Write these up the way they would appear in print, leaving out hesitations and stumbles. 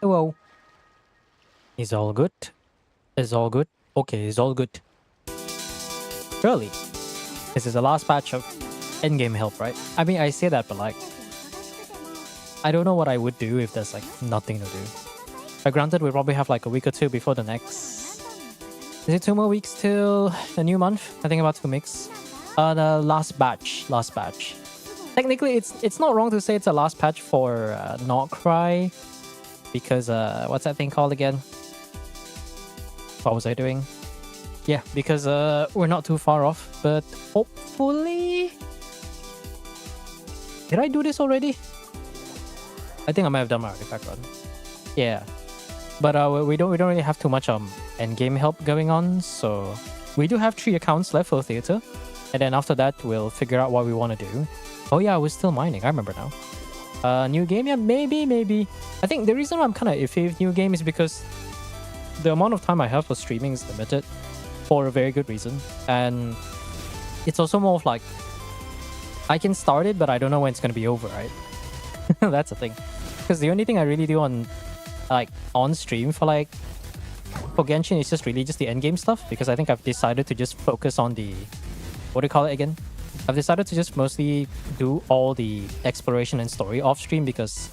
Hello. Is all good? Is all good? Okay, is all good. Surely, this is the last patch of Endgame help, right? I mean, I say that, but like, I don't know what I would do if there's like nothing to do. But granted, we probably have like a week or two before the next. Is it 2 more weeks till the new month? I think about 2 weeks. The last batch. Last batch. Technically, it's not wrong to say it's a last patch for Not Cry, because what's that thing called again? What was I doing? Yeah, because we're not too far off, but hopefully. Did I do this already? I think I might have done my artifact run. Yeah, but we don't really have too much endgame help going on, so we do have 3 accounts left for theater, and then after that we'll figure out what we want to do. Oh yeah, we're still mining. I remember now. New game, yeah, maybe. I think the reason why I'm kind of iffy with new game is because the amount of time I have for streaming is limited, for a very good reason, and it's also more of like I can start it, but I don't know when it's gonna be over, right? That's the thing. Because the only thing I really do on stream for Genshin is just really just the endgame stuff, because I think I've decided to just focus on the, what do you call it again? I've decided to just mostly do all the exploration and story off stream, because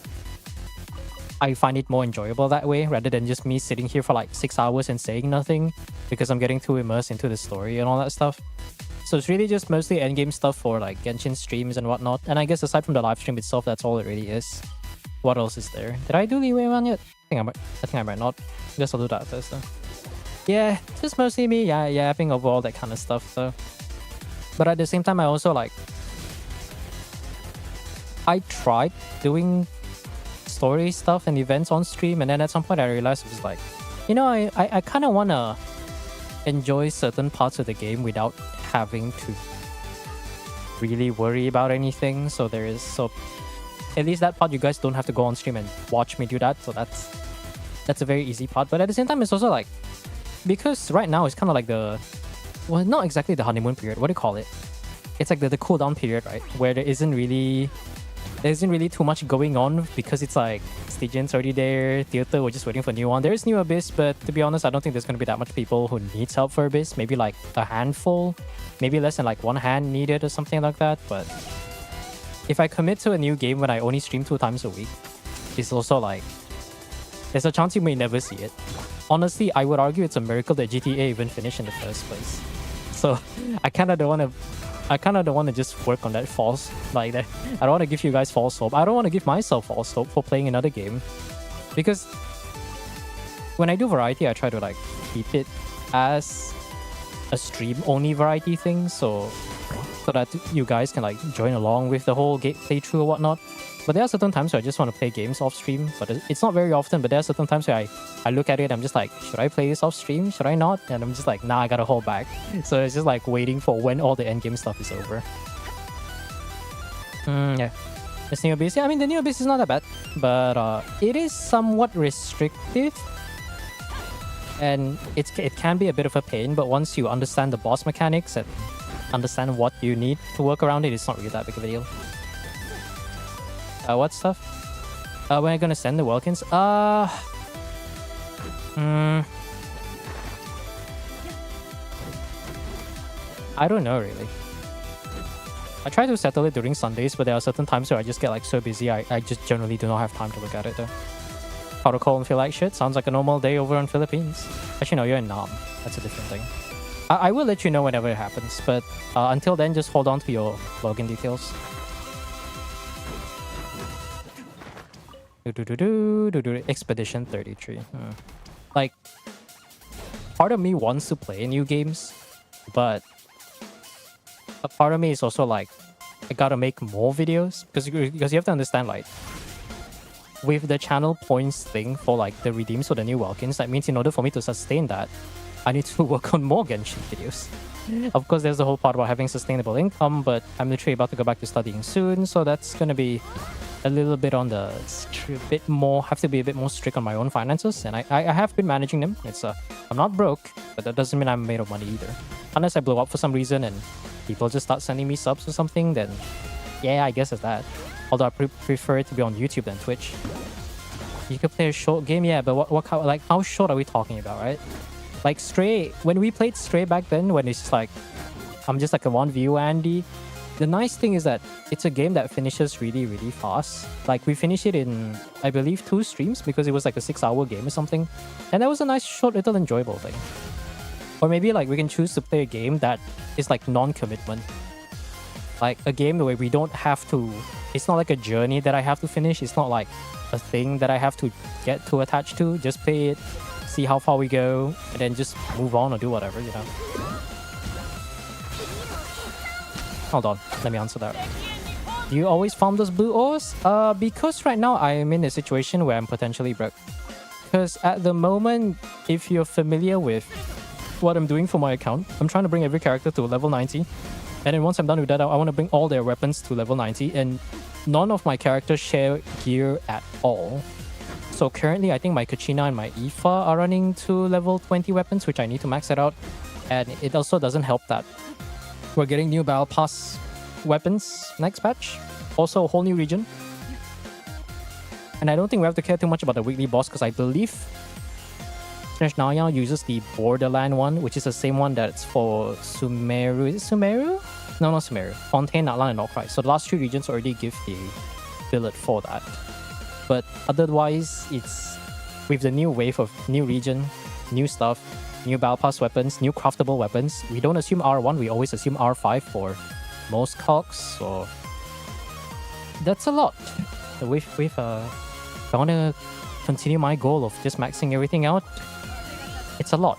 I find it more enjoyable that way rather than just me sitting here for like 6 hours and saying nothing, because I'm getting too immersed into the story and all that stuff. So it's really just mostly endgame stuff for like Genshin streams and whatnot. And I guess aside from the live stream itself, that's all it really is. What else is there? Did I do Leeway one yet? I think I might not. I guess I'll do that first though. Yeah, just mostly me yapping over all that kind of stuff. So, but at the same time, I also I tried doing story stuff and events on stream, and then at some point I realized it was like, you know, I kind of want to enjoy certain parts of the game without having to really worry about anything. So at least that part you guys don't have to go on stream and watch me do that. So that's a very easy part. But at the same time, it's also like, because right now it's kind of like well, not exactly the honeymoon period. What do you call it? It's like the cool down period, right? Where there isn't really too much going on, because it's like Stygian's already there, Theater, we're just waiting for new one. There is new Abyss, but to be honest, I don't think there's going to be that much people who needs help for Abyss. Maybe like a handful, maybe less than like 1 hand needed or something like that. But if I commit to a new game when I only stream 2 times a week, it's also like, there's a chance you may never see it. Honestly, I would argue it's a miracle that GTA even finished in the first place. So I kind of don't want to just work on that false, like that. I don't want to give you guys false hope. I don't want to give myself false hope for playing another game, because when I do variety, I try to like keep it as a stream only variety thing, so that you guys can like join along with the whole playthrough or whatnot. But there are certain times where I just want to play games off stream, but it's not very often. But there are certain times where I look at it, I'm just like, should I play this off stream? Should I not? And I'm just like, nah, I gotta hold back. So it's just like waiting for when all the endgame stuff is over. Yeah. This new Abyss, yeah, I mean, the new Abyss is not that bad, but it is somewhat restrictive. And it can be a bit of a pain, but once you understand the boss mechanics and understand what you need to work around it, it's not really that big of a deal. What stuff? When are you gonna send the Welkins? I don't know really. I try to settle it during Sundays, but there are certain times where I just get like so busy, I just generally do not have time to look at it though. How to call and feel like shit? Sounds like a normal day over in Philippines. Actually no, you're in Nam. That's a different thing. I will let you know whenever it happens, but until then, just hold on to your login details. Expedition 33. Like, part of me wants to play new games, but a part of me is also like, I gotta make more videos, because you have to understand, like, with the channel points thing for like the redeems for the new Welkins, that means in order for me to sustain that, I need to work on more Genshin videos. Of course, there's the whole part about having sustainable income, but I'm literally about to go back to studying soon, so that's gonna be a little bit on the have to be a bit more strict on my own finances, and I have been managing them. I'm not broke, but that doesn't mean I'm made of money either. Unless I blow up for some reason and people just start sending me subs or something, then yeah, I guess it's that. Although I prefer it to be on YouTube than Twitch. You could play a short game, yeah, but what kind, like how short are we talking about, right? Like Stray, when we played Stray back then, when it's like I'm just like a one view Andy. The nice thing is that it's a game that finishes really, really fast. Like we finished it in, I believe, 2 streams because it was like a 6-hour game or something. And that was a nice, short, little enjoyable thing. Or maybe like we can choose to play a game that is like non-commitment. Like a game where we don't have to, it's not like a journey that I have to finish. It's not like a thing that I have to get too attached to. Just play it, see how far we go, and then just move on or do whatever, you know. Hold on, let me answer that. Do you always farm those blue ores? Because right now I am in a situation where I'm potentially broke. Because at the moment, if you're familiar with what I'm doing for my account, I'm trying to bring every character to level 90. And then once I'm done with that, I want to bring all their weapons to level 90. And none of my characters share gear at all. So currently, I think my Kachina and my Aoife are running to level 20 weapons, which I need to max it out. And it also doesn't help that we're getting new Battle Pass weapons next patch. Also a whole new region. And I don't think we have to care too much about the weekly boss because I believe Naya uses the Borderland one, which is the same one that's for Sumeru. Is it Sumeru? No, not Sumeru. Fontaine, Atlan, and Outcry. So the last 3 regions already give the billet for that. But otherwise, it's with the new wave of new region, new stuff, new Battle Pass weapons, new craftable weapons. We don't assume R1, we always assume R5 for most cogs, so that's a lot. So if I want to continue my goal of just maxing everything out, it's a lot.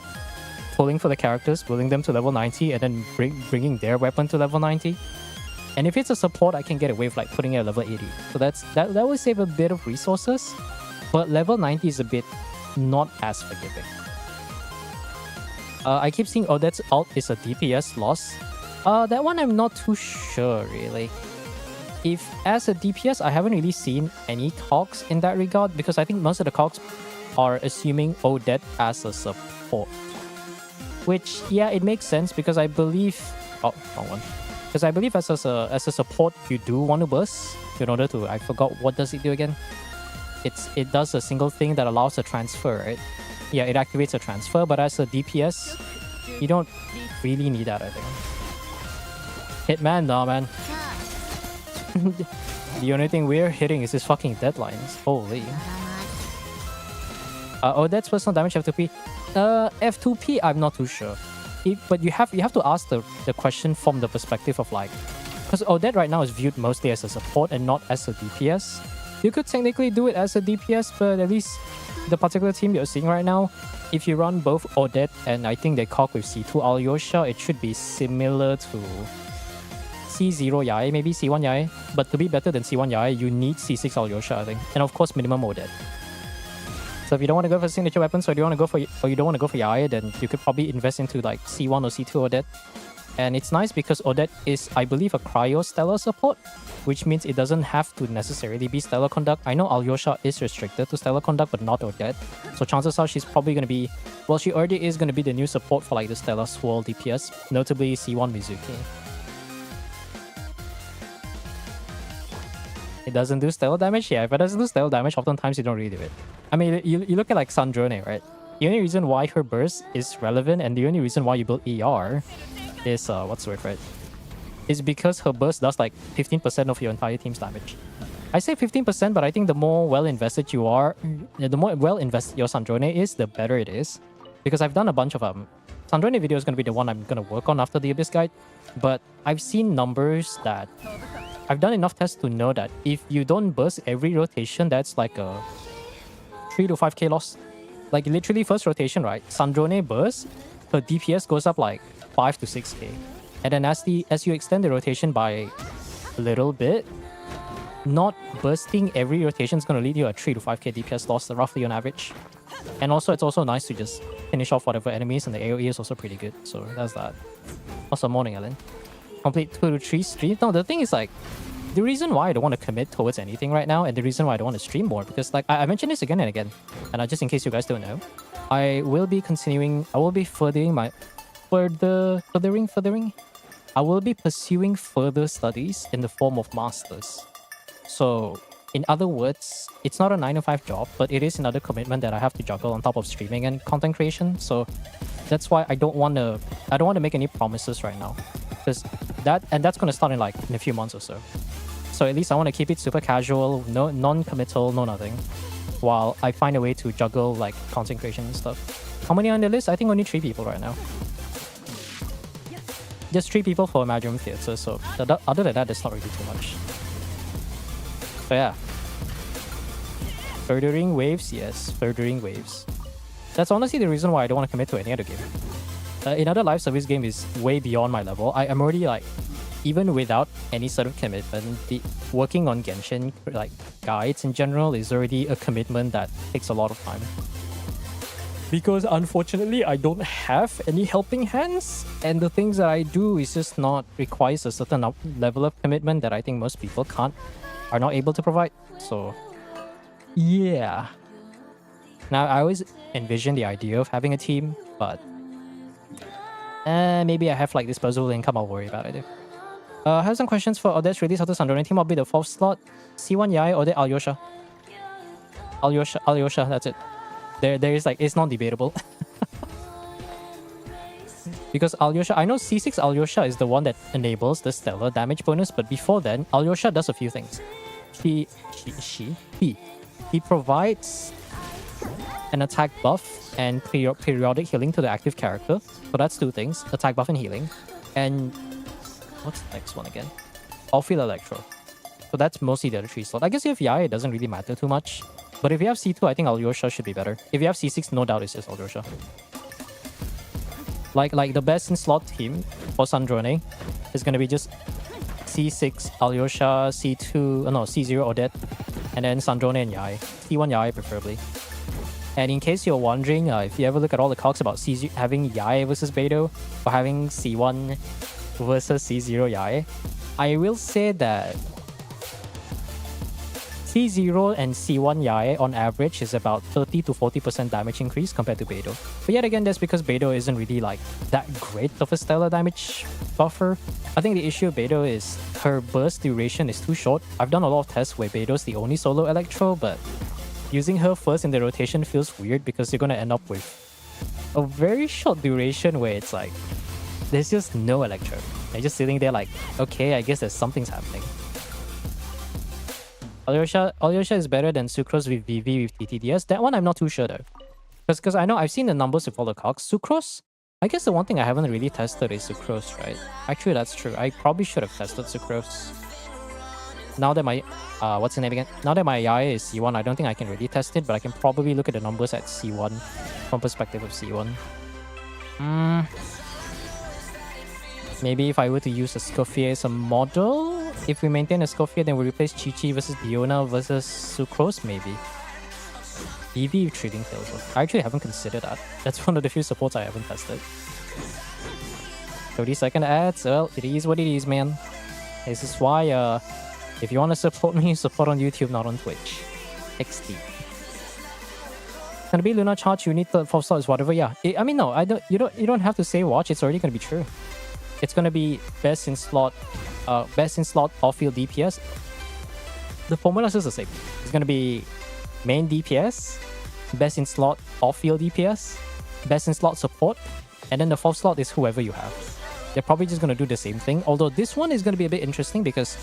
Pulling for the characters, pulling them to level 90, and then bringing their weapon to level 90. And if it's a support, I can get away with like putting it at level 80. So that will save a bit of resources, but level 90 is a bit not as forgiving. I keep seeing Odette's ult is a DPS loss. That one I'm not too sure really. If as a DPS, I haven't really seen any cogs in that regard because I think most of the cogs are assuming Odette as a support. Which, yeah, it makes sense because I believe... Oh, wrong one. Because I believe as a support, you do want to burst in order to... I forgot, what does it do again? It does a single thing that allows a transfer, right? Yeah, it activates a transfer, but as a DPS, you don't really need that, I think. Hitman, nah, man. The only thing we're hitting is his fucking deadlines. Holy. Odette's personal damage F2P. F2P, I'm not too sure. But you have to ask the question from the perspective of like... Because Odette right now is viewed mostly as a support and not as a DPS. You could technically do it as a DPS, but at least the particular team you're seeing right now, if you run both Odette and I think they cog with C2 Alyosha, it should be similar to C0 Yae, maybe C1 Yae. But to be better than C1 Yae, you need C6 Alyosha, I think. And of course, minimum Odette. So if you don't want to go for signature weapons, or you don't want to go for Yae, then you could probably invest into like C1 or C2 Odette. And it's nice because Odette is, I believe, a cryo stellar support, which means it doesn't have to necessarily be stellar conduct. I know Alyosha is restricted to stellar conduct, but not Odette. So chances are she's probably going to be, well, she already is going to be the new support for like the stellar swirl DPS, notably C1 Mizuki. It doesn't do stellar damage? Yeah, if it doesn't do stellar damage, oftentimes you don't really do it. I mean, you look at like Sandrone, right? The only reason why her burst is relevant and the only reason why you build ER is, what's the word for it? Is because her burst does like 15% of your entire team's damage. I say 15%, but I think the more well-invested you are, the more well-invested your Sandrone is, the better it is. Because I've done a bunch of Sandrone video is going to be the one I'm going to work on after the Abyss Guide. But I've seen numbers that... I've done enough tests to know that if you don't burst every rotation, that's like a 3 to 5k loss. Like literally first rotation, right? Sandrone burst, her DPS goes up like 5 to 6k. And then as you extend the rotation by a little bit, not bursting every rotation is going to lead you a 3 to 5k DPS loss roughly on average. And also it's also nice to just finish off whatever enemies, and the AoE is also pretty good. So that's that. Also, morning, Ellen. Complete 2 to 3 streams. No, the thing is like, the reason why I don't want to commit towards anything right now, and the reason why I don't want to stream more, because like I mentioned this again and again, and just in case you guys don't know, I will be furthering my furthering. I will be pursuing further studies in the form of masters. So In other words, it's not a 9 to 5 job, but it is another commitment that I have to juggle on top of streaming and content creation. So that's why I don't want to make any promises right now, because that's going to start in a few months or so. So at least I want to keep it super casual, no non-committal, no nothing, while I find a way to juggle like content creation and stuff. How many on the list? I think only 3 people right now. Just 3 people for Imaginary Theatre, so other than that, there's not really too much. So yeah. Furthering waves, yes, furthering waves. That's honestly the reason why I don't want to commit to any other game. Another live service game is way beyond my level. I am already like, even without any sort of commitment, working on Genshin, like guides in general, is already a commitment that takes a lot of time. Because unfortunately, I don't have any helping hands, and the things that I do is just not requires a certain level of commitment that I think most people are not able to provide. So, yeah. Now, I always envision the idea of having a team, but maybe I have like disposable income. I'll worry about it. I have some questions for Odette's release after Sandrone team. I'll be the 4th slot. C1 Yai, Odette, Alyosha. Alyosha, that's it. There is like, it's not debatable. Because Alyosha, I know C6 Alyosha is the one that enables the stellar damage bonus, but before then, Alyosha does a few things. He provides an attack buff and periodic healing to the active character. So that's 2 things, attack buff and healing. And what's the next one again? Off-field Electro. So that's mostly the other 3 slots. I guess if Yai, it doesn't really matter too much. But if you have C2, I think Alyosha should be better. If you have C6, no doubt it's just Alyosha. Like the best in slot team for Sandrone is gonna be just C6 Alyosha, C0 Odette, and then Sandrone and Yai. C1 Yai preferably. And in case you're wondering, if you ever look at all the talks about having Yai versus Beidou, or having C1 versus C0 Yai, I will say that C0 and C1 Yai on average is about 30 to 40% damage increase compared to Beidou. But yet again, that's because Beidou isn't really like that great of a stellar damage buffer. I think the issue of Beidou is her burst duration is too short. I've done a lot of tests where Beidou's the only solo Electro, but using her first in the rotation feels weird because you're gonna end up with a very short duration where it's like, there's just no Electro. You're just sitting there like, okay, I guess there's something's happening. Alyosha is better than Sucrose with VV with TTDS. That one I'm not too sure though. Because I know I've seen the numbers with all the cogs. Sucrose, I guess the one thing I haven't really tested is Sucrose, right? Actually, that's true. I probably should have tested Sucrose. Now that my, what's the name again? Now that my Yai is C1, I don't think I can really test it, but I can probably look at the numbers at C1 from perspective of C1. Maybe if I were to use a Scofier as a model, if we maintain a Scofier, then we replace Chi-Chi versus Diona versus Sucrose, maybe. EV with Trading Tails. I actually haven't considered that. That's one of the few supports I haven't tested. 30-second ads, well, it is what it is, man. This is why, if you want to support me, support on YouTube, not on Twitch. XD. It's gonna be Luna Charge, you need the 4th slot is whatever, yeah. I mean, no, you don't have to say watch, it's already gonna be true. It's gonna be best in slot off-field DPS. The formula is just the same. It's gonna be main DPS, best in slot off-field DPS, best in slot support, and then the 4th slot is whoever you have. They're probably just gonna do the same thing. Although this one is gonna be a bit interesting because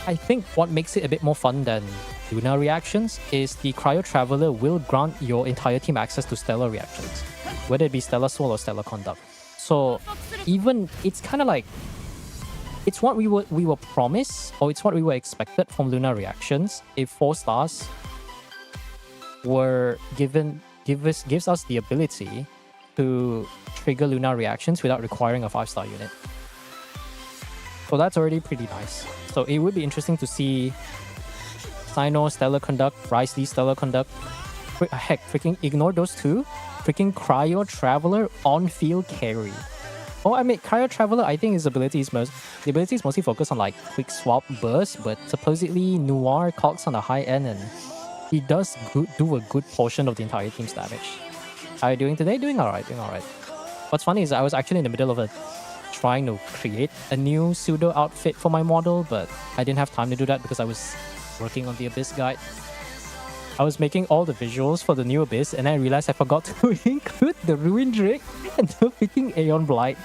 I think what makes it a bit more fun than Luna reactions is the Cryo Traveler will grant your entire team access to Stellar reactions, whether it be Stellar Soul or Stellar Conduct. So even it's kind of like it's what we were promised, or it's what we were expected from Luna reactions. If 4 stars were gives us the ability to trigger Luna reactions without requiring a 5-star unit. So that's already pretty nice. So it would be interesting to see Sino Stellar Conduct, Rice Lee Stellar Conduct. Heck, freaking ignore those 2. Freaking Cryo Traveler on-field carry. Oh, I mean, Cryo Traveler, I think his ability is mostly focused on like quick swap burst, but supposedly Noir cogs on the high end, and he does do a good portion of the entire team's damage. How are you doing today? Doing alright, doing alright. What's funny is I was actually in the middle of trying to create a new pseudo outfit for my model, but I didn't have time to do that because I was working on the Abyss guide. I was making all the visuals for the new Abyss, and I realized I forgot to include the Ruin Drake and the freaking Aeon Blight.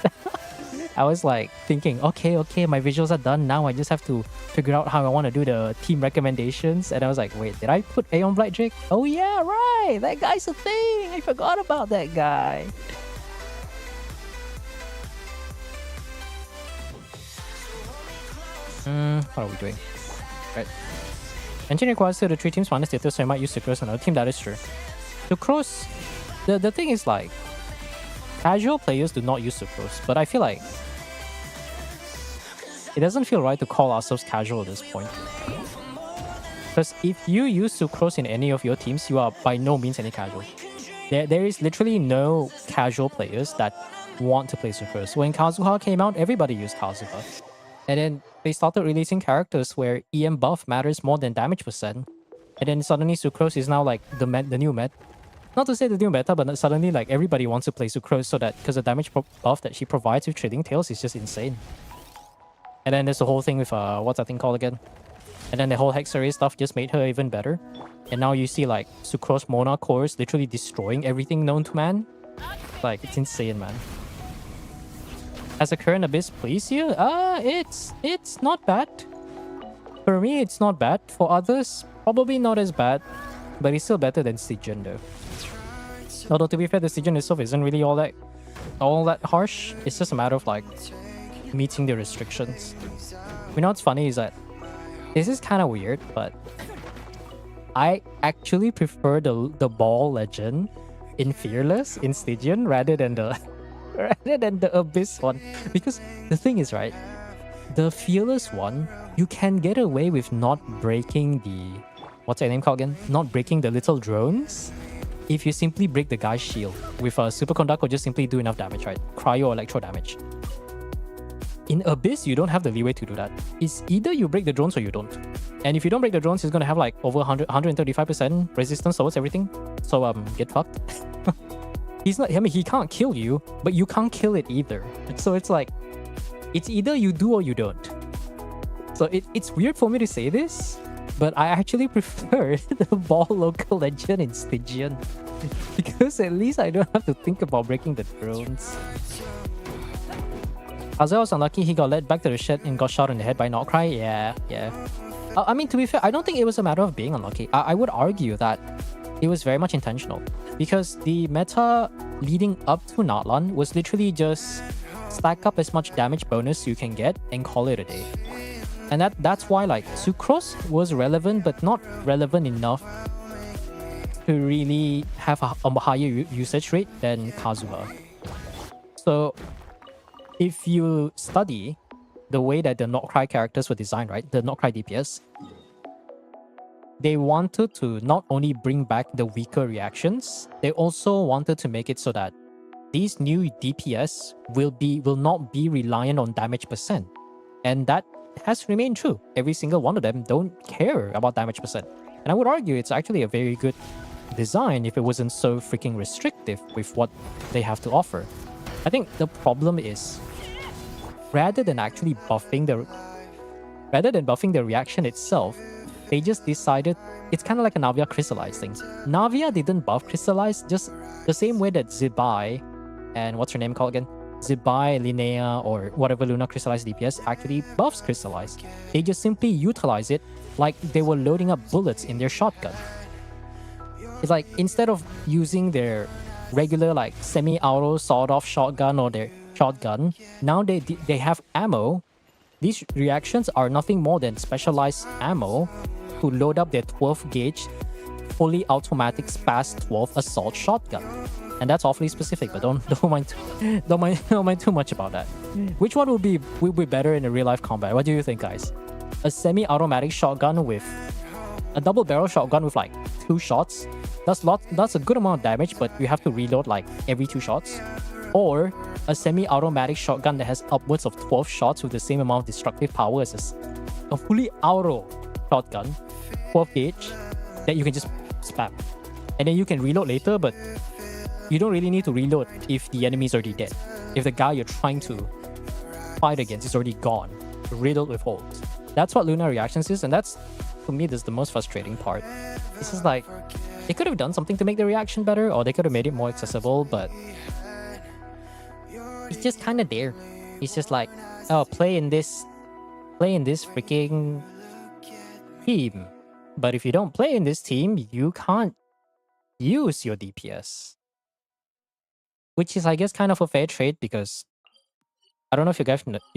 I was like thinking, okay, my visuals are done. Now I just have to figure out how I want to do the team recommendations. And I was like, wait, did I put Aeon Blight Drake? Oh yeah, right. That guy's a thing. I forgot about that guy. What are we doing? Right. Genshin requires 2 to 3 teams minus status, so I might use Sucrose on another team. That is true. Sucrose, the thing is like, casual players do not use Sucrose, but I feel like it doesn't feel right to call ourselves casual at this point. Because if you use Sucrose in any of your teams, you are by no means any casual. There is literally no casual players that want to play Sucrose. When Kazuha came out, everybody used Kazuha. And then they started releasing characters where EM buff matters more than damage percent. And then suddenly Sucrose is now like the new meta. Not to say the new meta, but suddenly like everybody wants to play Sucrose so that because the damage buff that she provides with Trading Tails is just insane. And then there's the whole thing with what's that thing called again? And then the whole Hexarray stuff just made her even better. And now you see like Sucrose Mona cores literally destroying everything known to man. Like it's insane, man. Has the current Abyss pleased you? It's not bad. For me, it's not bad. For others, probably not as bad. But it's still better than Stygian though. Although to be fair, the Stygian itself isn't really all that harsh. It's just a matter of like meeting the restrictions. You know what's funny is that this is kind of weird, but I actually prefer the Ball Legend in Fearless in Stygian rather than the Abyss one. Because the thing is, right, the Fearless one, you can get away with not breaking the... What's that name called again? Not breaking the little drones. If you simply break the guy's shield with a Superconduct or just simply do enough damage, right? Cryo or Electro damage. In Abyss, you don't have the leeway to do that. It's either you break the drones or you don't. And if you don't break the drones, he's going to have like over 135% resistance towards everything. So get fucked. He's not... I mean, he can't kill you, but you can't kill it either. So it's like... It's either you do or you don't. So it's weird for me to say this, but I actually prefer the Ball Local Legend in Stygian. Because at least I don't have to think about breaking the drones. Hazel was unlucky, he got led back to the shed and got shot in the head by Notcry. Yeah. I mean, to be fair, I don't think it was a matter of being unlucky. I would argue that it was very much intentional. Because the meta leading up to Natlan was literally just stack up as much damage bonus you can get and call it a day. And that's why like Sucrose was relevant, but not relevant enough to really have a higher usage rate than Kazuha. So if you study the way that the Notcry characters were designed, right, the Notcry DPS, they wanted to not only bring back the weaker reactions, they also wanted to make it so that these new DPS will not be reliant on damage percent. And that has remained true. Every single one of them don't care about damage percent. And I would argue it's actually a very good design if it wasn't so freaking restrictive with what they have to offer. I think the problem is, rather than buffing the reaction itself, they just decided it's kind of like a Navia Crystallize things. Navia didn't buff Crystallize just the same way that Zibai and what's her name called again? Zibai, Linnea, or whatever Luna Crystallize DPS actually buffs Crystallize. They just simply utilize it like they were loading up bullets in their shotgun. It's like instead of using their regular like semi-auto sawed-off shotgun or their shotgun, now they have ammo. These reactions are nothing more than specialized ammo to load up their 12 gauge fully automatic SPAS 12 assault shotgun. And that's awfully specific, but don't mind too much about that. Which one would be better in a real life combat? What do you think, guys? A semi-automatic shotgun with a double barrel shotgun with like 2 shots. That's a good amount of damage, but you have to reload like every 2 shots. Or a semi-automatic shotgun that has upwards of 12 shots with the same amount of destructive power as a fully auto shotgun, 12 gauge, that you can just spam. And then you can reload later, but you don't really need to reload if the enemy is already dead. If the guy you're trying to fight against is already gone, riddled with holes. That's what Luna Reactions is, and that's for me, this is the most frustrating part. This is like, they could have done something to make the reaction better, or they could have made it more accessible, but it's just kind of there. It's just like, oh, play in this freaking team. But if you don't play in this team, you can't use your DPS. Which is, I guess, kind of a fair trade because I don't know if you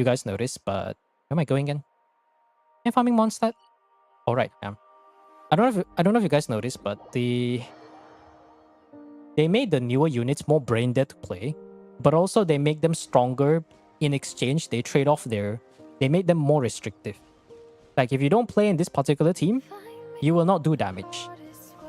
guys noticed, but where am I going in? Am I farming Mondstadt? All right, I don't know if you guys noticed, but they made the newer units more brain dead to play, but also they make them stronger. In exchange, they made them more restrictive. Like if you don't play in this particular team, you will not do damage.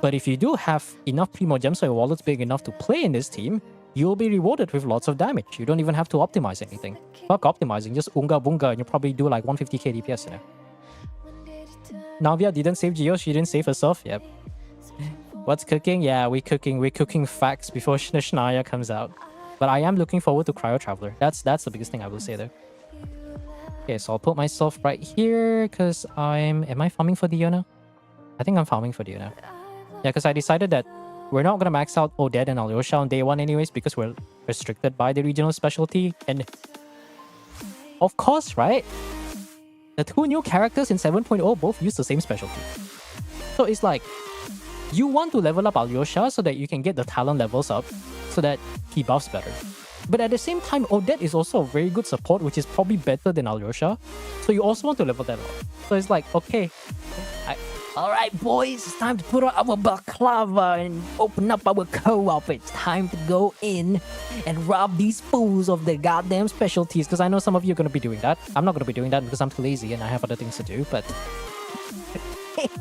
But if you do have enough Primo Gems so your wallet's big enough to play in this team, you'll be rewarded with lots of damage. You don't even have to optimize anything. Fuck optimizing, just unga bunga and you probably do like 150k DPS, you know. Navia didn't save Geo, she didn't save herself, yep. What's cooking? Yeah, we're cooking facts before Shania comes out. But I am looking forward to Cryo Traveler. That's the biggest thing I will say there. Okay, so I'll put myself right here because am I farming for Diona? I think I'm farming for Diona. Yeah, because I decided that we're not going to max out Odette and Alyosha on day one anyways because we're restricted by the regional specialty. And of course, right? The two new characters in 7.0 both use the same specialty. So it's like, you want to level up Alyosha so that you can get the talent levels up so that he buffs better. But at the same time, Odette is also a very good support, which is probably better than Alyosha. So you also want to level that up. So it's like, okay, alright boys, it's time to put on our baklava and open up our co-op. It's time to go in and rob these fools of their goddamn specialties. Because I know some of you are going to be doing that. I'm not going to be doing that because I'm too lazy and I have other things to do, but...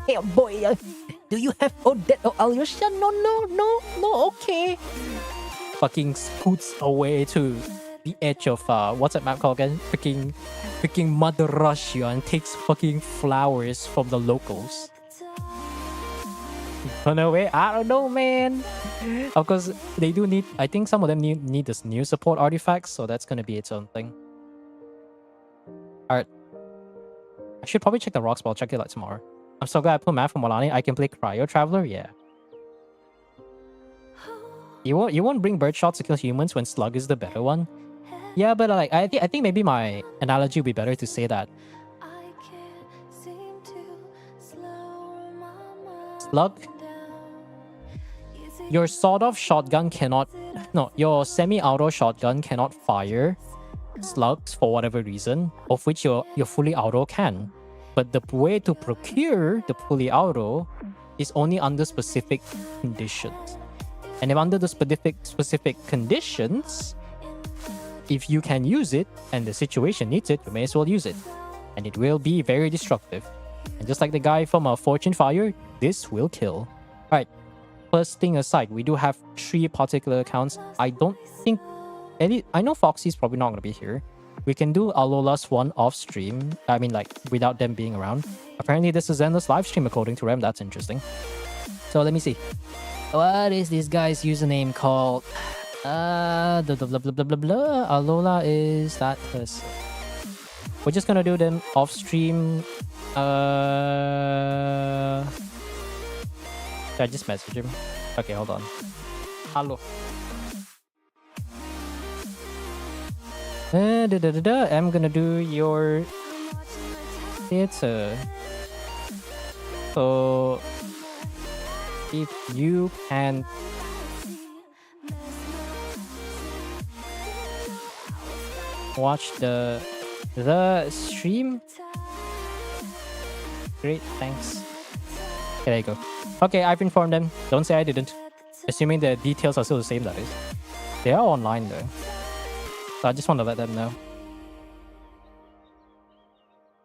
Hey boy, do you have Odette or Alyosha? No, okay. Fucking scoots away to the edge of what's that map called again? Freaking Mother Russia and takes fucking flowers from the locals. Oh no way, I don't know, man. Of course, they do need. I think some of them need this new support artifacts, so that's gonna be its own thing. Alright, I should probably check the rocks, but I'll check it like tomorrow. I'm so glad I put Matt from Molani. I can play Cryo Traveler, yeah. You won't bring Birdshot to kill humans when Slug is the better one. Yeah, but like I think maybe my analogy would be better to say that Slug, your sawed-off shotgun cannot, no, your semi-auto shotgun cannot fire slugs for whatever reason, of which your fully auto can. But the way to procure the fully auto is only under specific conditions. And if under the specific conditions, if you can use it and the situation needs it, you may as well use it. And it will be very destructive. And just like the guy from Fortune Fire, this will kill. Alright, first thing aside, we do have 3 particular accounts. I don't think I know Foxy's probably not going to be here. We can do Alola's one off stream. I mean, like, without them being around. Apparently, this is Zenless live stream according to Rem. That's interesting. So, let me see. What is this guy's username called? Blah, blah, blah, blah, blah, blah. Alola is that person. We're just gonna do them off stream. Should I just message him? Okay, hold on. Hello. I'm gonna do your theater. So if you can watch the stream, great, thanks. Okay, there you go. Okay, I've informed them. Don't say I didn't. Assuming the details are still the same, that is. They are online though. So I just want to let them know.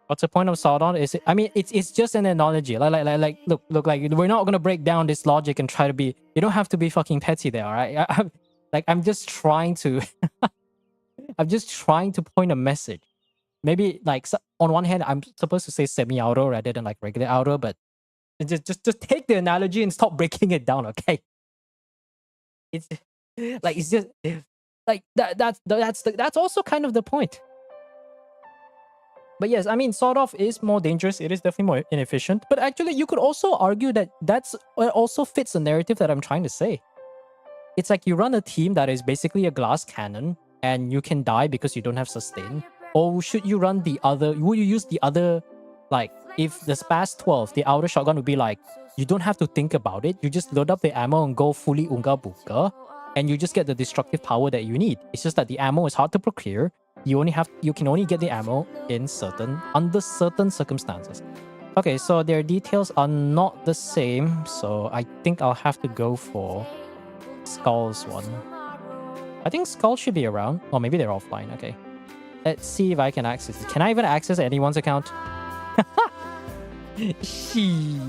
What's the point of Sawdon? Is it? I mean, it's just an analogy. Like, look, like we're not gonna break down this logic and try to be. You don't have to be fucking petty there, all right? I'm just trying to. I'm just trying to point a message. Maybe like on one hand, I'm supposed to say semi-auto rather than like regular auto, but just take the analogy and stop breaking it down, okay? It's like it's just like that's also kind of the point. But yes, I mean, sort of is more dangerous. It is definitely more inefficient. But actually, you could also argue that that's also fits the narrative that I'm trying to say. It's like you run a team that is basically a glass cannon and you can die because you don't have sustain. Or should you run the other? Would you use the other? Like, if the Spas 12, the outer shotgun would be like, you don't have to think about it. You just load up the ammo and go fully Unga Bunga. And you just get the destructive power that you need. It's just that the ammo is hard to procure. You can only get the ammo under certain circumstances. Okay, so their details are not the same. So I think I'll have to go for Skull's one. I think Skull should be around. Or maybe they're offline. Okay. Let's see if I can access it. Can I even access anyone's account? She.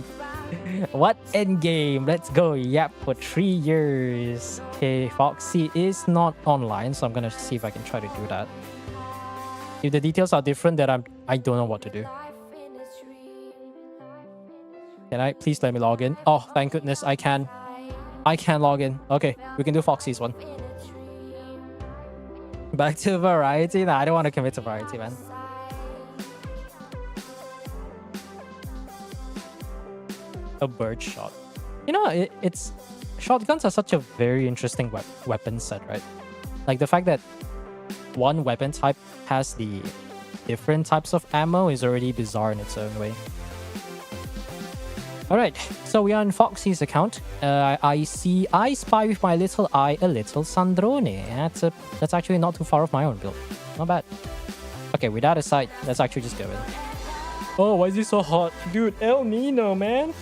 What endgame? Let's go. Yep, for 3 years. Okay, Foxy is not online, so I'm gonna see if I can try to do that. If the details are different, then I don't know what to do. Can I please let me log in? Oh, thank goodness I can. I can log in. Okay, we can do Foxy's one. Back to variety? Nah, I don't want to commit to variety, man. A bird shot. You know, it's shotguns are such a very interesting weapon set, right? Like the fact that one weapon type has the different types of ammo is already bizarre in its own way. Alright, so we are on Foxy's account. I spy with my little eye a little Sandrone. That's actually not too far off my own build. Not bad. Okay, with that aside, let's actually just go in. Oh, why is it so hot? Dude, El Nino, man.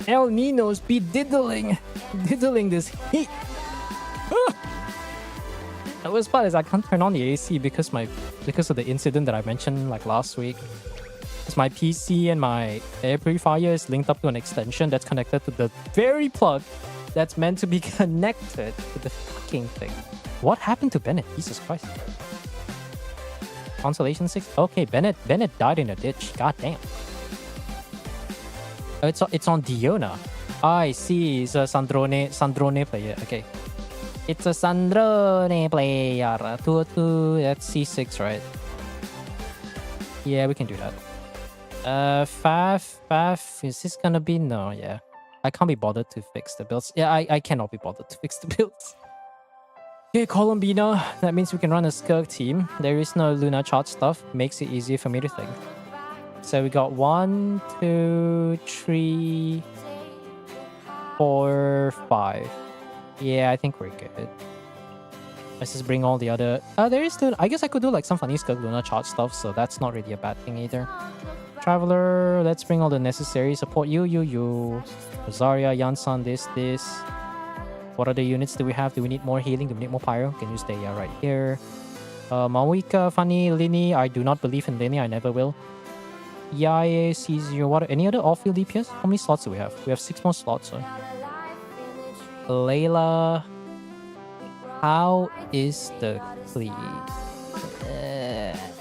El Nino's be diddling this heat. The worst part is I can't turn on the AC because of the incident that I mentioned like last week. Because my PC and my air purifier is linked up to an extension that's connected to the very plug that's meant to be connected to the fucking thing. What happened to Bennett? Jesus Christ. Consolation 6? Okay, Bennett died in a ditch. God damn. Oh, it's on Diona. I see. It's a Sandrone player. Okay. It's a Sandrone player. 2-2. That's C6, right? Yeah, we can do that. Faf. Is this gonna be? No, yeah. I can't be bothered to fix the builds. Yeah, I cannot be bothered to fix the builds. Okay, Colombina. That means we can run a Skirk team. There is no Luna chart stuff. Makes it easier for me to think. So we got 1, 2, 3, 4, 5. Yeah, I think we're good. Let's just bring all the other... there is still... I guess I could do like some funny Skirk Luna chart stuff, so that's not really a bad thing either. Traveler, let's bring all the necessary support. You. Rosaria, Yansan, this. What other units do we have? Do we need more healing? Do we need more pyro? Can you stay right here? Mawika, Funny, Lini. I do not believe in Lini. I never will. Yae, C0, what? Any other off-field DPS? How many slots do we have? We have 6 more slots. So. Layla. How is the fleet?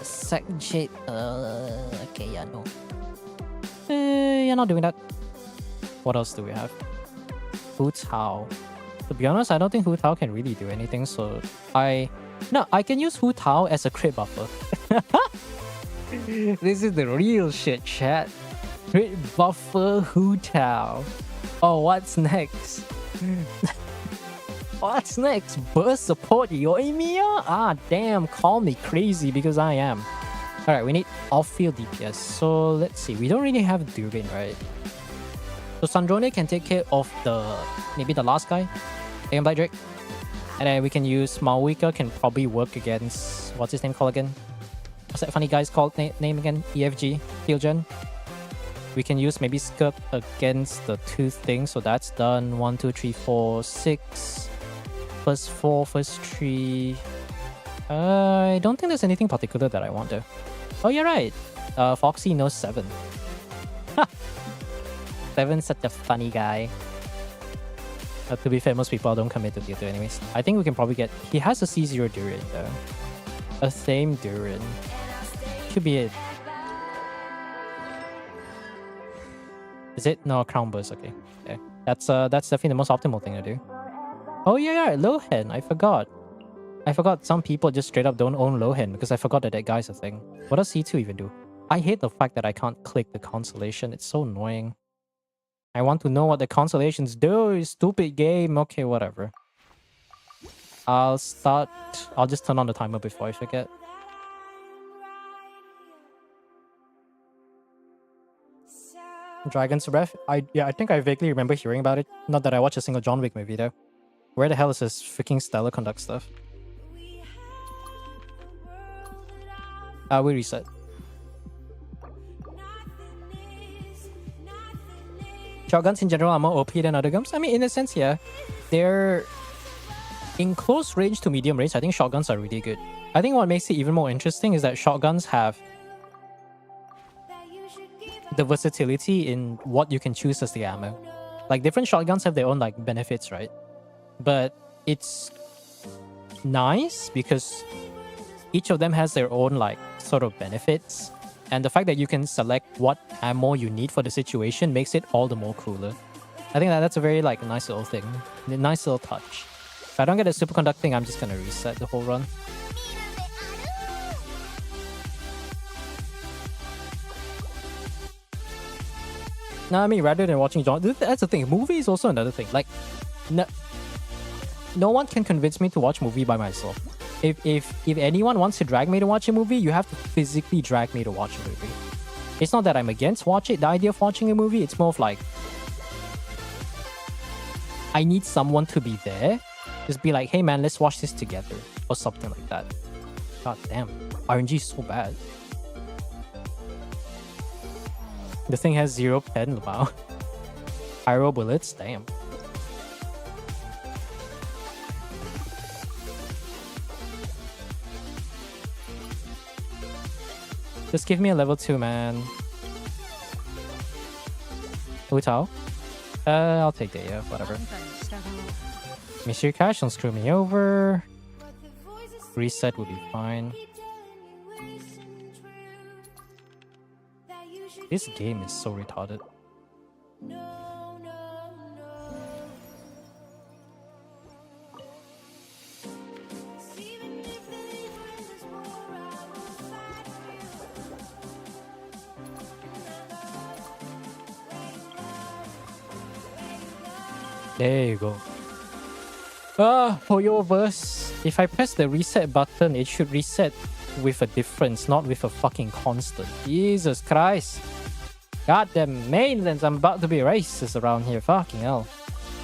Second okay, yeah, no. You're not doing that. What else do we have? Hu Tao. To be honest, I don't think Hu Tao can really do anything, so I can use Hu Tao as a crit buffer. This is the real shit, chat. Crit buffer Hu Tao. Oh, what's next? What's next? Burst support Yoimiya? Ah, damn, call me crazy because I am. Alright, we need off-field DPS. So, let's see. We don't really have Durin, right? So, Sandrone can take care of maybe the last guy. Aeon Blight Drake. And then we can use Mawika can probably work against... What's his name called again? What's that funny guy's called name again? EFG. Field Gen. We can use maybe Skirk against the 2 things. So, that's done. 1, 2, 3, 4, 6... First 4, first 3. I don't think there's anything particular that I want to. Oh, you're right. Foxy knows 7. 7's such a funny guy. To be fair, most people don't commit to tier 2 anyways. I think we can probably get... He has a C0 Durin though. A same Durin. Should be it. Is it? No, Crown Burst. Okay. That's definitely the most optimal thing to do. Oh yeah, Lohan. I forgot. I forgot some people just straight up don't own Lohin because I forgot that that guy's a thing. What does C2 even do? I hate the fact that I can't click the constellation. It's so annoying. I want to know what the constellations do. You stupid game. Okay, whatever. I'll just turn on the timer before I forget. Dragon's Breath? I think I vaguely remember hearing about it. Not that I watched a single John Wick movie though. Where the hell is this freaking Stellar Conduct stuff? We reset. Shotguns in general are more OP than other guns. I mean, in a sense, yeah. They're in close range to medium range. I think shotguns are really good. I think what makes it even more interesting is that shotguns have the versatility in what you can choose as the ammo. Like, different shotguns have their own like benefits, right? But it's nice because each of them has their own like sort of benefits, and the fact that you can select what ammo you need for the situation makes it all the more cooler. I think that's a very like nice little thing, a nice little touch. If I don't get a superconducting, I'm just gonna reset the whole run. No, I mean, rather than watching John, that's the thing. Movie is also another thing. Like, no one can convince me to watch movie by myself. If anyone wants to drag me to watch a movie, you have to physically drag me to watch a movie. It's not that I'm against the idea of watching a movie. It's more of like, I need someone to be there. Just be like, hey man, let's watch this together. Or something like that. God damn. RNG is so bad. The thing has 0 pen, wow. Pyro bullets, damn. Just give me a level 2, man. Wu Tao? I'll take that, yeah, whatever. Mystery Cash, don't screw me over. Reset would be fine. This game is so retarded. There you go. For your verse, if I press the reset button, it should reset with a difference, not with a fucking constant. Jesus Christ. Goddamn mainlands, I'm about to be racist around here. Fucking hell.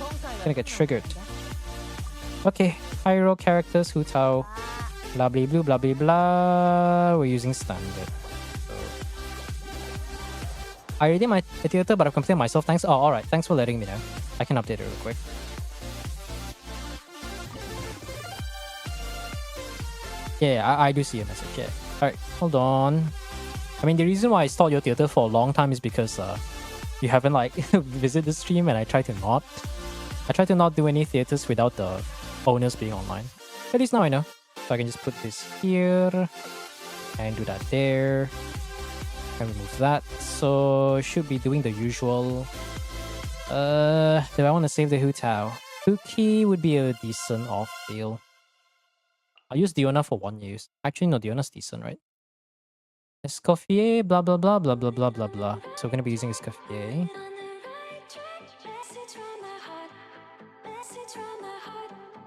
I'm gonna get triggered. Okay, Pyro characters, Hu Tao, blah blah blah blah blah blah. We're using standard. I already did my theater, but I've completed myself. Thanks. Oh, alright. Thanks for letting me know. I can update it real quick. Yeah, I do see a message. Yeah. Alright, hold on. I mean, the reason why I stalled your theater for a long time is because you haven't like visited the stream, and I try to not do any theaters without the owners being online. At least now I know. So I can just put this here and do that there. And remove that. So should be doing the usual. Do I want to save the Hu Tao? Huki would be a decent off deal. I'll use Diona for 1 use. Actually, no, Diona's decent, right? Escoffier, blah blah blah blah blah blah blah blah. So we're gonna be using Escoffier.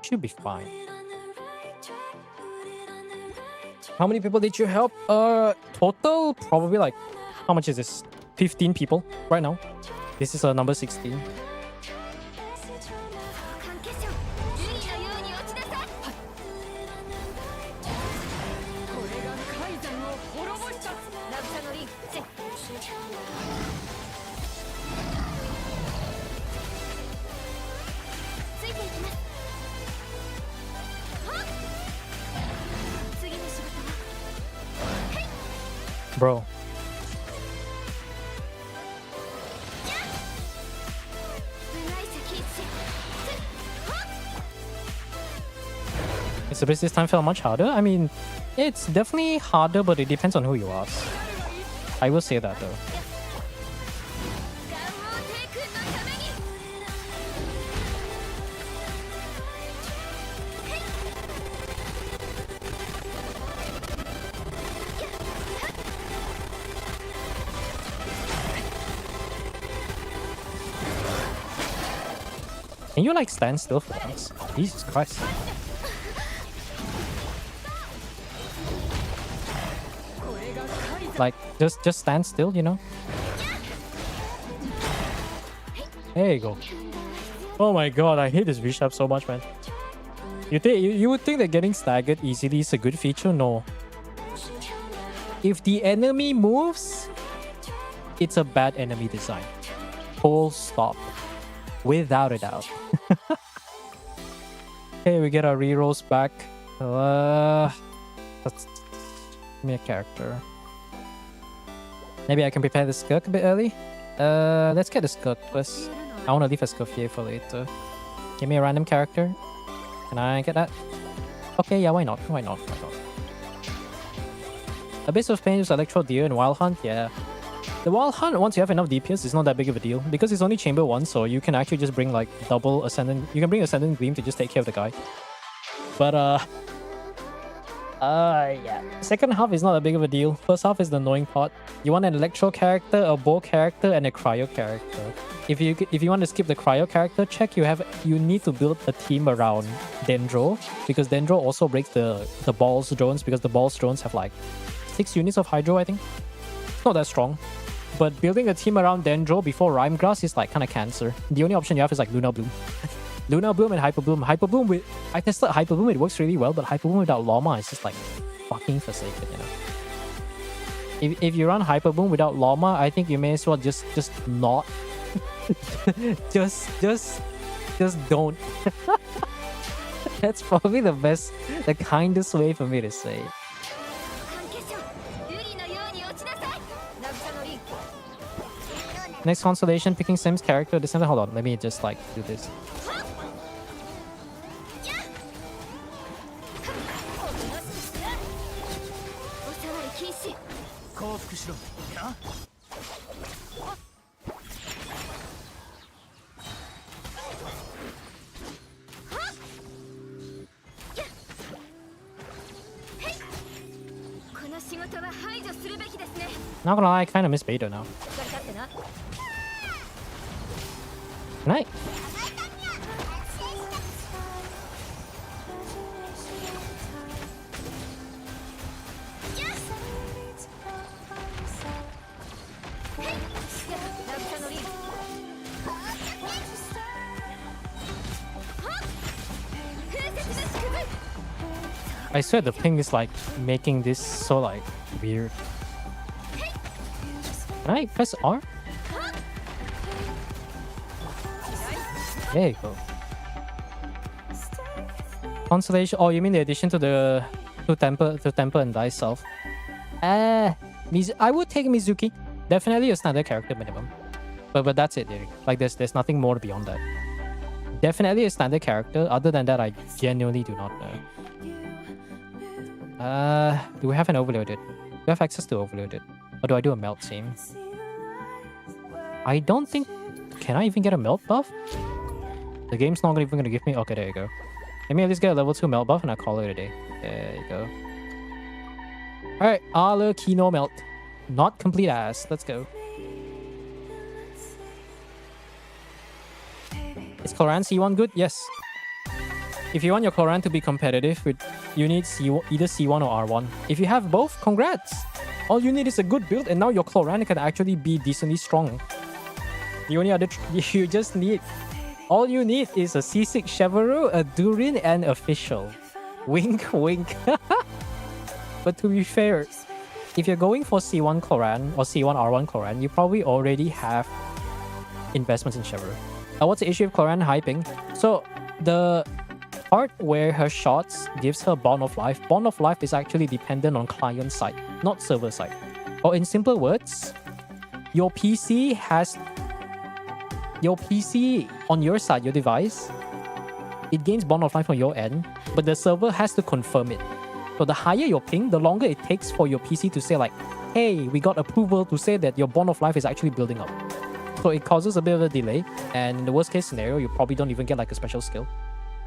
Should be fine. How many people did you help? Total probably like, how much is this? 15 people right now. This is number 16. Bro. Is the business time felt much harder? I mean, it's definitely harder, but it depends on who you ask. I will say that though. Can you like stand still for once? Jesus Christ. Like just stand still, you know? There you go. Oh my god, I hate this reshape so much, man. You would think that getting staggered easily is a good feature? No. If the enemy moves, it's a bad enemy design. Full stop. Without a doubt. Okay, we get our rerolls back. Let's give me a character. Maybe I can prepare the Skirk a bit early. Let's get the Skirk first. I want to leave a Skirk for later. Give me a random character. Can I get that? Okay, yeah, why not? Why not? Why not? Abyss of Pain is Electro Deer and Wild Hunt, yeah. The Wild Hunt, once you have enough DPS, it's not that big of a deal. Because it's only Chamber 1, so you can actually just bring like double Ascendant. You can bring Ascendant Gleam to just take care of the guy. But yeah. Second half is not that big of a deal. First half is the annoying part. You want an Electro character, a Bow character, and a Cryo character. If you want to skip the Cryo character, check you need to build a team around Dendro, because Dendro also breaks the Balls drones, because the Balls drones have like 6 units of Hydro, I think. It's not that strong. But building a team around Dendro before Rime Grass is like kind of cancer. The only option you have is like Luna Bloom. Luna Bloom and Hyper Bloom. Hyper Bloom with... I tested Hyper Bloom, it works really well, but Hyper Bloom without Llama is just like fucking forsaken, you know. If you run Hyper Bloom without Llama, I think you may as well just not. just don't. That's probably the kindest way for me to say it. Next constellation, picking Sim's character. Hold on, let me just like do this. Not gonna lie, I kind of miss Beta now. Good night. I swear the ping is like making this so like weird. Can I press R? There you go. Constellation. Oh, you mean the addition to the temper and die self? I would take Mizuki. Definitely a standard character minimum. But that's it, dude. Like there's nothing more beyond that. Definitely a standard character. Other than that, I genuinely do not know. Do we have an overloaded? Do we have access to overloaded? Or do I do a melt team? I don't think... Can I even get a melt buff? The game's not even gonna give me... Okay, there you go. Let me at least get a level 2 melt buff and I'll call it a day. There you go. Alright, Arlecchino melt. Not complete ass. Let's go. Is Cloran C1 good? Yes. If you want your Cloran to be competitive, you need either C1 or R1. If you have both, congrats! All you need is a good build and now your Cloran can actually be decently strong. The only other... You just need... All you need is a C6 Chevrolet, a Durin, and official. Wink, wink. But to be fair, if you're going for C1 Cloran or C1 R1 Cloran, you probably already have investments in Chevrolet. What's the issue with Cloran hyping? So, the part where her shots gives her Bond of Life is actually dependent on client side, not server side. Or in simple words, your PC on your side, your device, it gains Bond of Life on your end, but the server has to confirm it. So the higher your ping, the longer it takes for your PC to say like, hey, we got approval to say that your Bond of Life is actually building up. So it causes a bit of a delay, and in the worst case scenario, you probably don't even get like a special skill.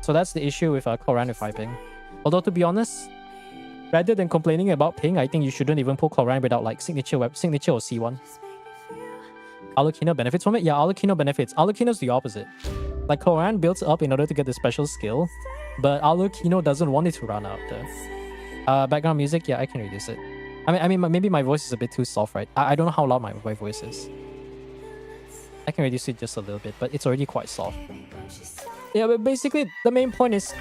So that's the issue with Cloran with high ping. Although to be honest, rather than complaining about ping, I think you shouldn't even pull Cloran without like signature or C1. Arlecchino benefits from it? Yeah, Arlecchino benefits. Arlecchino's the opposite. Like, Cloran builds up in order to get the special skill, but Alucino doesn't want it to run out there. Background music, yeah, I can reduce it. I mean, maybe my voice is a bit too soft, right? I don't know how loud my voice is. I can reduce it just a little bit, but it's already quite soft. Yeah, but basically, the main point is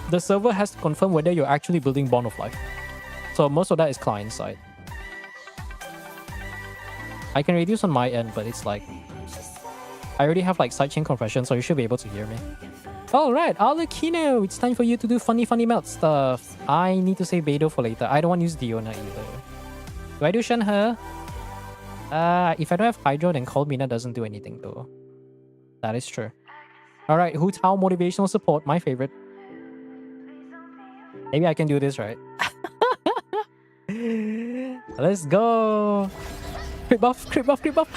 the server has to confirm whether you're actually building Bond of Life. So most of that is client side. I can reduce on my end, but it's like I already have like sidechain compression, so you should be able to hear me. Alright, Alucino, it's time for you to do funny melt stuff. I need to save Beidou for later. I don't want to use Diona either. Do I do Shenhe? If I don't have Hydro, then Cold Mina doesn't do anything though. That is true. Alright, Hu Tao motivational support, my favorite. Maybe I can do this, right? Let's go! Crit buff, crit buff, crit buff!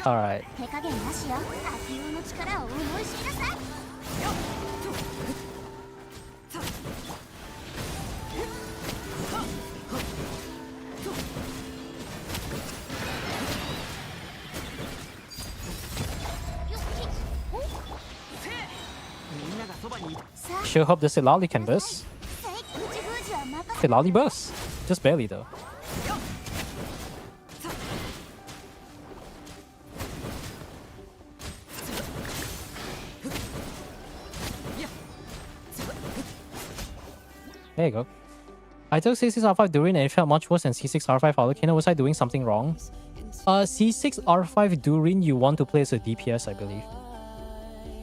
Alright. Sure hope the Silali can burst. Silali burst. Just barely though. There you go. I took C6R5 Durin and it felt much worse than C6R5 Alucino. Was I doing something wrong? C6R5 Durin you want to play as a DPS, I believe.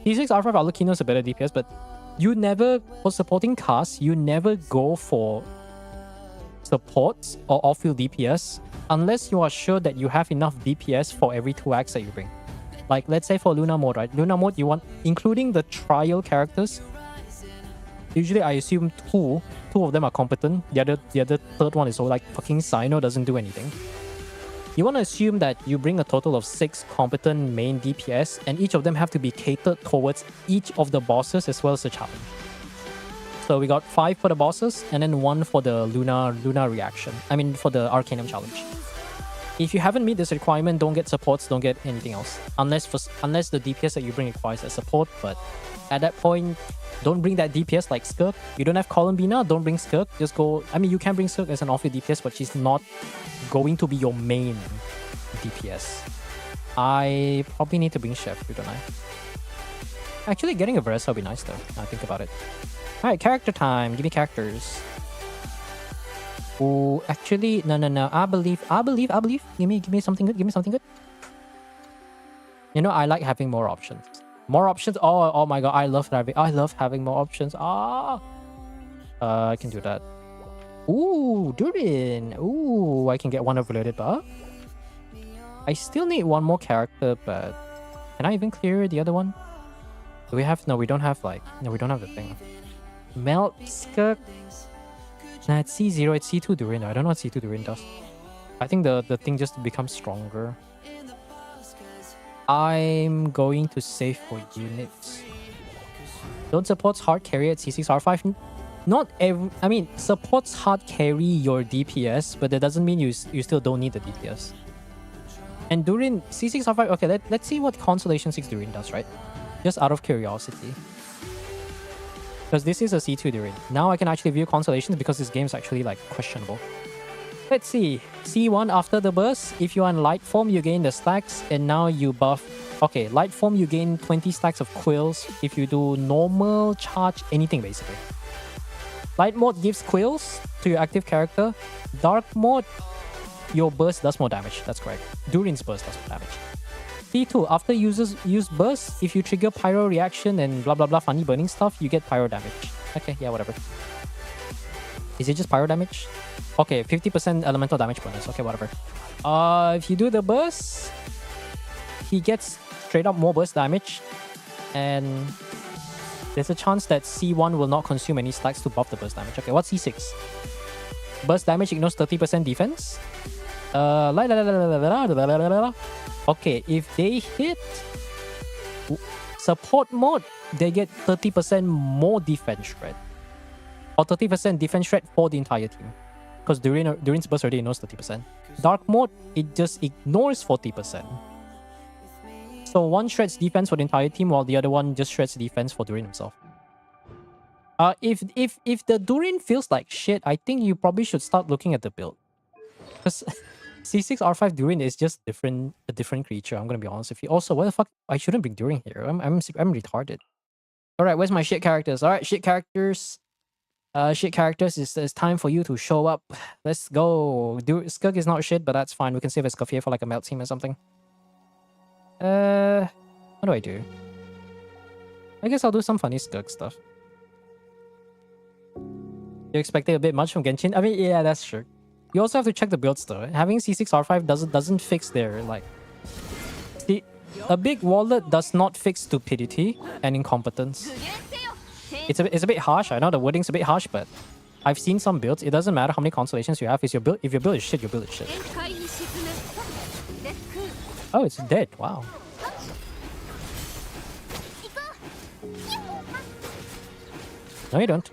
C6R5 Alucino is a better DPS, but you never, for supporting casts, you never go for supports or off-field DPS unless you are sure that you have enough DPS for every 2 acts that you bring. Like, let's say for Luna mode, right? Luna mode, you want, including the trial characters, usually I assume two of them are competent. The other third one is all like fucking Sino, doesn't do anything. You want to assume that you bring a total of 6 competent main DPS, and each of them have to be catered towards each of the bosses as well as the challenge. So we got 5 for the bosses, and then 1 for the Luna reaction. I mean, for the Arcanum challenge. If you haven't met this requirement, don't get supports, don't get anything else. Unless the DPS that you bring requires a support, but at that point, don't bring that DPS like Skirk. You don't have Columbina, don't bring Skirk. Just go... I mean, you can bring Skirk as an off-field DPS, but she's not going to be your main DPS. I probably need to bring Chef, don't I? Actually, getting a Versa would be nice though, now I think about it. Alright, character time. Give me characters. Oh, actually, no. I believe. Give me something good. Give me something good. You know, I like having more options. More options. Oh my god, I love having more options. I can do that. Ooh, Durin. Ooh, I can get one overloaded buff. I still need one more character, but can I even clear the other one? Do we have? No, we don't have the thing. Melt Skirk. Nah, it's C0, it's C2 Durin. I don't know what C2 Durin does. I think the thing just becomes stronger. I'm going to save for units. Don't supports hard carry at C6R5. Not every... I mean, supports hard carry your DPS, but that doesn't mean you still don't need the DPS. And Durin, C6R5... Okay, let's see what Constellation 6 Durin does, right? Just out of curiosity. Because this is a C2 Durin. Now I can actually view Constellations because this game is actually like questionable. Let's see. C1 after the burst. If you are in light form, you gain the stacks. And now you buff... Okay, light form, you gain 20 stacks of quills. If you do normal, charge, anything basically. Light mode gives quills to your active character. Dark mode, your burst does more damage. That's correct. Durin's burst does more damage. C2, after users use burst, if you trigger pyro reaction and blah blah blah funny burning stuff, you get pyro damage. Okay, yeah, whatever. Is it just pyro damage? Okay, 50% elemental damage bonus. Okay, whatever. If you do the burst, he gets straight up more burst damage, and there's a chance that C1 will not consume any stacks to buff the burst damage. Okay, what's C6? Burst damage ignores 30% defense. Okay, if they hit support mode, they get 30% more defense shred. Or 30% defense shred for the entire team. because Durin's burst already knows 30%. Dark mode, it just ignores 40%. So one shreds defense for the entire team, while the other one just shreds defense for Durin himself. If the Durin feels like shit, I think you probably should start looking at the build. Because C6R5 Durin is just a different creature, I'm gonna be honest with you. Also, what the fuck? I shouldn't bring Durin here. I'm retarded. Alright, where's my shit characters? Alright, shit characters. It's time for you to show up. Let's go. Skug is not shit, but that's fine. We can save a Escoffier for like a melt team or something. What do I do? I guess I'll do some funny Skug stuff. You expecting a bit much from Genshin? I mean, yeah, that's true. You also have to check the builds though. Having C6R5 doesn't fix their like. See, a big wallet does not fix stupidity and incompetence. It's a bit harsh. I know the wording's a bit harsh, but I've seen some builds. It doesn't matter how many constellations you have. If your build is shit, your build is shit. Oh, it's dead. Wow. No, you don't.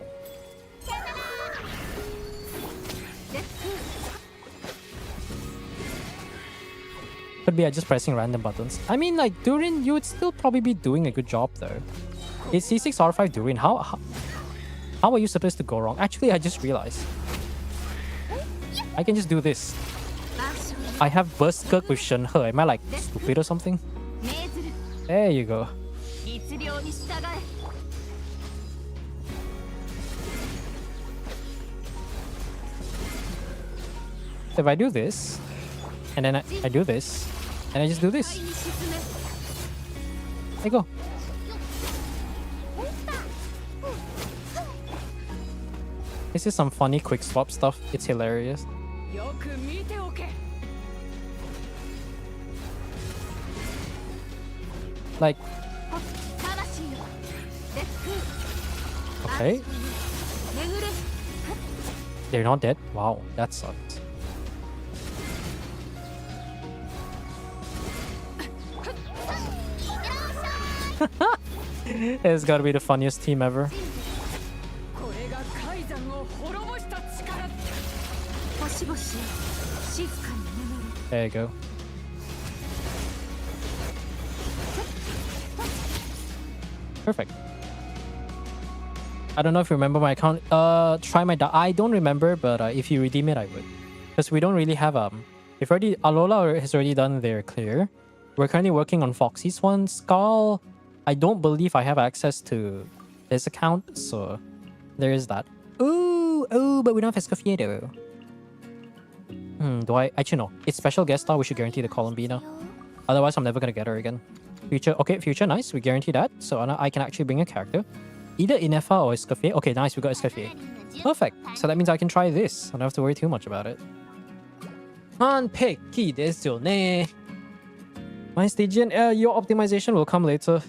Could be just pressing random buttons. I mean, like, Durin, you would still probably be doing a good job, though. It's C6R5 Durin. How are you supposed to go wrong? Actually, I just realized. I can just do this. I have Burst Kirk with Shenhe. Am I, like, stupid or something? There you go. If I do this, and then I do this, and I just do this. There you go. This is some funny quick swap stuff. It's hilarious. Like... Okay. They're not dead? Wow, that sucked. It's gotta be the funniest team ever. There you go. Perfect. I don't know if you remember my account. Try my... I don't remember, but if you redeem it, I would. Because we don't really have... If already... Alola has already done their clear. We're currently working on Foxy's one. Skull... I don't believe I have access to this account, so there is that. Ooh, but we don't have Escoffier though. Do I? Actually, no. It's special guest star. We should guarantee the Columbina. Otherwise, I'm never gonna get her again. Future. Okay, future. Nice. We guarantee that. So I can actually bring a character. Either Inefa or Escoffier. Okay, nice. We got Escoffier. Perfect. So that means I can try this. I don't have to worry too much about it. Hanpeki desu yo ne. My Stygian. Your optimization will come later.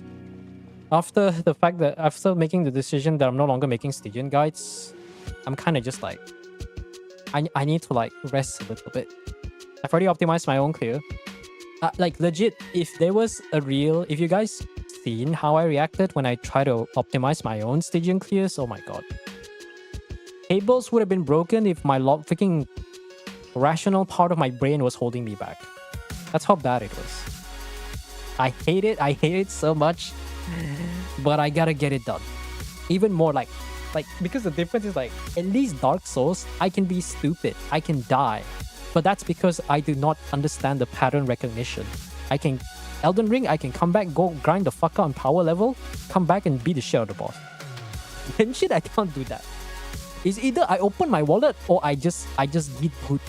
After the fact that after making the decision that I'm no longer making Stygian guides, I'm kind of just like, I need to like rest a little bit. I've already optimized my own clear. Like legit, if you guys seen how I reacted when I tried to optimize my own Stygian clears, oh my god. Tables would have been broken if my freaking rational part of my brain was holding me back. That's how bad it was. I hate it so much. But I gotta get it done. Even more like because the difference is like, at least Dark Souls, I can be stupid. I can die. But that's because I do not understand the pattern recognition. Elden Ring, I can come back, go grind the fuck out on power level, come back and beat the shit out of the boss. Genshin, I can't do that. It's either I open my wallet or I just get good.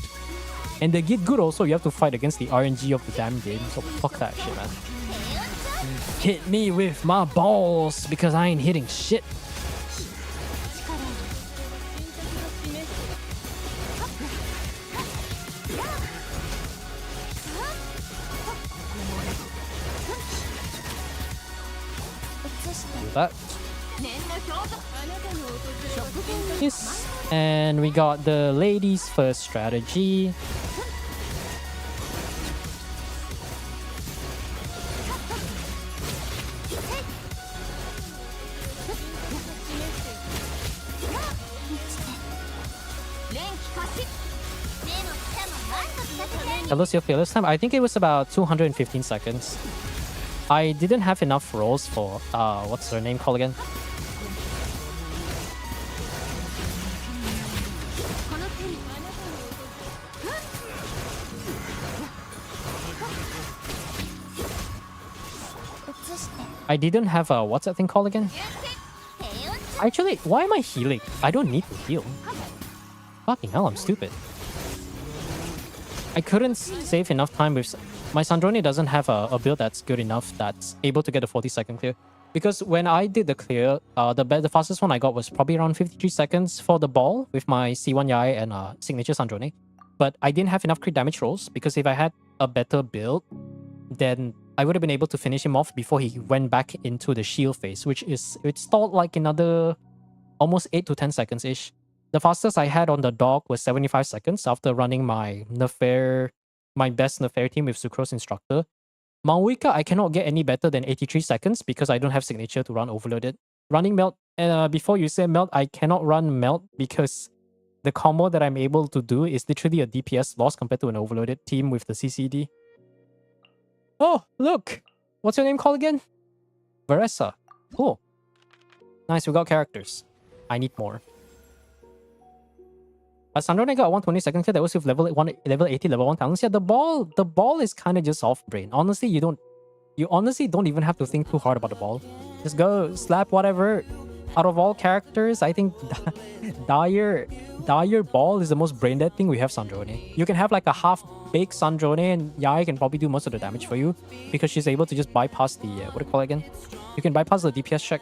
And the get good also, you have to fight against the RNG of the damn game. So fuck that shit, man. Hit me with my balls because I ain't hitting shit. Do that. Yes. And we got the ladies first strategy. Elusive Fearless time. I think it was about 215 seconds. I didn't have enough rolls for what's her name called again? I didn't have a what's that thing called again? Actually, why am I healing? I don't need to heal. Fucking hell, I'm stupid. I couldn't save enough time with... My Sandrone doesn't have a build that's good enough that's able to get a 40-second clear. Because when I did the clear, the fastest one I got was probably around 53 seconds for the ball with my C1 Yai and signature Sandrone. But I didn't have enough crit damage rolls because if I had a better build, then I would have been able to finish him off before he went back into the shield phase, which is... It stalled like another almost 8 to 10 seconds-ish. The fastest I had on the dog was 75 seconds after running my best Nefair team with Sucrose Instructor. Maoika, I cannot get any better than 83 seconds because I don't have signature to run Overloaded. Running Melt, before you say Melt, I cannot run Melt because the combo that I'm able to do is literally a DPS loss compared to an Overloaded team with the CCD. Oh, look! What's your name called again? Veressa. Cool. Nice, we got characters. I need more. Sandrone got 120 seconds clear. That was with level 80, level 1 talents. Yeah, the ball is kind of just off brain. Honestly, you honestly don't even have to think too hard about the ball. Just go slap whatever. Out of all characters, I think Dire Ball is the most brain dead thing we have Sandrone. You can have like a half-baked Sandrone and Yai can probably do most of the damage for you because she's able to just bypass the, what do you call it again? You can bypass the DPS check.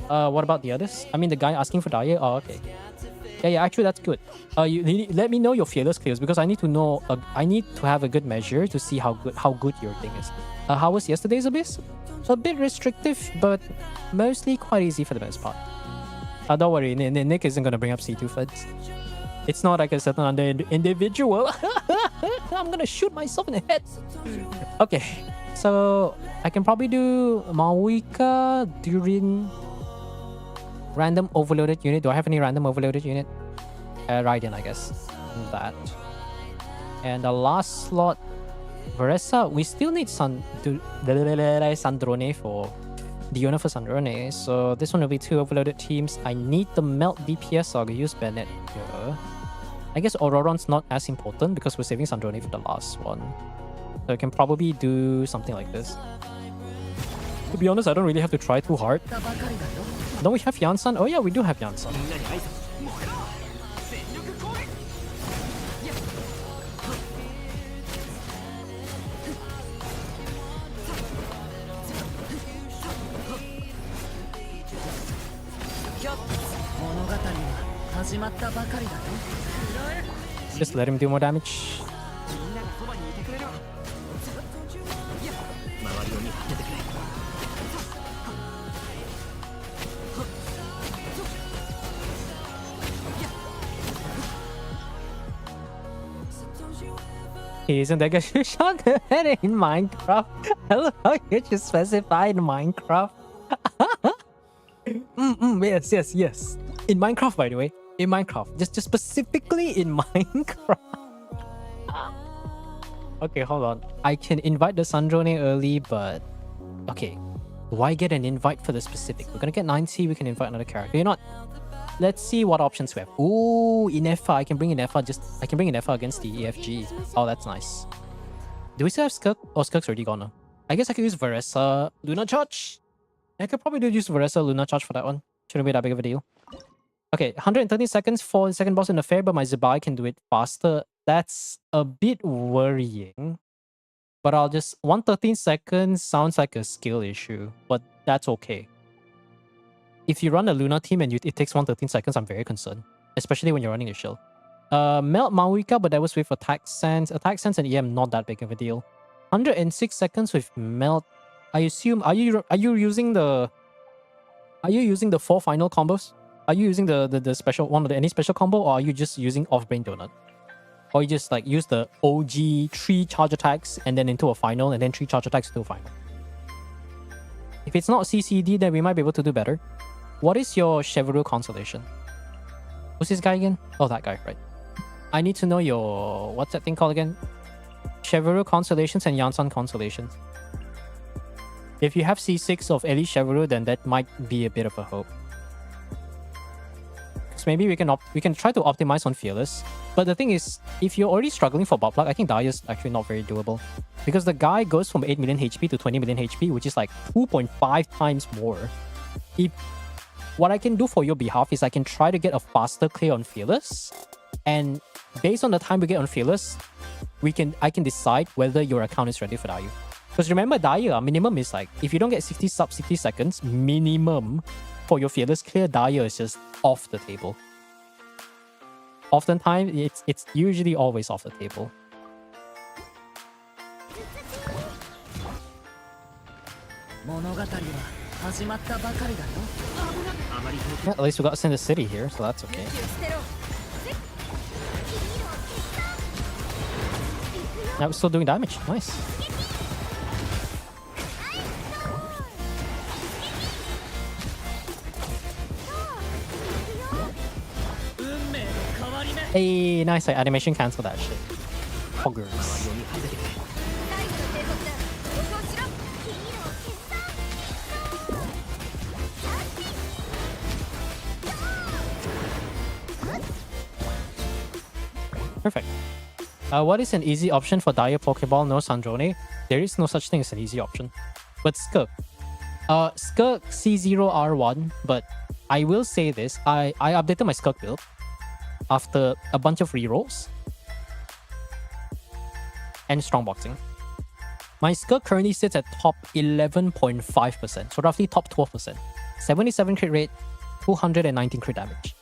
What about the others? I mean, the guy asking for Dire? Oh, okay. Yeah, actually that's good. Let me know your fearless clears because I need to know. I need to have a good measure to see how good your thing is. How was yesterday's Abyss? A bit restrictive, but mostly quite easy for the most part. Don't worry, Nick isn't gonna bring up C2 feds. It's not like a certain under individual. I'm gonna shoot myself in the head. Okay, so I can probably do Maoika during random overloaded unit. Do I have any random overloaded unit? Raiden, I guess. That. And the last slot, Veressa. We still need Sandrone for Diona for Sandrone. So this one will be 2 overloaded teams. I need the melt DPS, so I'll use Bennett here. I guess Auroron's not as important because we're saving Sandrone for the last one. So I can probably do something like this. To be honest, I don't really have to try too hard. Don't we have Yansan? Oh yeah, we do have Yansan. Just let him do more damage. Isn't that good? Shot in Minecraft. Hello, you just specified Minecraft. Yes. In Minecraft, by the way. In Minecraft. Just specifically in Minecraft. Okay, hold on. I can invite the Sandrone early, but... Okay. Why get an invite for the specific? We're gonna get 90, we can invite another character. You know what? Let's see what options we have. Ooh, Inefa. I can bring Inefa against the EFG. Oh, that's nice. Do we still have Skirk? Oh, Skirk's already gone now. I guess I could use Veressa, Luna Charge. I could probably use Veressa, Luna Charge for that one. Shouldn't be that big of a deal. Okay, 130 seconds for the second boss in the fair, but my Zebai can do it faster. That's a bit worrying. But I'll just... 113 seconds sounds like a skill issue, but that's okay. If you run a Luna team and it takes 113 seconds, I'm very concerned. Especially when you're running a shield. Melt Maoika, but that was with Attack Sense. Attack Sense and EM, not that big of a deal. 106 seconds with Melt. I assume... Are you using the... Are you using the 4 final combos? Are you using the special one of any special combo, or are you just using off-brain donut? Or you just like use the OG 3 charge attacks and then into a final, and then 3 charge attacks into a final? If it's not CCD, then we might be able to do better. What is your Chevrolet constellation? Who's this guy again? Oh, that guy, right. I need to know your... What's that thing called again? Chevreau Constellations and Yansan Constellations. If you have C6 of Ellie Chevreau, then that might be a bit of a hope. So maybe we can try to optimize on Fearless. But the thing is, if you're already struggling for butt plug, I think Daya's actually not very doable. Because the guy goes from 8 million HP to 20 million HP, which is like 2.5 times more. What I can do for your behalf is I can try to get a faster clear on Fearless. And based on the time we get on Fearless, I can decide whether your account is ready for Daya. Because remember, Daya, minimum is like, if you don't get 60 sub 60 seconds, minimum for your Fearless clear, Daya is just off the table. Oftentimes, it's usually always off the table. Yeah, at least we got Cinder City here, so that's okay. Now we're still doing damage. Nice. Hey, nice. Animation cancel that shit. Poggers. Perfect. What is an easy option for Dire Pokeball? No Sandrone. There is no such thing as an easy option. But Skirk. Skirk C0R1, but I will say this. I updated my Skirk build after a bunch of rerolls and strongboxing. My Skirk currently sits at top 11.5%, so roughly top 12%. 77 crit rate, 219 crit damage.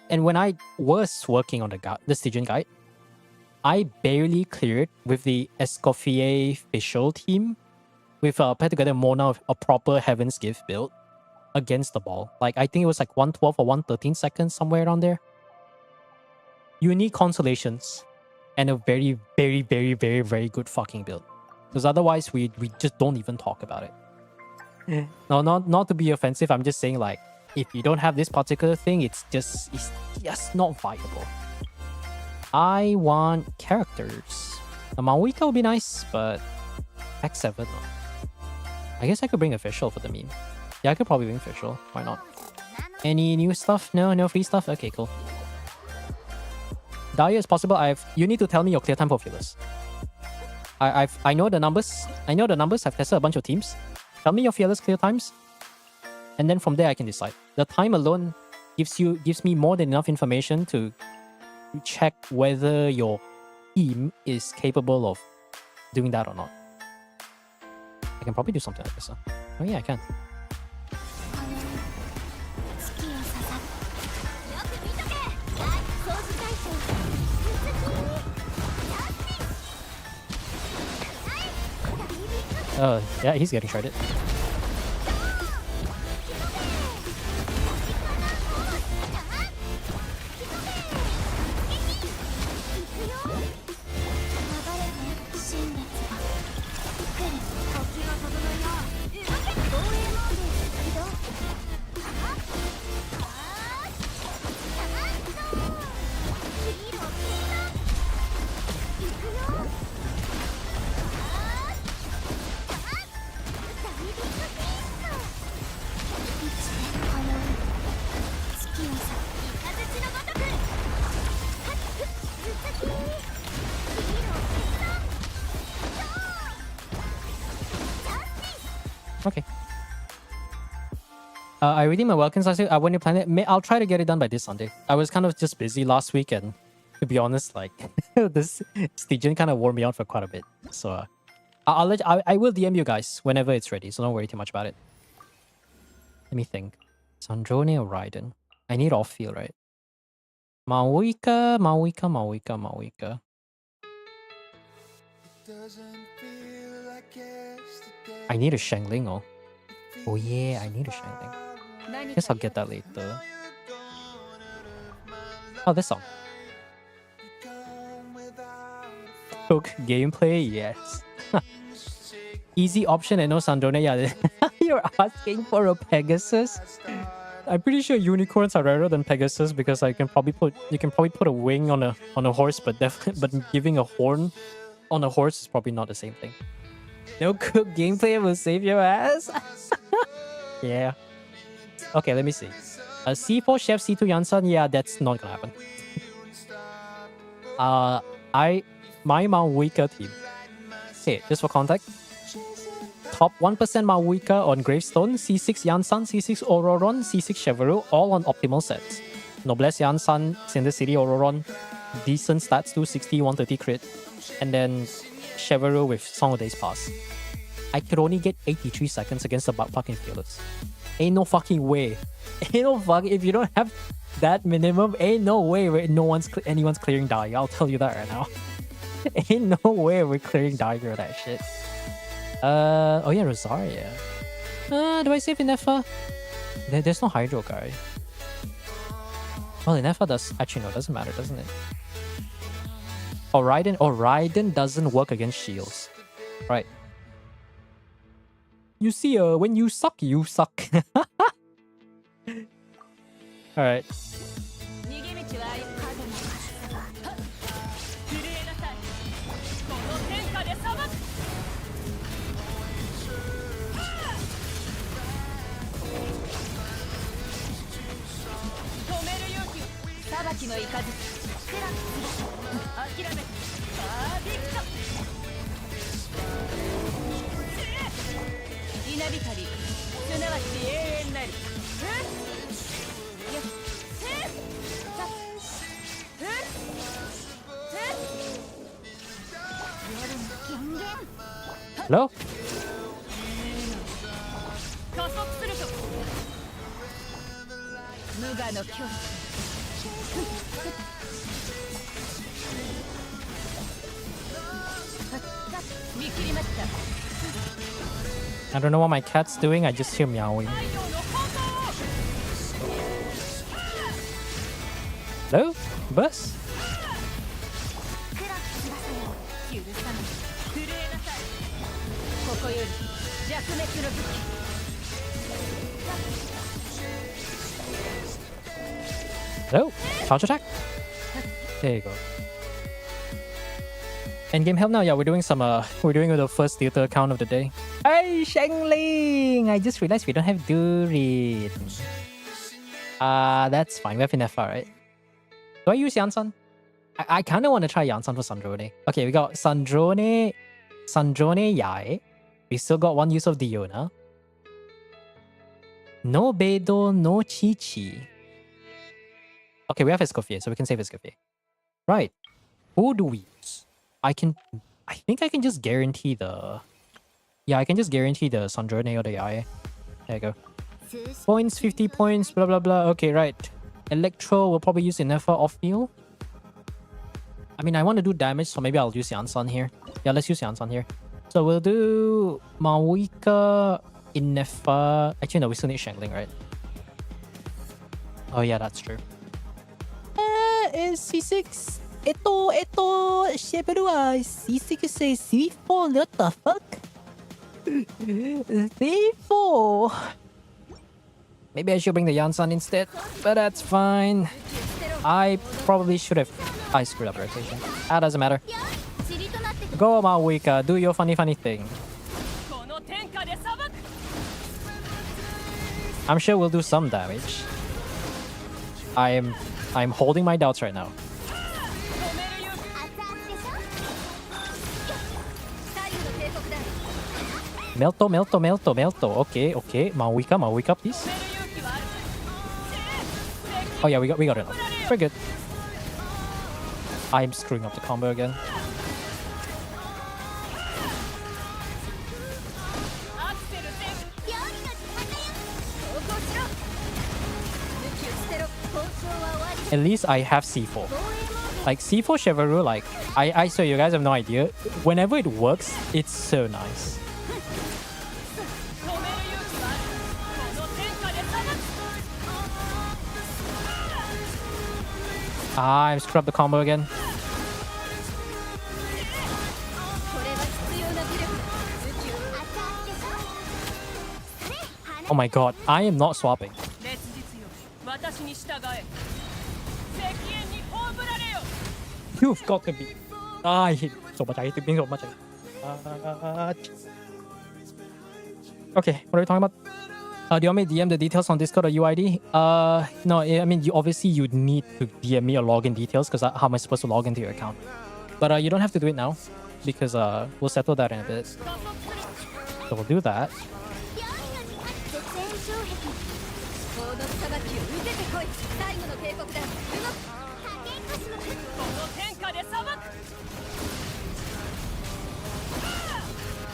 And when I was working on the Stygian guide, I barely cleared with the Escoffier Fischl team with put together Mona of a proper Heaven's Gift build against the ball. Like, I think it was like 112 or 113 seconds, somewhere around there. You need consolations and a very, very, very, very, very good fucking build. Because otherwise, we just don't even talk about it. No, not to be offensive, I'm just saying, like, if you don't have this particular thing, it's just not viable. I want characters. A Mawika would be nice, but X7, no. I guess I could bring Official for the meme. Yeah, I could probably bring Official. Why not? Any new stuff? No free stuff? Okay, cool. Daya is possible. You need to tell me your clear time for Fearless. I know the numbers. I've tested a bunch of teams. Tell me your Fearless clear times. And then from there I can decide. The time alone gives me more than enough information to check whether your team is capable of doing that or not. I can probably do something like this. Oh yeah, I can. Yeah, he's getting shredded. Okay. I redeemed my welcomes last week. I went to plan it. I'll try to get it done by this Sunday. I was kind of just busy last week, and to be honest, like this Stygian kind of wore me out for quite a bit. So I will DM you guys whenever it's ready. So don't worry too much about it. Let me think. Sandrone or Raiden? I need off field, right? Mawika. I need a Shangling. Oh yeah, I need a Shangling. Guess I'll get that later. Oh, this song. Hook gameplay, yes. Easy option and no Sandrone. Yeah, you're asking for a Pegasus. I'm pretty sure unicorns are rarer than Pegasus because you can probably put a wing on a horse, but but giving a horn on a horse is probably not the same thing. No cook gameplay will save your ass. Yeah. Okay, let me see. C4 Chef C2 Yansan. Yeah, that's not gonna happen. My Maoika team. Okay, just for context. Top 1% Maoika on Gravestone, C6 Yansan, C6 Ororon, C6 Chevrolet, all on optimal sets. Noblesse Yansan, Cinder City Ororon, decent stats, 260, 130 crit. And then Chevrolet with Song of Days Pass. I could only get 83 seconds against the fucking Fearless. Ain't no fucking way. Ain't no fucking... If you don't have that minimum, ain't no way where anyone's clearing Dagger. I'll tell you that right now. Ain't no way we're clearing Dagger or that shit. Oh yeah, Rosaria. Do I save Inefa? There's no Hydro guy. Well, Inefa does... Actually, no, it doesn't matter, doesn't it? Oh, Raiden doesn't work against shields. Right. You see, when you suck, you suck. Alright. Hello? I don't know what my cat's doing, I just hear meowing. Hello? Bus? Hello? Charge attack? There you go. Endgame help now? Yeah, we're doing the first theater account of the day. Hey, Shengling! I just realized we don't have Durin. That's fine. We have Inefa, right? Do I use Yansan? I kind of want to try Yansan for Sandrone. Okay, we got Sandrone, Yae. We still got one use of Diona. No Beidou, no Chi-Chi. Okay, we have Escoffier, so we can save Escoffier. Right. Who do we use? I think I can just guarantee the... Yeah, I can just guarantee the Sandrone or the Yae. There you go. Points, 50 points, blah, blah, blah. Okay, right. Electro will probably use Inefa off-field. I mean, I want to do damage, so maybe I'll use Yansan here. Yeah, let's use Yansan here. So we'll do Maoika, Inefa... Actually, no, we still need Shangling, right? Oh, yeah, that's true. Is C6... Eto, Shebru, C6 says C4, what the fuck? C4. Maybe I should bring the Yansan instead, but that's fine. I probably should have... I screwed up the rotation. Ah, doesn't matter. Go, Maoika, do your funny thing. I'm sure we'll do some damage. I'm holding my doubts right now. Melto. Okay. Maoika, please. Oh yeah, we got it. We're good. I'm screwing up the combo again. At least I have C4. Like C4 Chevrolet, like I swear you guys have no idea. Whenever it works, it's so nice. I'm screwed up the combo again. Oh my god, I am not swapping. You've got to be. I hate so much. I hate being so much. Okay, what are we talking about? Do you want me to DM the details on Discord or UID? No, I mean, obviously you need to DM me your login details because how am I supposed to log into your account? But you don't have to do it now because we'll settle that in a bit. So we'll do that.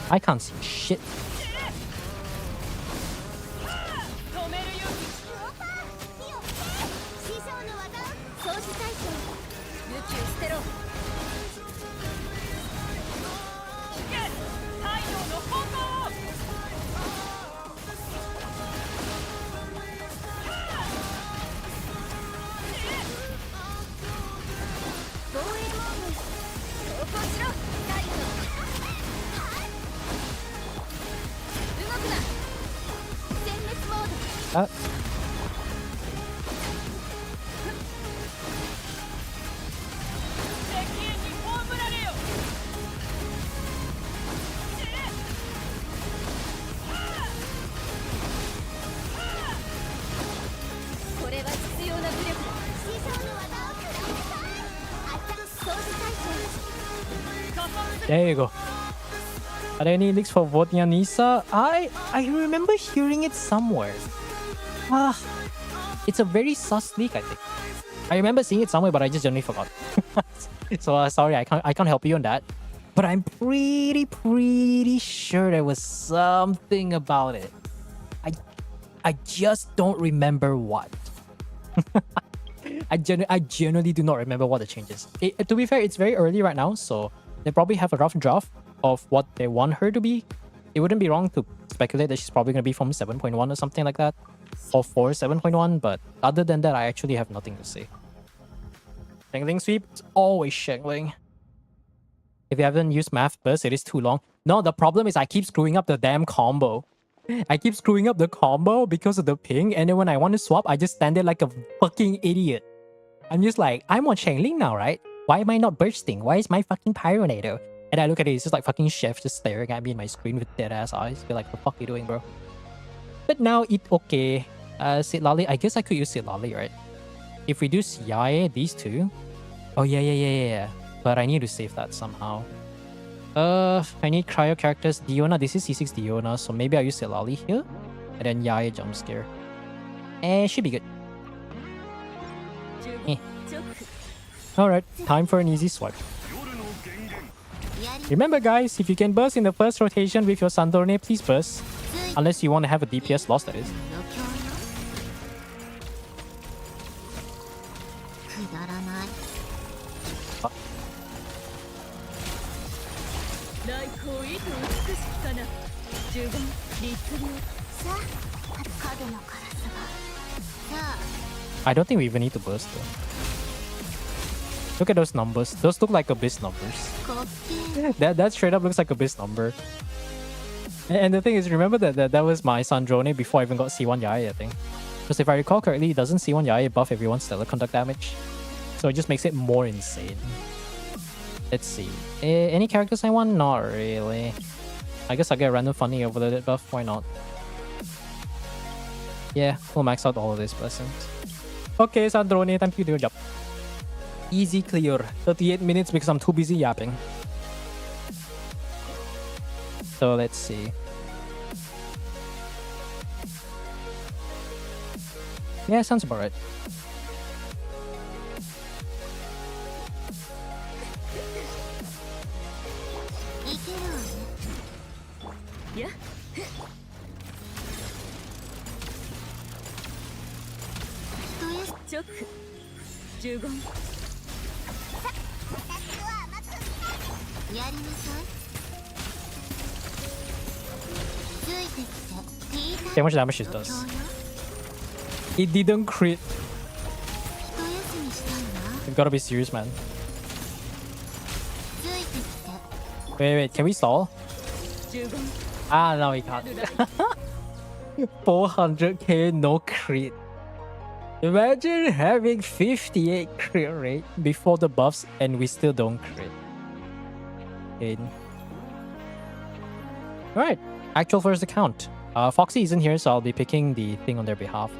I can't see shit. There you go. Are there any leaks for Vodnia Nisa? I remember hearing it somewhere. It's a very sus leak, I think. I remember seeing it somewhere, but I just generally forgot. So sorry, I can't help you on that. But I'm pretty sure there was something about it. I just don't remember what. I genuinely do not remember what the changes. To be fair, it's very early right now, so they probably have a rough draft of what they want her to be. It wouldn't be wrong to speculate that she's probably going to be from 7.1 or something like that. Or for 7.1, but other than that, I actually have nothing to say. Shangling sweep, it's always Shangling. If you haven't used Math Burst, it is too long. No, the problem is I keep screwing up the damn combo. I keep screwing up the combo because of the ping, and then when I want to swap, I just stand there like a fucking idiot. I'm just like, I'm on Shangling now, right? Why am I not bursting? Why is my fucking Pyronator? And I look at it, it's just like fucking Chef just staring at me in my screen with dead ass eyes. Be like, what the fuck are you doing, bro? But now it's okay. Sid Lali, I guess I could use Sid Lali, right? If we do Yae, these two. Oh yeah. But I need to save that somehow. I need cryo characters. Diona, this is C6 Diona, so maybe I'll use Sid Lali here. And then Yae jump scare. Should be good. Alright, time for an easy swipe. Remember guys, if you can burst in the first rotation with your Sandorne, please burst. Unless you want to have a DPS loss, that is. I don't think we even need to burst though. Look at those numbers. Those look like Abyss numbers. That straight up looks like Abyss number. And the thing is, remember that was my Sandrone before I even got C1 Yae, I think. Because if I recall correctly, doesn't C1 Yae buff everyone's stellar conduct damage? So it just makes it more insane. Let's see. Any characters I want? Not really. I guess I'll get random funny overloaded buff. Why not? Yeah, we'll max out all of these blessings. Okay, Sandrone, time to do your job. Easy clear. 38 minutes because I'm too busy yapping. So let's see. Yeah, sounds about right. Yeah. See how much damage it does. It didn't crit. You've gotta be serious, man. Wait, can we stall? Ah, no, we can't. 400k, no crit. Imagine having 58 crit rate before the buffs and we still don't crit. Alright, actual first account. Foxy isn't here, so I'll be picking the thing on their behalf.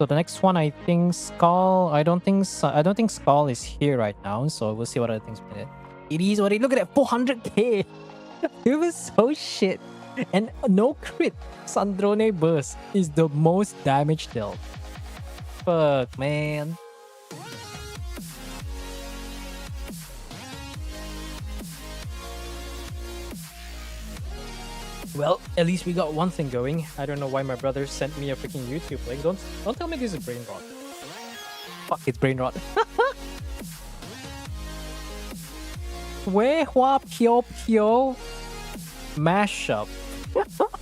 So the next one, I think Skull. I don't think Skull is here right now, so we'll see what other things we get. It is what it. Look at that, 400k. It was so shit, and no crit. Sandrone burst is the most damage dealt. Fuck, man. Well, at least we got one thing going. I don't know why my brother sent me a freaking YouTube link. Don't tell me this is brain rot. Fuck, it's brain rot. Wei Hua Pio Pio mashup.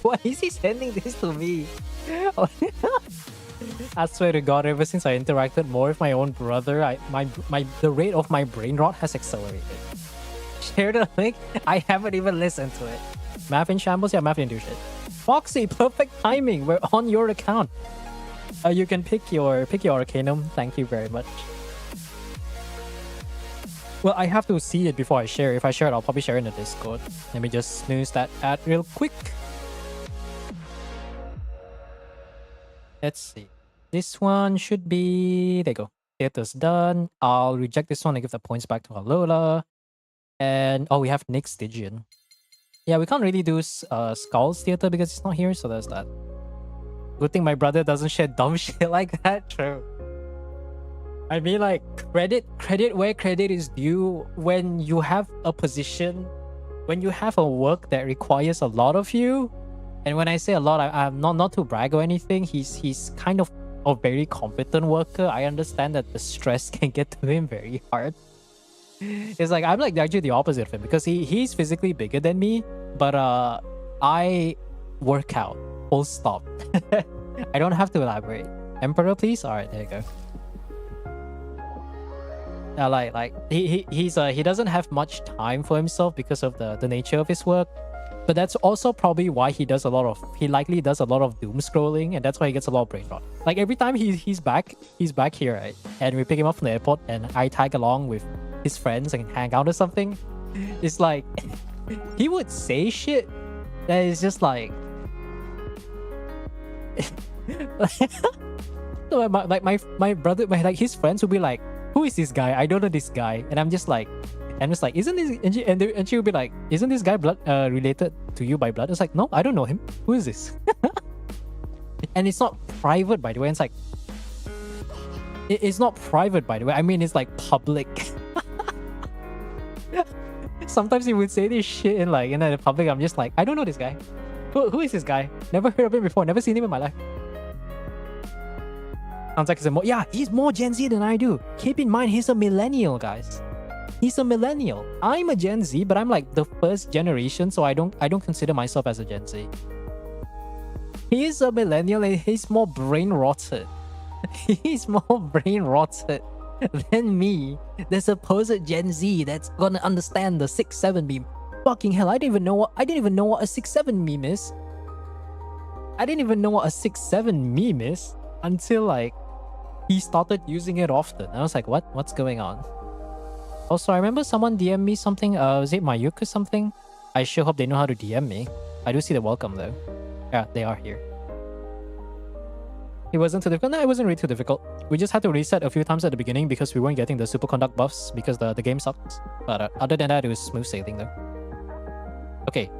Why is he sending this to me? I swear to God, ever since I interacted more with my own brother, the rate of my brain rot has accelerated. Share the link. I haven't even listened to it. Math in shambles? Yeah, Math didn't do shit. Foxy, perfect timing. We're on your account. You can pick your Arcanum. Thank you very much. Well, I have to see it before I share. If I share it, I'll probably share it in the Discord. Let me just snooze that ad real quick. Let's see. This one should be... There you go. Theater's done. I'll reject this one and give the points back to Alola. And... Oh, we have Nick's Stygian. Yeah, we can't really do Skull's Theater because he's not here, so there's that. Good thing my brother doesn't share dumb shit like that. True. I mean, like, credit where credit is due. When you have a position, when you have a work that requires a lot of you, and when I say a lot, I'm not to brag or anything. He's kind of a very competent worker. I understand that the stress can get to him very hard. It's like I'm like actually the opposite of him because he's physically bigger than me, but I work out. Full stop. I don't have to elaborate. Emperor, please. All right, there you go. He doesn't have much time for himself because of the nature of his work, but that's also probably why he likely does a lot of doom scrolling, and that's why he gets a lot of brain rot. Like every time he's back here, right, and we pick him up from the airport, and I tag along with his friends and hang out or something. It's like he would say shit that is just like my brother, his friends would be like, who is this guy? I don't know this guy. And I'm just like, isn't this... And she would be like, isn't this guy blood related to you by blood? It's like, no, I don't know him. Who is this? And it's not private, by the way. It's like, it's not private, by the way. I mean, it's like public. Sometimes he would say this shit in the public. I'm just like, I don't know this guy. Who is this guy? Never heard of him before. Never seen him in my life. Sounds like he's more Gen Z than I do. Keep in mind, he's a millennial, guys. He's a millennial. I'm a Gen Z, but I'm like the first generation, so I don't consider myself as a Gen Z. He's a millennial and he's more brain rotted. He's more brain rotted than me, the supposed Gen Z that's gonna understand the 6-7 meme. Fucking hell, I didn't even know what a 6-7 meme is. I didn't even know what a 6-7 meme is until like he started using it often. I was like, what's going on? Also, I remember someone DM me something. Was it Mayuk or something? I sure hope they know how to DM me. I do see the welcome though. Yeah, they are here. It wasn't too difficult. No, it wasn't really too difficult. We just had to reset a few times at the beginning because we weren't getting the superconduct buffs because the game sucks. But other than that, it was smooth sailing though. Okay,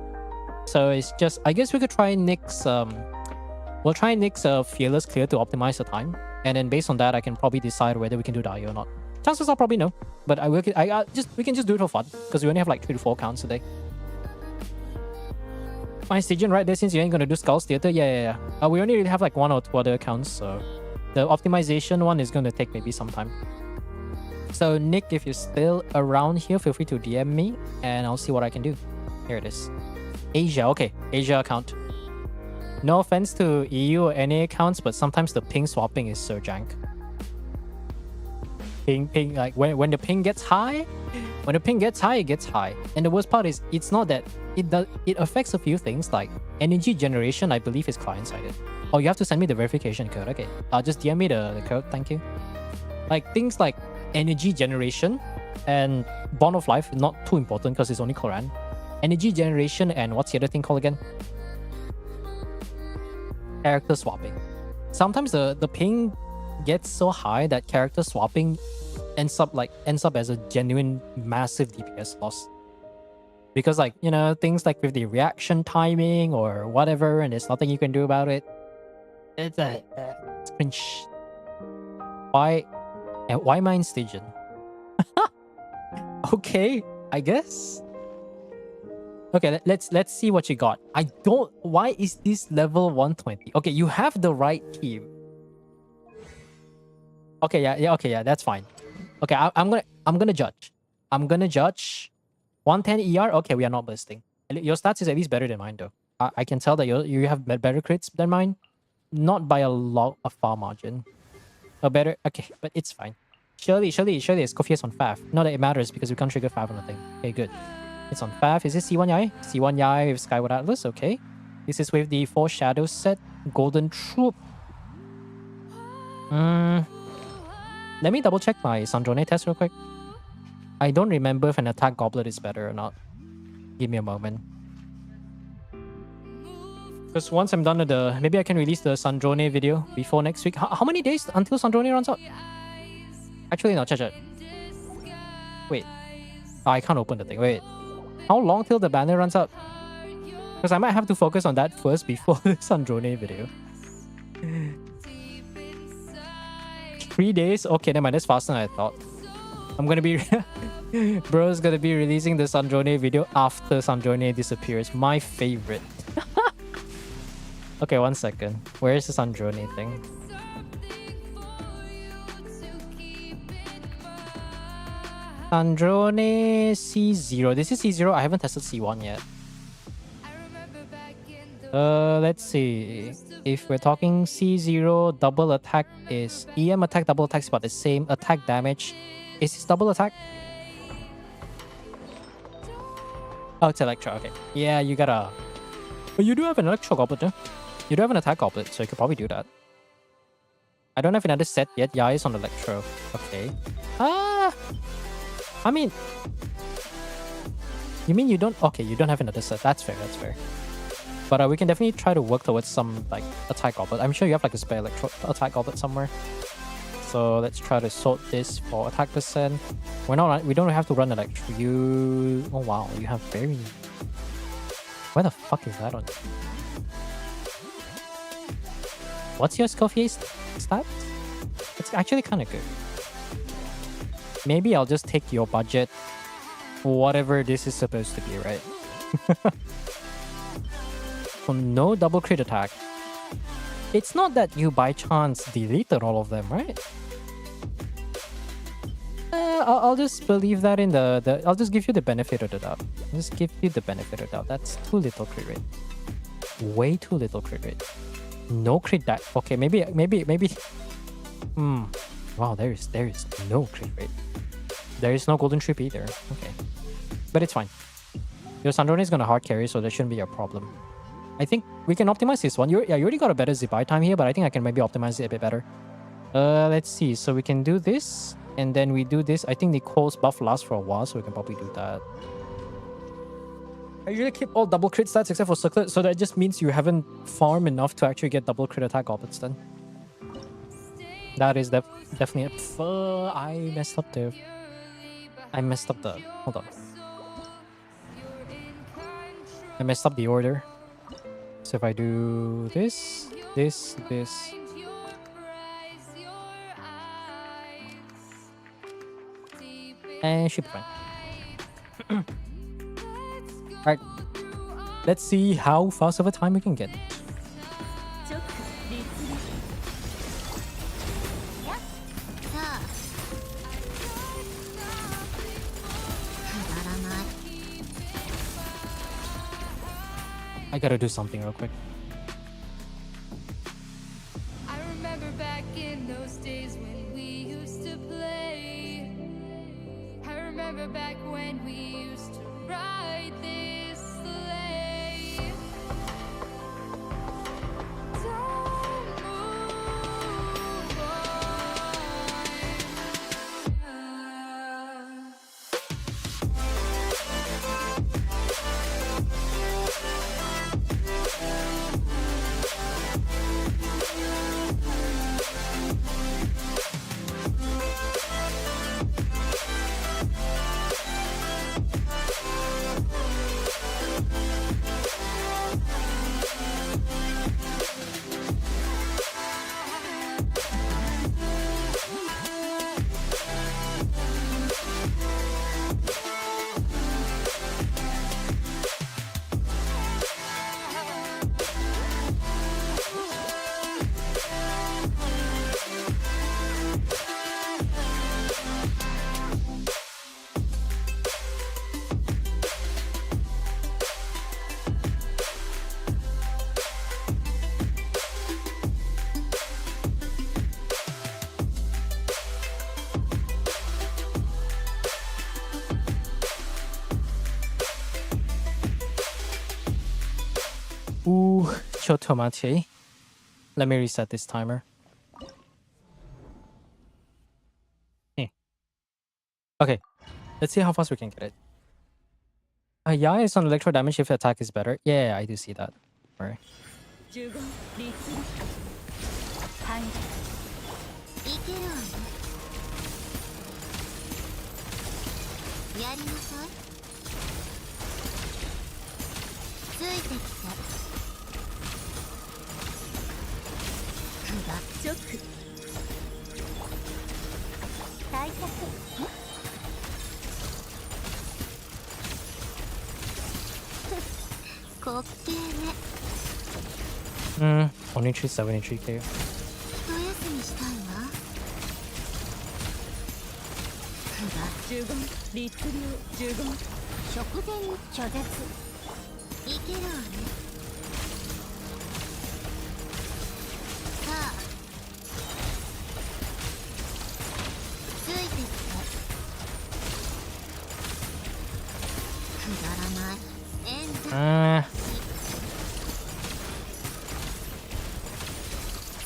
so it's just, I guess we could try Nick's we'll try Nick's fearless clear to optimize the time, and then based on that, I can probably decide whether we can do Dio or not. Chances are probably no, but we can just do it for fun because we only have like 3 to 4 counts today. My Stygian right there, since you ain't gonna do Skull's Theater. Yeah. We only really have like 1 or 2 other accounts, so the optimization one is gonna take maybe some time. So Nick, if you're still around here, feel free to DM me and I'll see what I can do. Here it is. Asia, okay, Asia account. No offense to EU or NA accounts, but sometimes the ping swapping is so jank. ping like when the ping gets high, it gets high. And the worst part is it's not that it affects a few things like energy generation. I believe is client sided. Oh, you have to send me the verification code. Okay, just DM me the code. Thank you. Like things like energy generation and bond of life, not too important because it's only Koran. Energy generation and what's the other thing called again? Character swapping. Sometimes the ping gets so high that character swapping ends up as a genuine massive DPS loss. Because like, you know, things like with the reaction timing or whatever, and there's nothing you can do about it. It's cringe. Why mine Stygian? Okay, I guess. Okay, let's see what you got. Why is this level 120? Okay, you have the right team. Okay, yeah, that's fine. Okay, I'm gonna judge. 110 ER. Okay, we are not bursting. Your stats is at least better than mine though. I can tell that you have better crits than mine, not by a far margin. Better. Okay, but it's fine. Surely, it's Kofia's on Fav. Not that it matters because we can't trigger Fav on the thing. Okay, good. It's on Fav. Is this C1 Yai? C1 Yai with Skyward Atlas. Okay. This is with the 4 Shadows set. Golden Troop. Let me double check my Sandrone test real quick. I don't remember if an attack goblet is better or not. Give me a moment. Because once I'm done with maybe I can release the Sandrone video before next week. How many days until Sandrone runs out? Actually, no, check. Wait. Oh, I can't open the thing. Wait. How long till the banner runs out? Because I might have to focus on that first before the Sandrone video. 3 days? Okay, never mind. That's faster than I thought. I'm gonna be... Bro's gonna be releasing the Sandrone video after Sandrone disappears. My favorite. Okay, 1 second. Where is the Sandrone thing? Sandrone C0. This is C0. I haven't tested C1 yet. Let's see. If we're talking C0, double attack is... EM attack, double attack is about the same. Attack damage. Is this double attack? Oh, it's Electro. Okay. Yeah, you gotta... But you do have an Electro Goblet, huh? You do have an attack Goblet, so you could probably do that. I don't have another set yet. Yeah, it's on Electro. Okay. I mean... You mean you don't... Okay, you don't have another set. That's fair, that's fair. But we can definitely try to work towards some, like, attack goblet. I'm sure you have, like, a spare attack goblet somewhere. So let's try to sort this for attack percent. We don't have to run Electro. Oh, wow. You have very... Where the fuck is that on? What's your Scofier stats? It's actually kind of good. Maybe I'll just take your budget for whatever this is supposed to be, right? So no double crit attack. It's not that you by chance deleted all of them, right? I'll just believe that in the... I'll just give you the benefit of the doubt. Just give you the benefit of the doubt. That's too little crit rate. Way too little crit rate. No crit die. Okay, maybe... Wow, there is no crit rate. There is no golden trip either. Okay. But it's fine. Your Sandrone is gonna hard carry, so that shouldn't be a problem. I think we can optimize this one. You already got a better zip-by time here, but I think I can maybe optimize it a bit better. Let's see. So we can do this, and then we do this. I think Nicole's buff lasts for a while, so we can probably do that. I usually keep all double crit stats except for Circlet, so that just means you haven't farmed enough to actually get double crit attack goblets then. That is definitely a... I messed up there. I messed up the... Hold on. I messed up the order. So if I do this, this... And it should be fine. Alright. Let's see how fast of a time we can get. I gotta do something real quick. I remember back in those days when we used to play. remember back when we used to ride this sleigh. Don't move on. Ooh, chotomate. Let me reset this timer. Okay, let's see how fast we can get it. Yeah, it's on electro damage if attack is better. Yeah, I do see that. Alright. 15律入るいけるわねやりなさいついてきてくが直対策滑稽ね Only 373k. 一休みしたいわくが15律流15食前拒絶いけるわねさあついてきてくだらない演算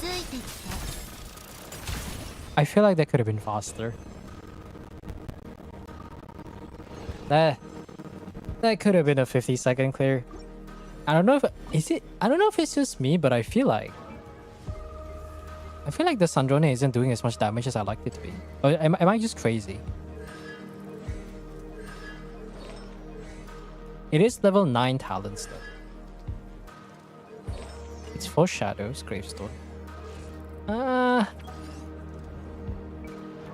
ついてきて I feel like that could have been faster. That could have been a 50-second clear. I don't know if I don't know if it's just me, but I feel like the Sandrone isn't doing as much damage as I like it to be. Or am I just crazy? It is level 9 talents though. It's 4 shadows, gravestone.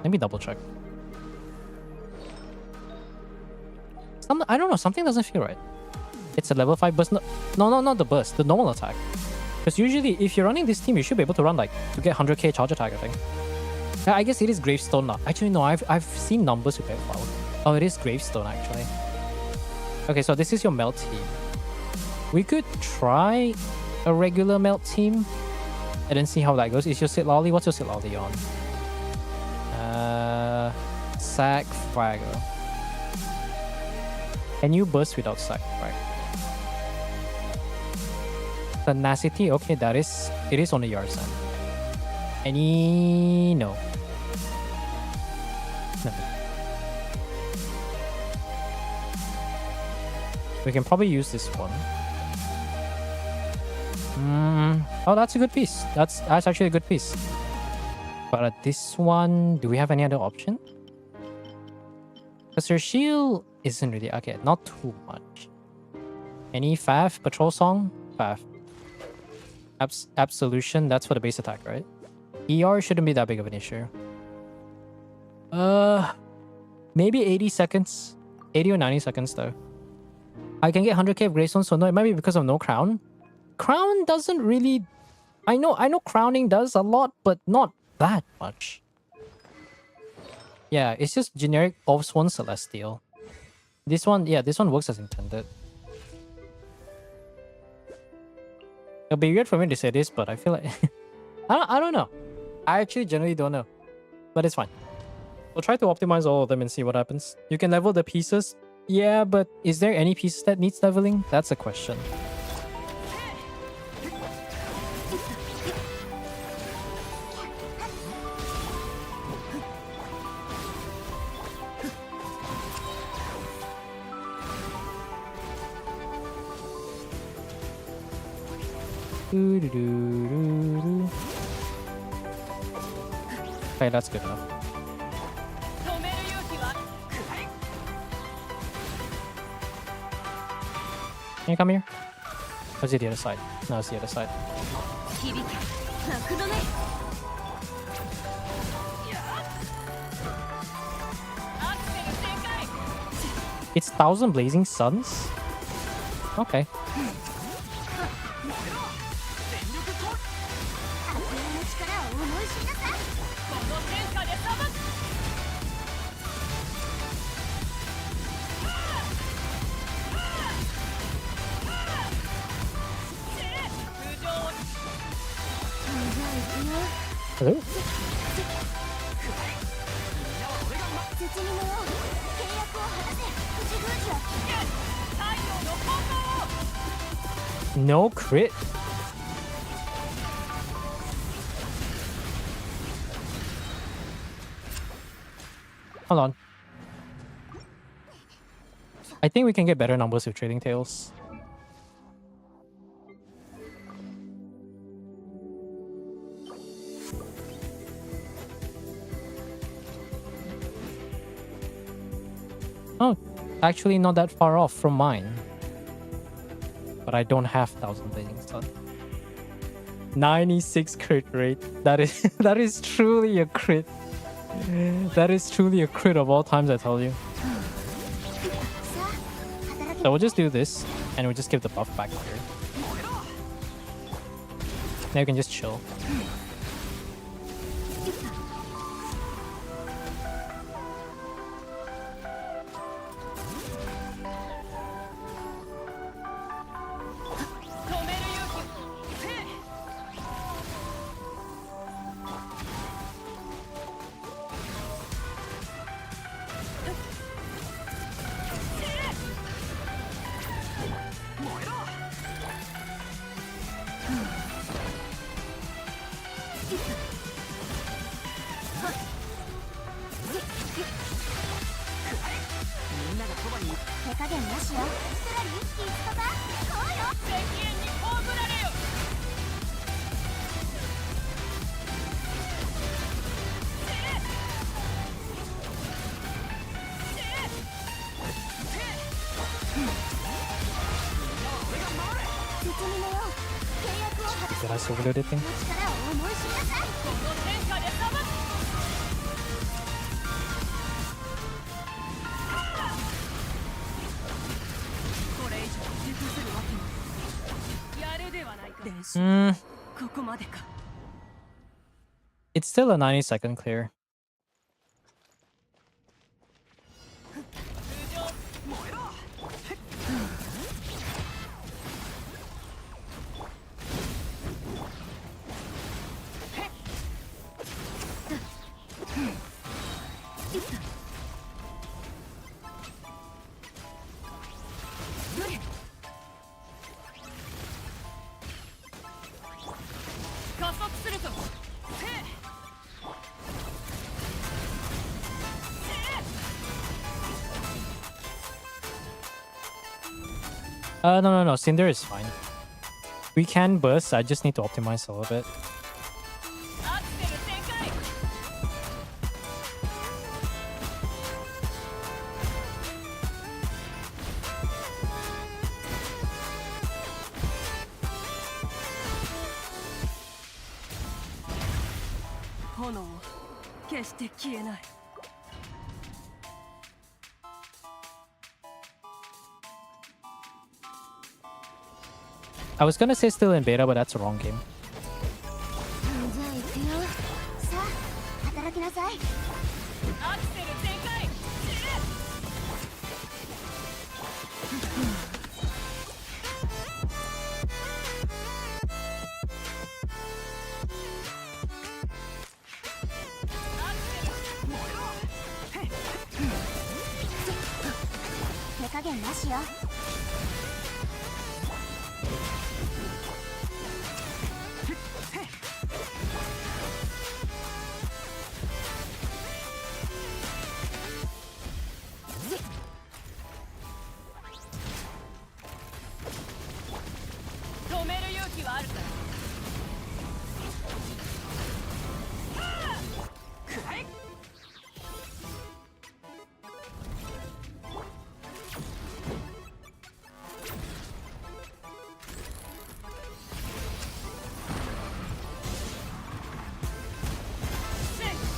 Let me double check. I don't know, something doesn't feel right. It's a level 5 burst. No, not the burst, the normal attack. Because usually, if you're running this team, you should be able to run like to get 100k charge attack, I think. Yeah, I guess it is gravestone now. Actually, no, I've seen numbers with it. Oh, it is gravestone actually. Okay, so this is your melt team. We could try a regular melt team and then see how that goes. Is your Sit Lolly? What's your Sit Lolly on? Sack Fraggle. Can you burst without Sack Frag? Tenacity, okay, it is on the yard side. Any no. Nothing. We can probably use this one. Oh, that's a good piece. That's actually a good piece. But this one, do we have any other option? Because her shield isn't really okay. Not too much. Any Faf patrol song? Faf. Absolution. That's for the base attack, right? ER shouldn't be that big of an issue. Maybe 80 seconds. 80 or 90 seconds though. I can get 100k of Greystone, so no, it might be because of no crown. Crown doesn't really... I know crowning does a lot, but not that much. Yeah, it's just generic Swan Celestial. This one, yeah, this one works as intended. It'll be weird for me to say this, but I feel like... I don't know. I actually generally don't know. But it's fine. We'll try to optimize all of them and see what happens. You can level the pieces. Yeah, but is there any pieces that needs leveling? That's a question. Okay, that's good enough. Can you come here? Or is it the other side? No, it's the other side. It's 1,000 blazing suns? Okay. Hello? No crit. Hold on. I think we can get better numbers with Trading Tails. Oh, actually not that far off from mine. But I don't have 1,000 blazing sun. 96 crit rate. That is truly a crit. That is truly a crit of all times, I tell you. So we'll just do this, and we'll just give the buff back here. Now you can just chill. Did I overload it thing? It's still a 90-second clear. No. Cinder is fine. We can burst. I just need to optimize a little bit. I was gonna say still in beta, but that's the wrong game. 減なしよ。止める勇気はあるか。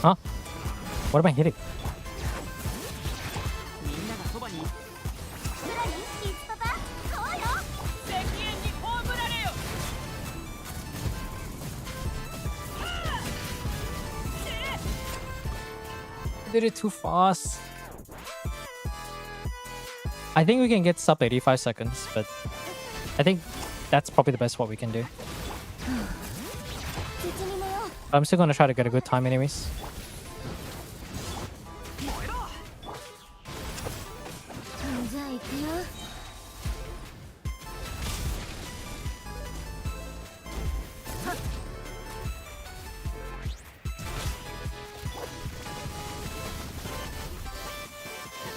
Huh? What am I hitting? みんながそばにいる。スラリーキッズパパこうよ。石煙に葬られよ。 Did it too fast. I think we can get sub 85 seconds, but I think that's probably the best what we can do. 土に寝よう。 I'm still gonna try to get a good time anyways. じゃあ行くよ。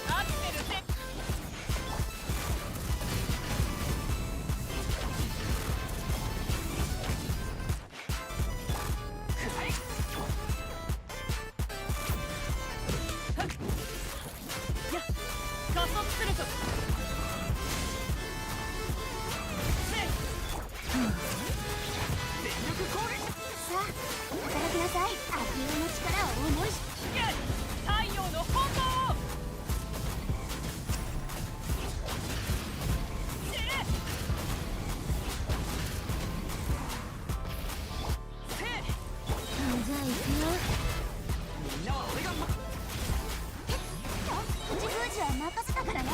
アクセルせ。加速すると。さあ働きなさい。悪用の力を思いし。太陽の炎。じゃあ行くよ。みんなは俺が口封じは任せたからね。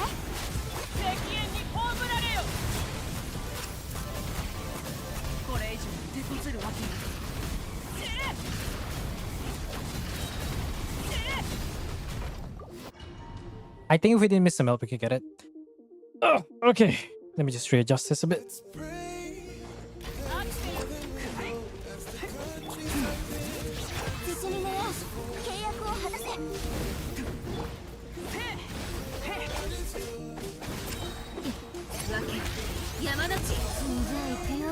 石煙に葬られよ。これ以上手こずるわけに。 I think if we didn't miss the melt, we could get it. Oh, okay. Let me just readjust this a bit. 土に寝よう。契約を果たせ。山の地。じゃあ行くよ。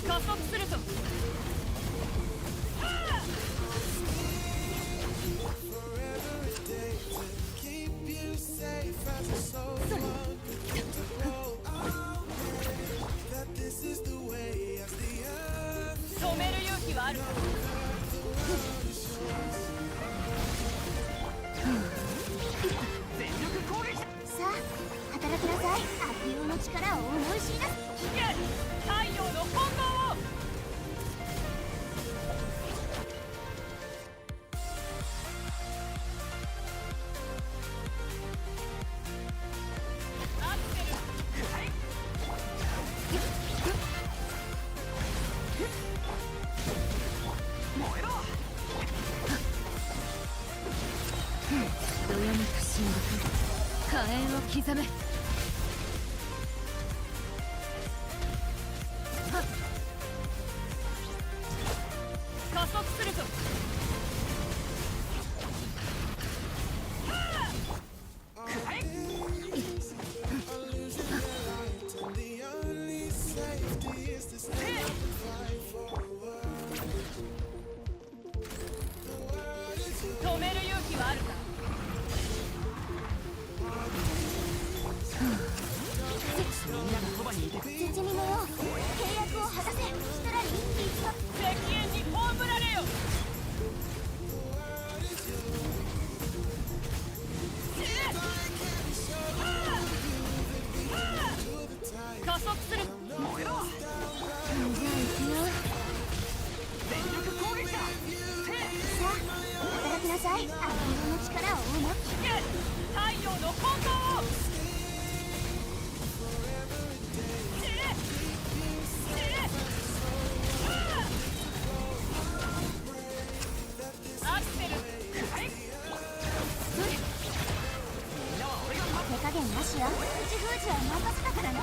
加速すると。止める勇気はある。全力攻撃。さあ働きなさい。悪用の力を思い知りな。太陽の炎。アクセル。燃えろ。どよめく神木。火炎を刻め。加速すると。止める勇気はあるか。みんながそばにいて。土に寝よう。契約を果たせ。ストラリーキッズパパ。石煙に葬られよ。加速する。燃えろ。じゃあ行くよ。全力攻撃だ。さあ働きなさい。悪用の力を思い。太陽の炎。しよ口封じは任せたからね。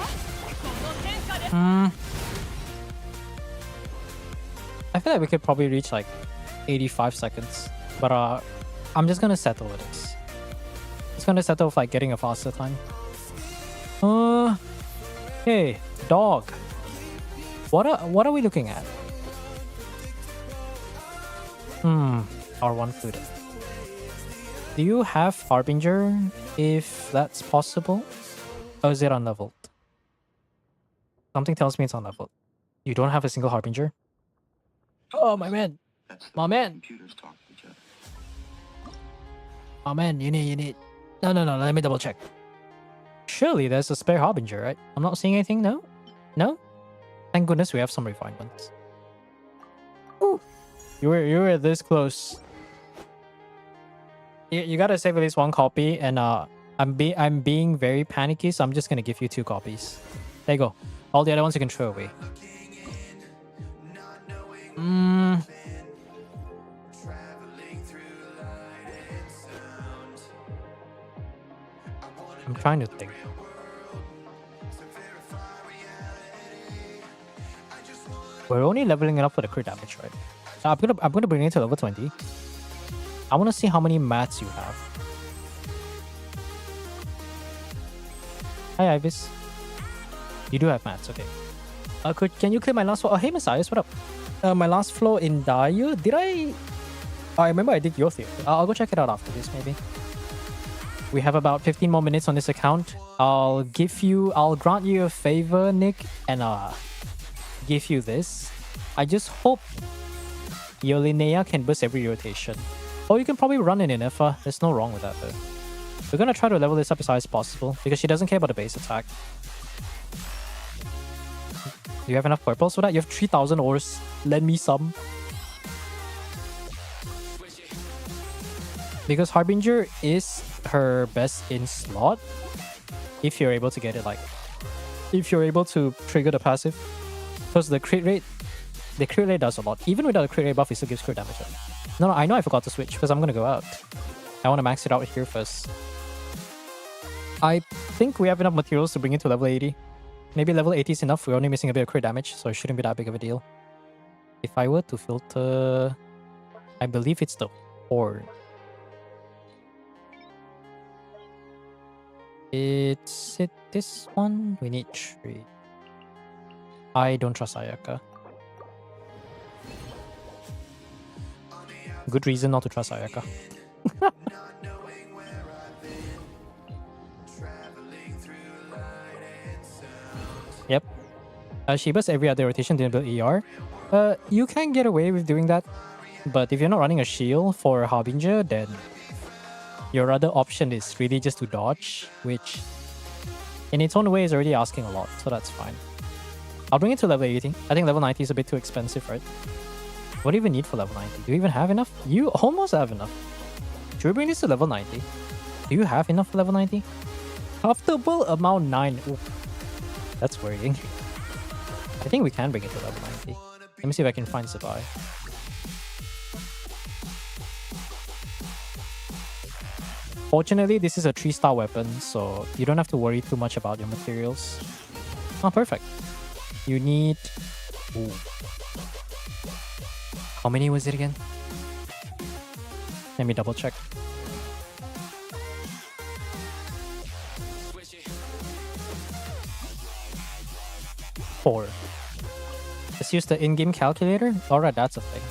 I feel like we could probably reach like 85 seconds, but I'm just gonna settle with this. Just gonna settle with like getting a faster time. Hey, dog. What are we looking at? R1 food. Do you have Harbinger, if that's possible? Or is it unleveled? Something tells me it's unleveled. You don't have a single Harbinger? Oh, my man. My man. Oh, man, you need... No, let me double check. Surely there's a spare Harbinger, right? I'm not seeing anything, no? No? Thank goodness we have some refinements. Ooh. You were this close. You gotta save at least one copy, and I'm being very panicky, so I'm just gonna give you 2 copies. There you go. All the other ones you can throw away. I'm trying to think. We're only leveling it up for the crit damage, right? So I'm gonna bring it to level 20. I want to see how many mats you have. Hi, Ibis. You do have mats, okay. Can you clear my last floor? Oh, hey, Messias, what up? My last floor in Daya. Did I? Oh, I remember I did your theory. I'll go check it out after this, maybe. We have about 15 more minutes on this account. I'll grant you a favor, Nick, and give you this. I just hope your Linnea can burst every rotation. Or you can probably run in Inefa. There's no wrong with that, though. We're gonna try to level this up as high as possible because she doesn't care about the base attack. Do you have enough purples for that? You have 3,000 ores. Lend me some. Because Harbinger is her best in slot. If you're able to get it, like... If you're able to trigger the passive. Because the crit rate does a lot. Even without a crit rate buff, it still gives crit damage. No, I know I forgot to switch because I'm gonna go out. I want to max it out here first. I think we have enough materials to bring it to level 80. Maybe level 80 is enough. We're only missing a bit of crit damage, so it shouldn't be that big of a deal. If I were to filter... I believe it's the horn. Is it this one? We need 3. I don't trust Ayaka. Good reason not to trust Ayaka. Yep. She bursts every other rotation to build ER. You can get away with doing that, but if you're not running a shield for Harbinger, then your other option is really just to dodge, which in its own way is already asking a lot, so that's fine. I'll bring it to level 80. I think level 90 is a bit too expensive, right? What do you even need for level 90? Do you even have enough? You almost have enough. Should we bring this to level 90? Do you have enough for level 90? Comfortable amount 9. Ooh, that's worrying. I think we can bring it to level 90. Let me see if I can find Sabai. Fortunately, this is a 3-star weapon, so you don't have to worry too much about your materials. Oh, perfect. You need... Ooh. How many was it again? Let me double check. 4. Let's use the in-game calculator. Alright, that's a thing.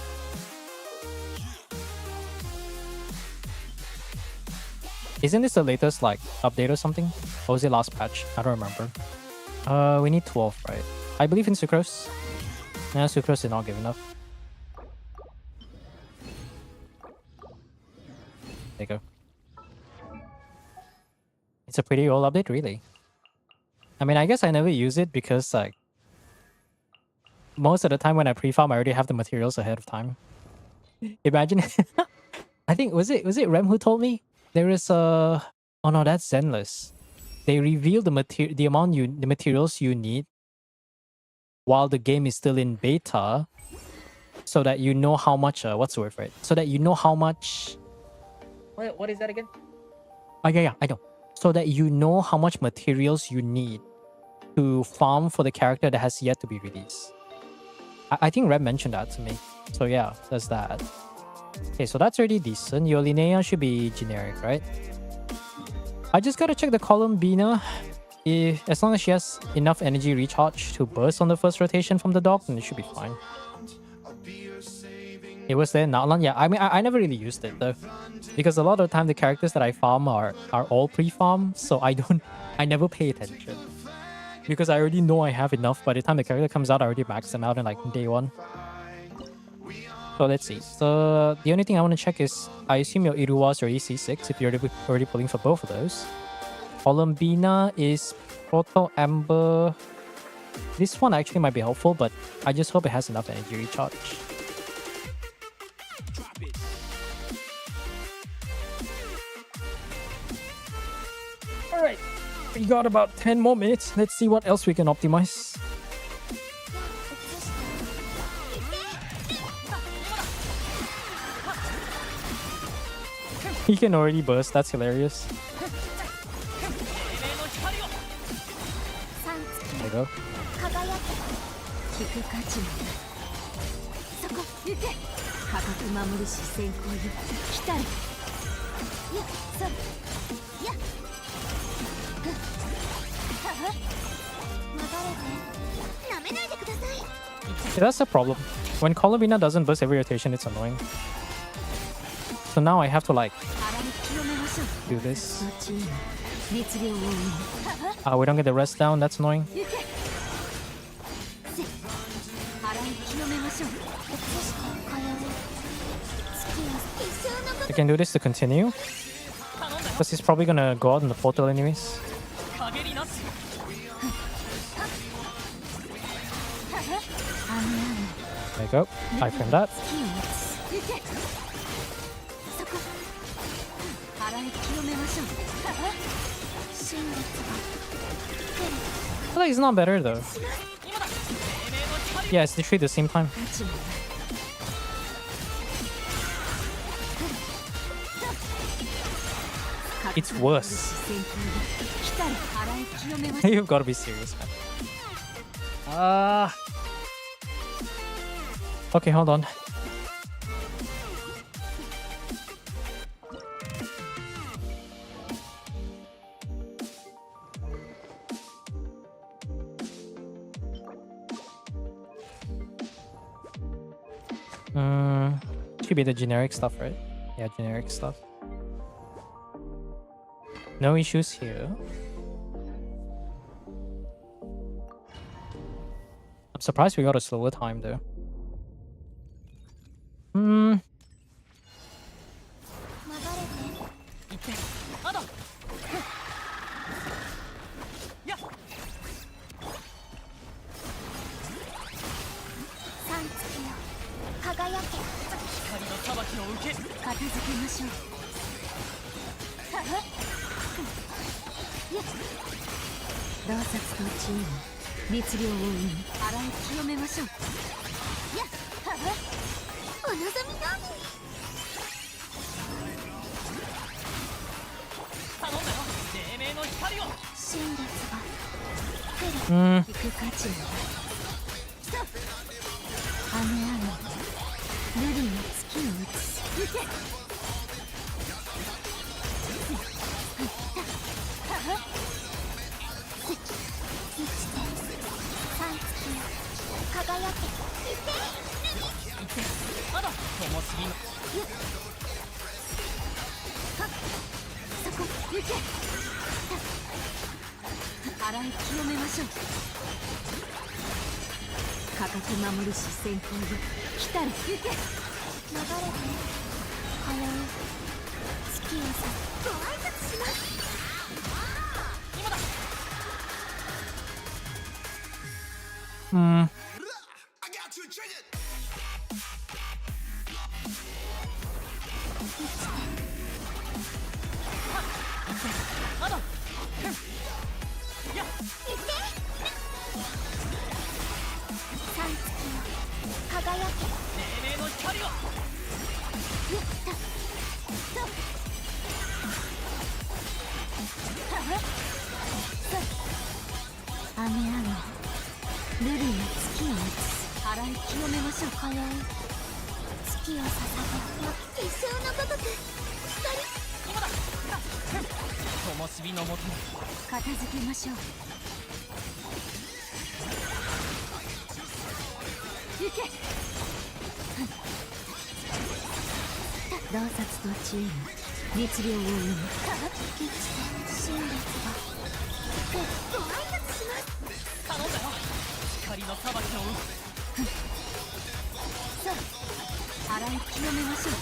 Isn't this the latest like update or something? Or was it last patch? I don't remember. We need 12, right? I believe in Sucrose. Nah, Sucrose did not give enough. There you go. It's a pretty old update, really. I mean, I guess I never use it because like most of the time when I pre-farm, I already have the materials ahead of time. Imagine. I think was it Rem who told me there is a... Oh no, that's Zenless. They reveal the materials you need while the game is still in beta, so that you know how much what's the word for it? So that you know how much... What is that again? Oh yeah, I know. so that you know how much materials you need to farm for the character that has yet to be released. I think Red mentioned that to me. So yeah, there's that. Okay, so that's already decent. Your Linnea should be generic, right? I just gotta check the Columbina. As long as she has enough energy recharge to burst on the first rotation from the dock, then it should be fine. It was there, Nautlan. Yeah, I mean, I never really used it though, because a lot of the time the characters that I farm are all pre-farm, so I never pay attention, because I already know I have enough. By the time the character comes out, I already maxed them out in like day one. So let's see. So the only thing I want to check is, I assume your Iruwas are EC6 if you're already pulling for both of those. Columbina is Proto Amber. This one actually might be helpful, but I just hope it has enough energy recharge. Alright, we got about 10 more minutes. Let's see what else we can optimize. He can already burst, that's hilarious. There you go. 聞く価値もないそこ行け価格守るし先行よ来たるやそうや流れて舐めないでください Yeah, that's the problem. When Columbina doesn't burst every rotation, it's annoying. So now I have to like 洗い清めましょう do this. そっちに熱量を追う We don't get the rest down, that's annoying. 行けせ洗い清めましょう移して通う月は一生の I can do this to continue, because he's probably gonna go out in the portal anyways. 陰りなし There you go. I frame that. 月を移す行けそこ洗い清めましょう真実が I feel like it's not better though. Yeah, it's literally the same time. 価値もない It's worse. 来たる洗い清めましょう You've got to be serious, man. Okay, hold on. Should be the generic stuff, right? Yeah, generic stuff. No issues here. I'm surprised we got a slower time though. 流れて行ってアドやっ三月よ輝け光の裁きを受け片付けましょう洞察と知恵に熱量を生み洗い清めましょうやっお望み通り頼んだよ黎明の光を真実が来る聞く価値もない雨雨瑠璃の月を映す行け生きて三月よ輝け行ってアド灯火のそこ行け洗い清めましょう価格守るし先行よ来たる行け流れて通う月をさご挨拶します今だ アドやっ三月よ輝け黎明の光をゆったと雨上がりルリの月を映す洗い清めましょうかよい月を捧げ結晶のごとく今だ灯火のもとに片付けましょう行け洞察と知恵に律令を生む激戦神烈がご挨拶します頼んだよ光の裁きをさあ洗い清めましょう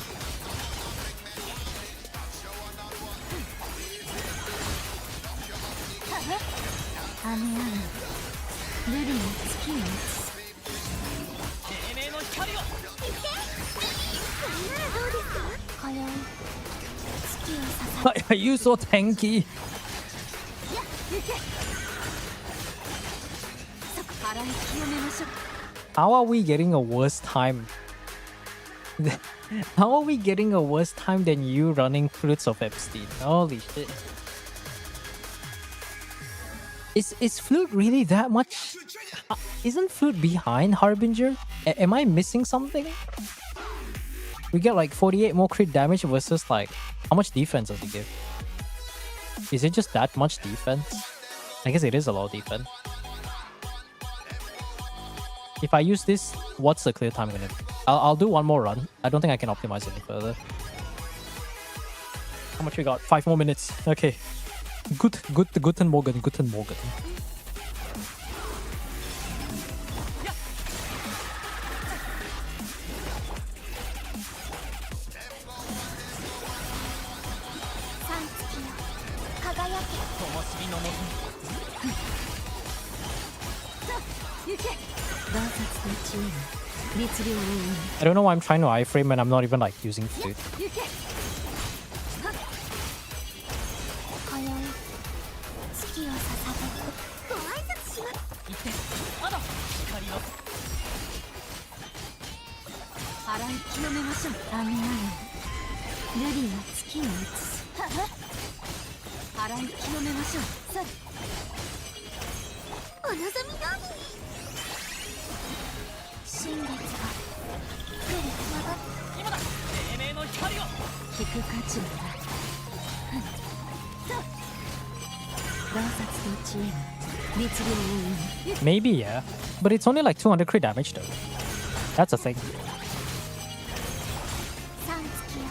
雨上がりルリの月を映す黎明の光をこれならどうですか今宵月を捧 Why are you so tanky? げや行け洗い清めましょう How are we getting a worse time? How are we getting a worse time than you running Fruits of Epstein? Holy shit. Is Flute really that much? Isn't Flute behind Harbinger? Am I missing something? We get like 48 more crit damage versus like... How much defense does he give? Is it just that much defense? I guess it is a lot of defense. If I use this, what's the clear time gonna be? I'll do one more run. I don't think I can optimize any further. How much we got? 5 more minutes. Okay. Guten Morgen. 三月よ輝け灯火のもとにさあ行け洞察と知恵に律令を生む I don't know why I'm trying to iframe and I'm not even like using Flute. 行けはっ今宵月を捧げご挨拶します行ってまだ光の洗い清めましょう雨上がりルリが月を映すはは洗い清めましょうさあお望み通りに神烈が来る今だ黎明の光を聞く価値もないさあ洞察と知恵に律令を生む Maybe, yeah. But it's only like 200 crit damage though. That's a thing. 三月よ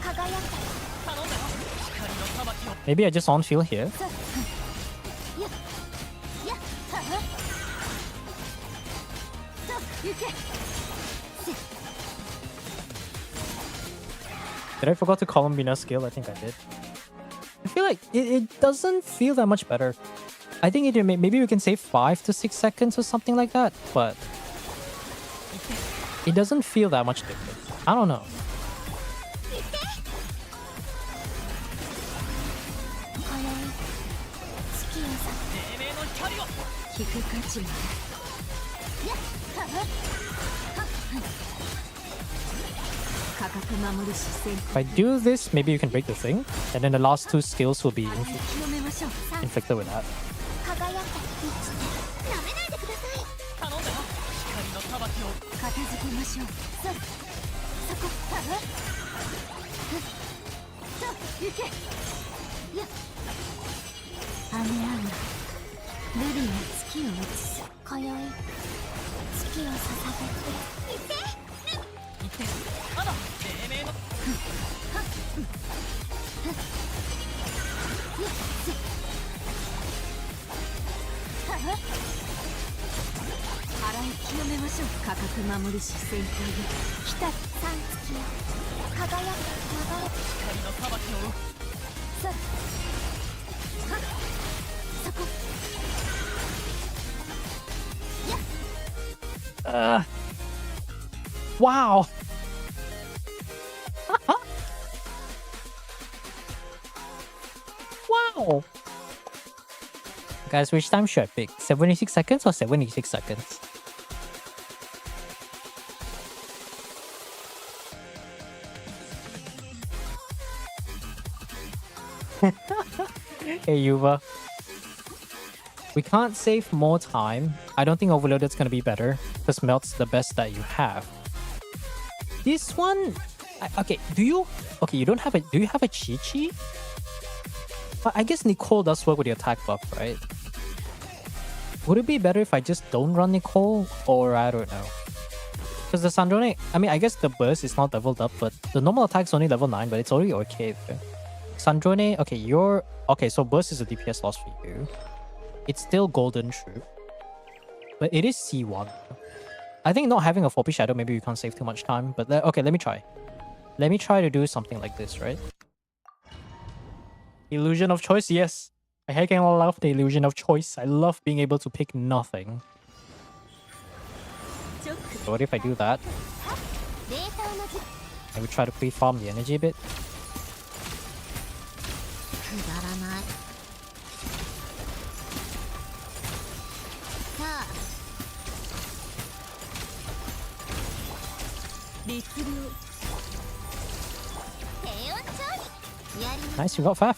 輝け頼んだよ光の裁きを Maybe I just on feel here. さややははさあ行けせ Did I forgot to Columbina skill? I think I did. I feel like it doesn't feel that much better. I think maybe we can save 5 to 6 seconds or something like that, but it doesn't feel that much different. I don't know. 今宵月をさ黎明の光を聞く価値もないやはははっ価格守る視線 If I do this, maybe you can break the thing, and then the last 2 skills will be 洗い清めましょうさあ inflicted with that. 輝けなめないでください頼んだよ光の裁きを片付けましょうさあそこははさあ行けや雨上がりルリの月を映す今宵月を捧げて行って行ってまだ黎明のはは洗い清めましょう価格守る視線という来た三月よ輝け流れ光の裁きをさあはっそこ Wow! Wow! Guys, which time should I pick? 76 seconds or 76 seconds? Hey, Yuva. We can't save more time. I don't think Overloaded's gonna be better because Melt's the best that you have. This one, okay. Okay, you don't have a. Do you have a Chi-Chi? I guess Nicole does work with the attack buff, right? Would it be better if I just don't run Nicole, or I don't know? Because the Sandrone, I mean, I guess the burst is not leveled up, but the normal attack's only level 9, but it's already okay there. Sandrone, okay, okay, so burst is a DPS loss for you. It's still golden, true. But it is C1. I think not having a 4P shadow, maybe you can't save too much time, but okay, let me try. Let me try to do something like this, right? Illusion of choice, yes. I heckin' love the illusion of choice. I love being able to pick nothing. So what if I do that? I would try to pre-farm the energy a bit. Nice, you got Faf.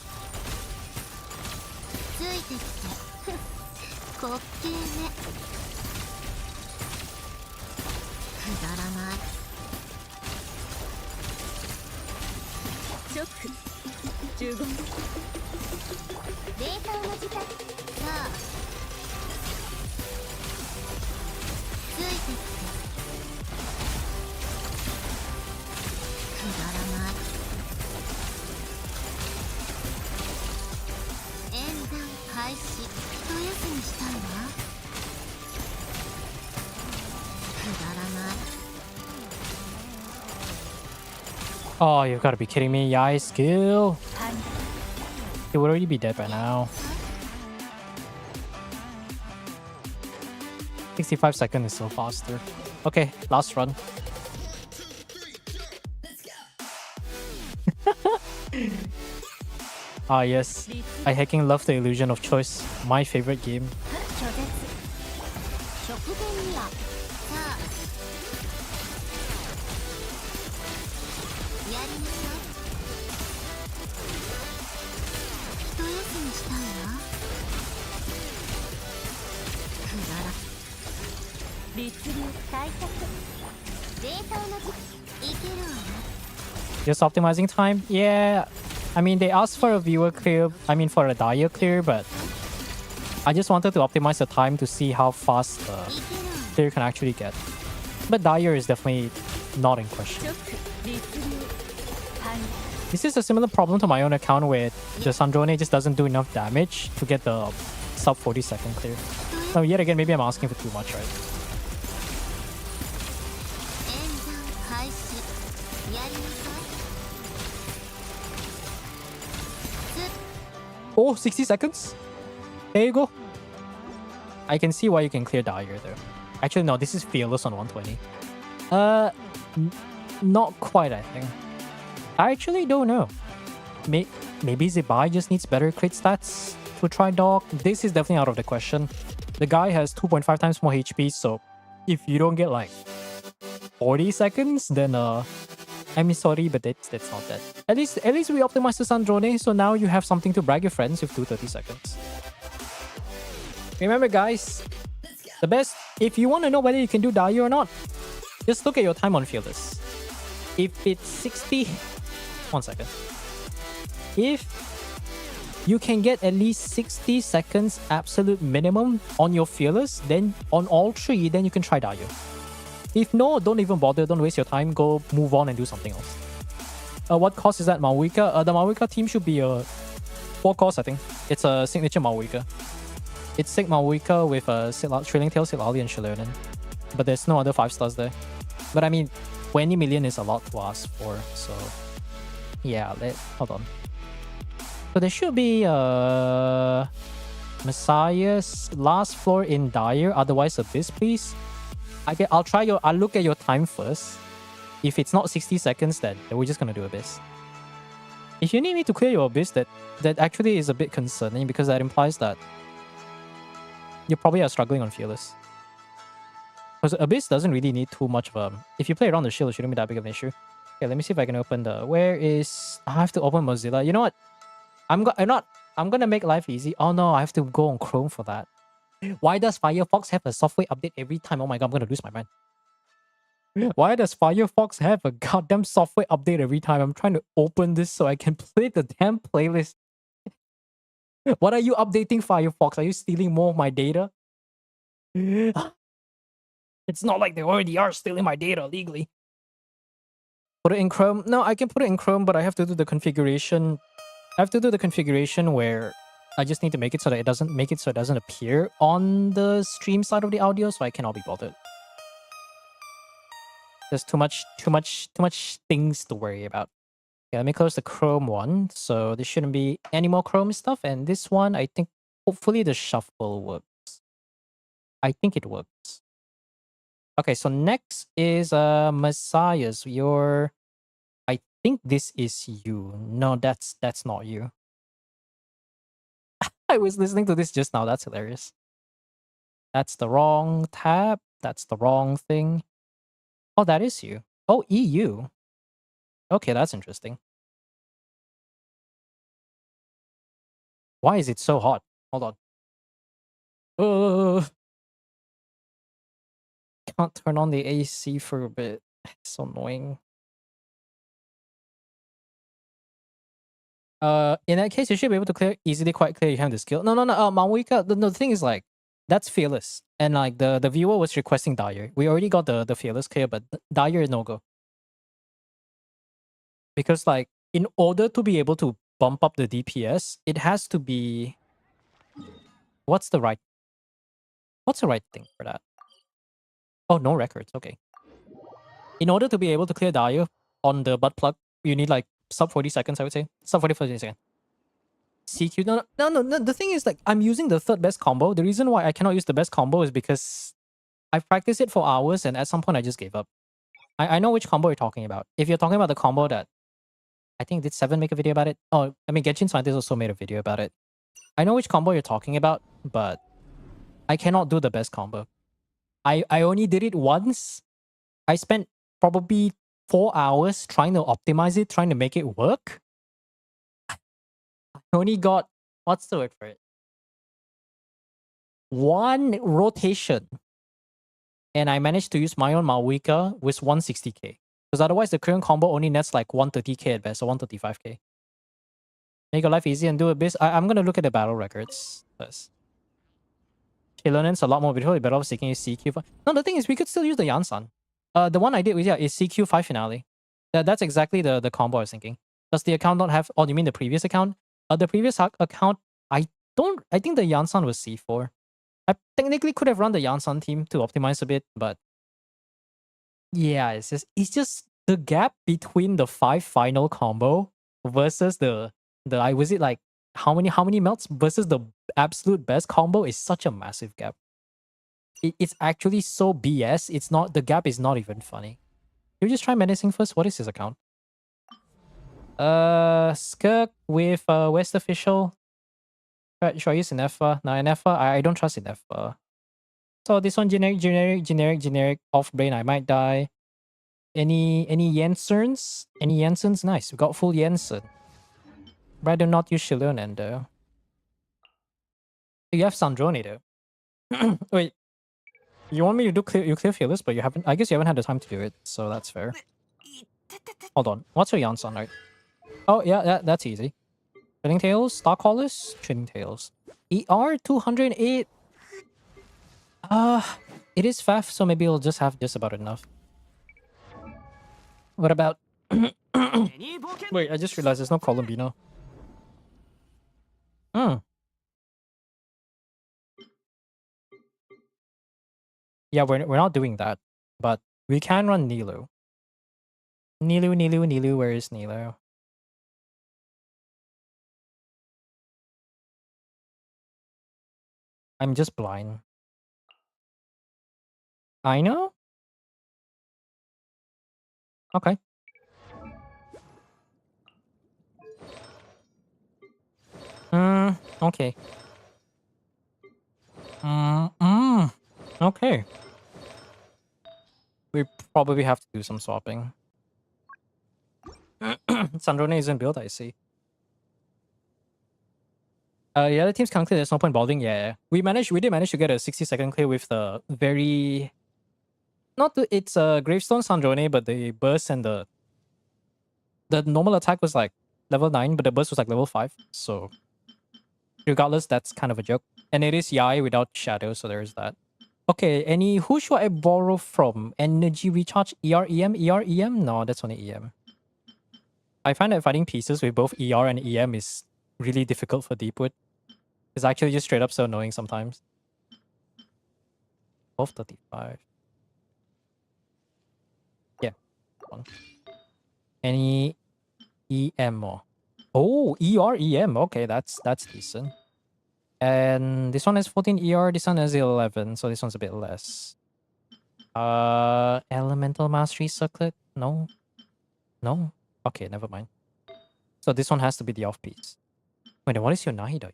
Oh, you've got to be kidding me. Yai skill. He would already be dead by now. 65 seconds is so faster. Okay, last run. Ah yes, I hecking love the illusion of choice. My favorite game. Just optimizing time? Yeah. I mean, they asked for a viewer clear, for a Dyer clear, but I just wanted to optimize the time to see how fast the clear can actually get. But Dyer is definitely not in question. This is a similar problem to my own account where the Sandrone just doesn't do enough damage to get the sub 40-second clear. So yet again, maybe I'm asking for too much, right? Oh, 60 seconds? There you go. I can see why you can clear Dyer though. Actually, no, this is Fearless on 120. Not quite, I think. I actually don't know. Maybe Zibai just needs better crit stats to try Dog. This is definitely out of the question. The guy has 2.5 times more HP, so if you don't get like 40 seconds, then I'm sorry, but that's not that. At least we optimized the Sandrone, so now you have something to brag your friends with 230 seconds. Remember guys, the best, if you want to know whether you can do Dyer or not, just look at your time on Fearless. If it's 60... One second. If you can get at least 60 seconds absolute minimum on your Fearless, then on all three, then you can try Dyer. If no, don't even bother, don't waste your time, go move on and do something else. What cost is that Maoika? The Maoika team should be 4 cost, I think. It's a signature Maoika. It's Sig Maoika with Trailing Tail, Silali, and Shilonen. But there's no other 5 stars there. But I mean, 20 million is a lot to ask for, so... Yeah, hold on. So there should be Messiah's last floor in Dyer, otherwise Abyss, please. I'll look at your time first. If it's not 60 seconds, then we're just gonna do Abyss. If you need me to clear your Abyss, that actually is a bit concerning because that implies that you probably are struggling on Fearless. Because Abyss doesn't really need too much of a... If you play around the shield, it shouldn't be that big of an issue. Okay, let me see if I can open the... Where is... I have to open Mozilla. You know what? I'm gonna make life easy. Oh no, I have to go on Chrome for that. Why does Firefox have a software update every time? Oh my god, I'm gonna lose my mind. Why does Firefox have a goddamn software update every time? I'm trying to open this so I can play the damn playlist. What are you updating, Firefox? Are you stealing more of my data? It's not like they already are stealing my data legally. Put it in Chrome? No, I can put it in Chrome, but I have to do the configuration. I have to do the configuration where I just need to make it so that it doesn't appear on the stream side of the audio, so I cannot be bothered. There's too much things to worry about. Okay, let me close the Chrome one. So there shouldn't be any more Chrome stuff. And this one, I think hopefully the shuffle works. I think it works. Okay, so next is Messiah's. I think this is you. No, that's not you. I was listening to this just now. That's hilarious. That's the wrong tab. That's the wrong thing. Oh, that is you. Oh, EU. Okay, that's interesting. Why is it so hot? Hold on. Can't turn on the AC for a bit. It's so annoying. In that case, you should be able to quite clear you have the skill. No. Mamuika, the thing is like, that's fearless. And like the viewer was requesting Dire. We already got the fearless clear, but Dire is no go. Because like, in order to be able to bump up the DPS, it has to be... What's the right thing for that? Oh, no records. Okay. In order to be able to clear Dire on the butt plug, you need like sub 40 seconds, I would say. Sub 40 seconds. CQ. No. The thing is, like, I'm using the third best combo. The reason why I cannot use the best combo is because I've practiced it for hours and at some point I just gave up. I know which combo you're talking about. If you're talking about the combo that I think did Seven make a video about it? Oh, I mean, Genshin Scientist also made a video about it. I know which combo you're talking about, but I cannot do the best combo. I only did it once. I spent probably 4 hours trying to optimize it, trying to make it work. I only got, what's the word for it? One rotation. And I managed to use my own Maoika with 160k. Because otherwise the current combo only nets like 130k at best, or 135k. Make your life easy and do a bit. I'm going to look at the battle records first. Chilonen's a lot more beautiful. You're better off seeking a CQ5. No, the thing is, we could still use the Yansan. The one I did with, is CQ5 finale. That's exactly the combo I was thinking. Does the account not have... Oh, you mean the previous account? The previous account, I think the Yansan was C4. I technically could have run the Yansan team to optimize a bit, but... Yeah, it's just the gap between the 5 final combo versus was it like how many melts versus the absolute best combo is such a massive gap. It's actually so BS. It's not, the gap is not even funny. You just try menacing first. What is his account? Skirk with West Official. Should I use Inefa? No, Inefa. I don't trust Inefa. So this one generic off brain. I might die. Any Jensens? Any Jensens? Nice. We got full Jensen. Rather not use Shilonen though. You have Sandrone though. Wait. You want me to do clear fearless, but you haven't. I guess you haven't had the time to do it, so that's fair. Hold on. What's your Janssen, right? Oh yeah, that's easy. Trading Tails, Starcallers, Trading Tails. ER 208. It is FAF, so maybe we'll just have just about enough. What about... Wait, I just realized there's no Columbino. Yeah, we're not doing that. But we can run Nilu. Nilu, where is Nilu? I'm just blind. I know? Okay. Okay. Okay. We probably have to do some swapping. Sandrone isn't built, I see. The other teams can't clear. There's no point balding. Yeah, we did manage to get a 60-second clear with the very not the it's a gravestone Sandrone, but the burst and the normal attack was like level 9, but the burst was like level 5. So regardless, that's kind of a joke. And it is Yai without shadow, so there's that. Okay, who should I borrow from? Energy recharge, EREM? EREM? No, that's only EM. I find that fighting pieces with both ER and EM is really difficult for Deepwood. It's actually just straight up so annoying sometimes. 1235. Yeah. One. Any EM more? Oh, ER, EM. Okay, that's decent. And this one is 14 ER, this one is 11, so this one's a bit less. Elemental Mastery Circlet? No. No? Okay, never mind. So this one has to be the off-piece. Wait, then what is your Nahida?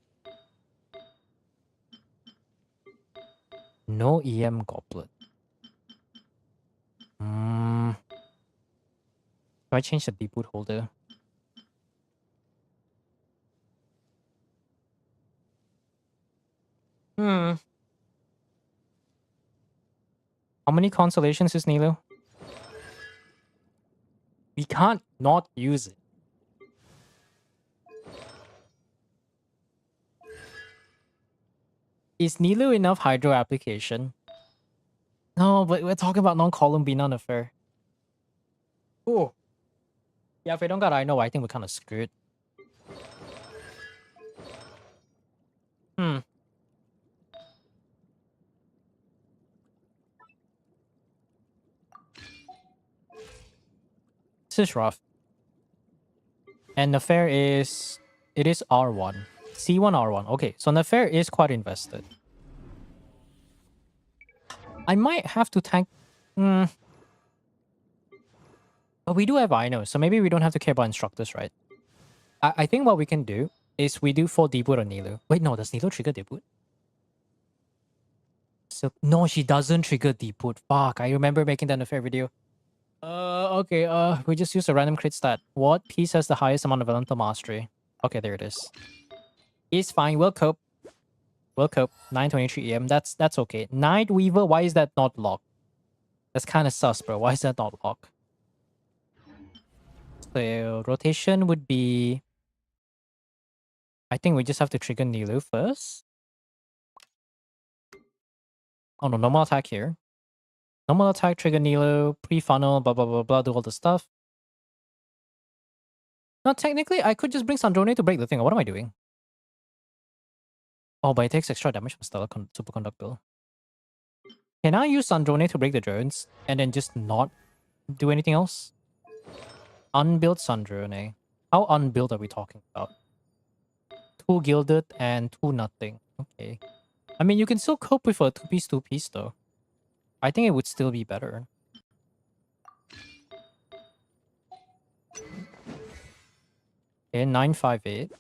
No EM Goblet. Do I change the Deepwood holder? How many constellations is Nilo? We can't not use it. Is Nilu enough hydro application? No, but we're talking about non-Columbina affair. Oh. Yeah, if we don't got I know, I think we're kind of screwed. This is rough. And Nafair is... It is R1. C1 R1. Okay, so Nafair is quite invested. I might have to tank... But we do have Ino, so maybe we don't have to care about instructors, right? I think what we can do is we do 4 Deepwood on Nilu. Wait, no, does Nilu trigger Deepwood? So, no, she doesn't trigger Deepwood. Fuck, I remember making that Nafair video. Okay, we just use a random crit stat. What piece has the highest amount of elemental mastery? Okay, there it is. It's fine, we'll cope. We'll cope. 923 EM, that's okay. Night Weaver, why is that not locked? That's kind of sus, bro. Why is that not locked? So, rotation would be... I think we just have to trigger Nilu first. Oh no, normal attack here. Normal attack, trigger Nilu, pre-funnel, blah blah blah blah, do all the stuff. No, technically, I could just bring Sandrone to break the thing. What am I doing? Oh, but it takes extra damage from Stellar Superconductor. Can I use Sandrone to break the drones and then just not do anything else? Unbuilt Sandrone. How unbuilt are we talking about? 2 gilded and 2 nothing. Okay. I mean, you can still cope with a 2-piece though. I think it would still be better. Okay, 958.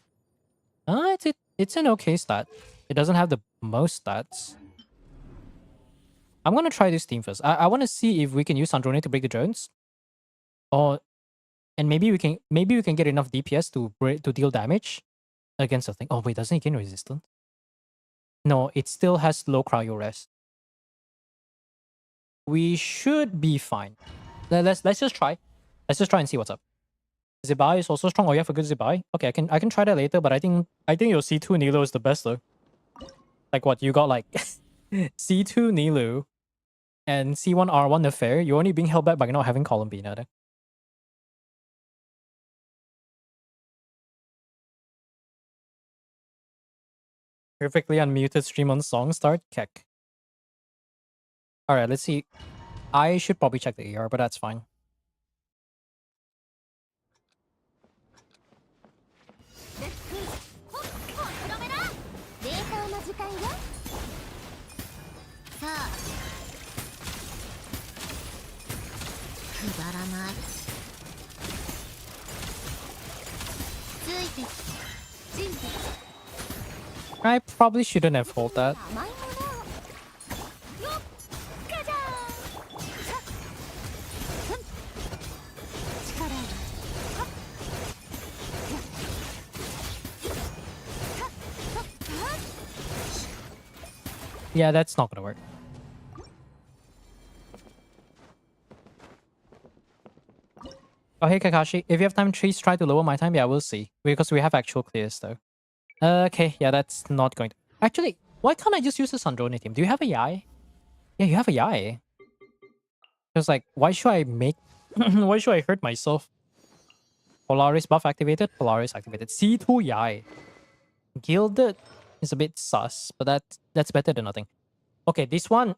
It's an okay stat. It doesn't have the most stats. I'm gonna try this team first. I want to see if we can use Sandrone to break the drones. And maybe we can get enough DPS to deal damage against the thing. Oh wait, doesn't it gain resistance? No, it still has low cryo rest. We should be fine. Let's just try. Let's just try and see what's up. Zibai is also strong. Oh, you have a good Zibai? Okay, I can try that later, but I think your C2 Nilo is the best though. Like what, you got like C2 Nilu and C1 R1 Affair. You're only being held back by not having Columbina there. Perfectly unmuted stream on song start. Keck. Alright, let's see. I should probably check the AR, but that's fine. I probably shouldn't have hold that. Yeah, that's not gonna work. Oh, hey Kakashi, if you have time, please try to lower my time. Yeah, we'll see. Because we have actual clears though. Okay, yeah, that's not going to... Actually, why can't I just use the Sandrone team? Do you have a Yai? Yeah, you have a Yai. Because like, why should I make... why should I hurt myself? Polaris buff activated, Polaris activated. C2 Yai. Gilded is a bit sus, but that's better than nothing. Okay, this one...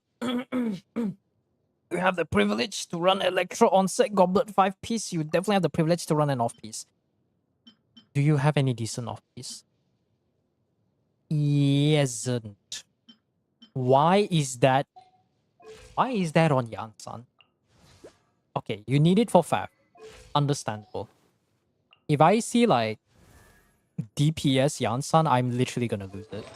You have the privilege to run Electro Onset Goblet 5-piece. You definitely have the privilege to run an off-piece. Do you have any decent off-piece? Isn't. Why is that? Why is that on Yan-san? Okay, you need it for Fab. Understandable. If I see like DPS Yan-san, I'm literally gonna lose it.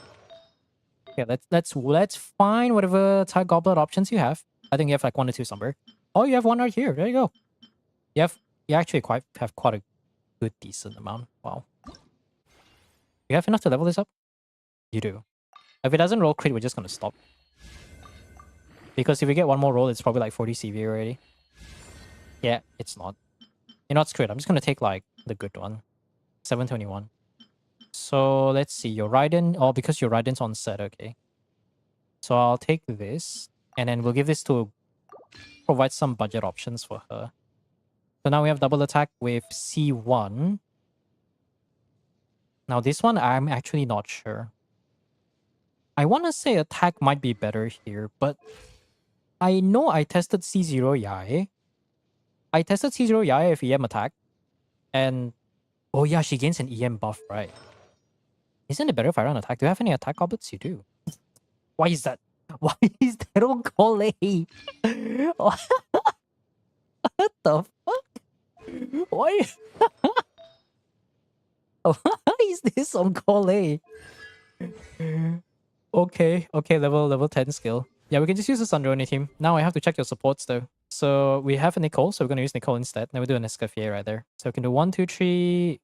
Okay, let's find whatever type goblet options you have. I think you have like 1 or 2 somewhere. Oh, you have one right here. There you go. You actually have quite a good decent amount. Wow. You have enough to level this up? You do. If it doesn't roll crit, we're just gonna stop. Because if we get one more roll, it's probably like 40 CV already. Yeah, it's not. You know, it's crit. I'm just gonna take like the good one. 721. So let's see. Your Raiden. Oh, because your Raiden's on set. Okay. So I'll take this. And then we'll give this to provide some budget options for her. So now we have double attack with C1. Now this one, I'm actually not sure. I want to say attack might be better here, but I know I tested C0 Yai. I tested C0 Yai with EM attack. And, oh yeah, she gains an EM buff, right? Isn't it better if I run attack? Do you have any attack goblets? You do. Why is that? Why is that on call A? What the fuck? Why? Why is this on call A? Okay, level 10 skill. Yeah, we can just use the Sandrone team. Now I have to check your supports though. So we have a Nicole, so we're gonna use Nicole instead. Then we do an Escoffier right there. So we can do 1, 2, 3.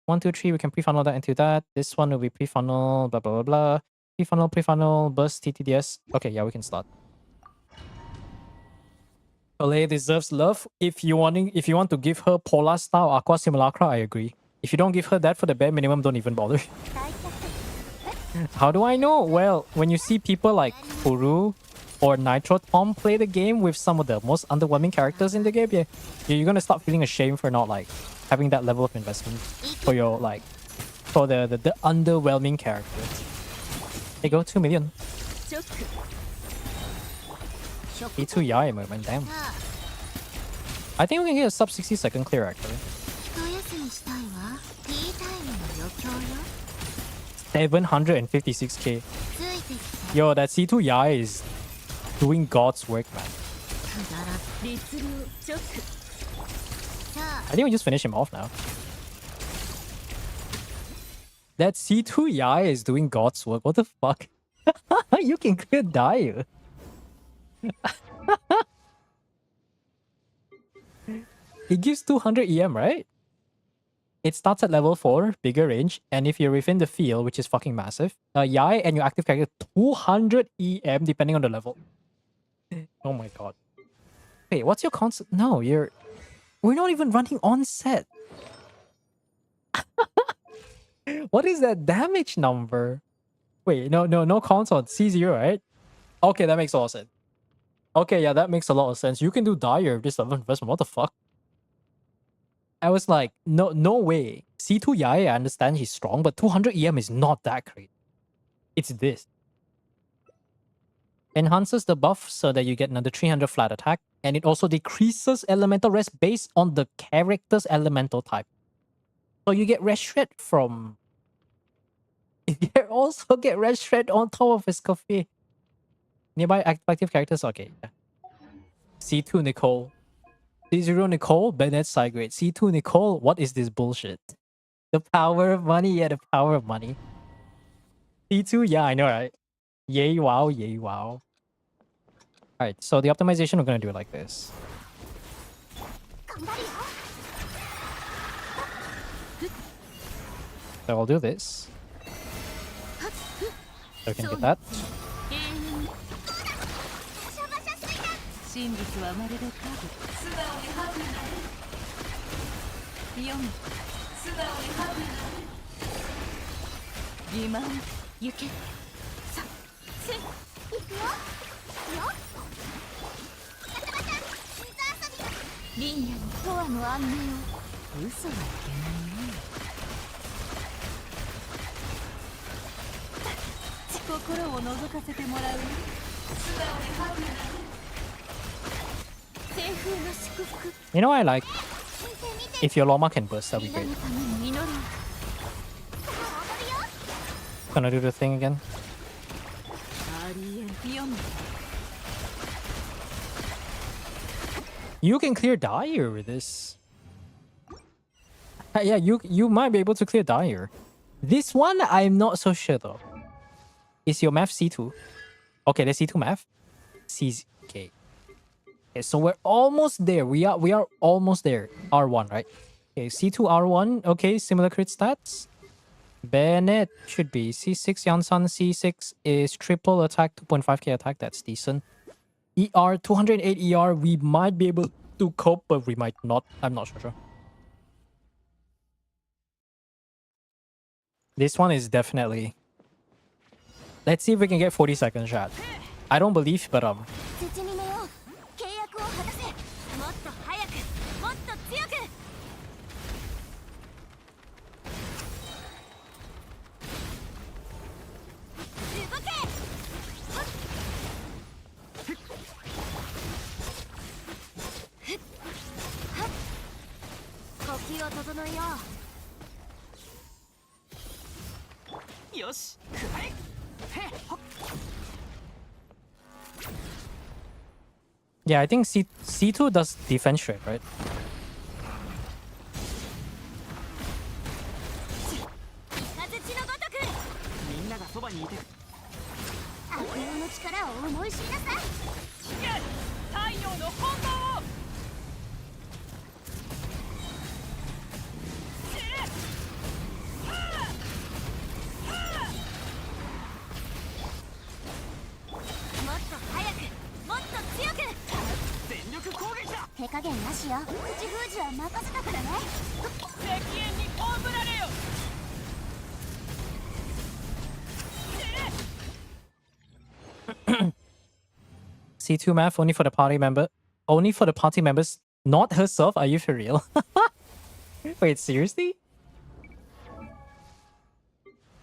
1, 2, 3, we can pre-funnel that into that. This one will be pre-funnel, blah, blah, blah, blah. Pre-funnel, burst, TTDS. Okay, yeah, we can start. Olay deserves love. If you want to give her Polar style Aqua Simulacra, I agree. If you don't give her that for the bare minimum, don't even bother. How do I know? Well, when you see people like Furu or Nitro Tom play the game with some of the most underwhelming characters in the game, yeah, you're gonna start feeling ashamed for not like having that level of investment for your like for the underwhelming characters. They go 2 million. E2 Yai moment, damn. I think we can get a sub 60-second clear actually. 756k. Yo, that C2 Yai is doing God's work, man. I think we just finish him off now. That C2 Yai is doing God's work. What the fuck? You can clear die. It gives 200 EM, right? It starts at level 4, bigger range, and if you're within the field, which is fucking massive, Yai and your active character 200 EM depending on the level. Oh my god. Wait, what's your concept? No, we're not even running on set. What is that damage number? Wait, no console. C0, right? Okay, that makes a lot of sense. Okay, yeah, that makes a lot of sense. You can do dire if this level investment. What the fuck? I was like, no way. C2 Yai, I understand he's strong, but 200 EM is not that great. It's this. Enhances the buff so that you get another 300 flat attack, and it also decreases elemental rest based on the character's elemental type. So you get rest shred from... You also get rest shred on top of his coffee. Nearby active characters, okay. C2 Nicole. C0 Nicole, Bennett side grade. C2 Nicole, what is this bullshit? The power of money, yeah, the power of money. C2, yeah, I know, right? Yay, wow, yay, wow. Alright, so the optimization, we're gonna do it like this. So I'll do this. So I can get that. 真実はまるで影。素直にハグになる。読む。素直にハグになる。欺瞞。行け。さ。せ。行くよ。よ。バタバタ。水遊びだ。リンヤに永遠の安寧を。嘘はいけないね。心を覗かせてもらうよ。素直にハグになる。清風の祝福。 You know, I like if your Loma can burst, that'd be great. みんなのために祈ろう。 Gonna do the thing again. ありえん。読む。 You can clear Dire with this. Yeah, you might be able to clear Dire. This one, I'm not so sure though. Is your math C2? Okay, the C2 math. Okay. Okay, so we're almost there. We are almost there. R1, right? Okay, C2 R1. Okay, similar crit stats. Bennett should be C6 Yansan. C6 is triple attack, 2.5k attack. That's decent. ER 208 ER. We might be able to cope, but we might not. I'm not sure. This one is definitely. Let's see if we can get 40 seconds shot. I don't believe, but 絶に寝よう。契約を果たせ。もっと早く。もっと強く。動け。呼吸を整えよう。よしくらえ。へっほっ。 yeah, I think C2 does defense straight, right? 雷のごとく。みんながそばにいて。悪用の力を思い知りなさい。太陽の本能を。 もっと早く。もっと強く。全力攻撃だ。手加減なしよ。口封じは任せたからね。赤煙に葬られよ。 C2 math only for the party member. Only for the party members, not herself. Are you for real? Wait, seriously?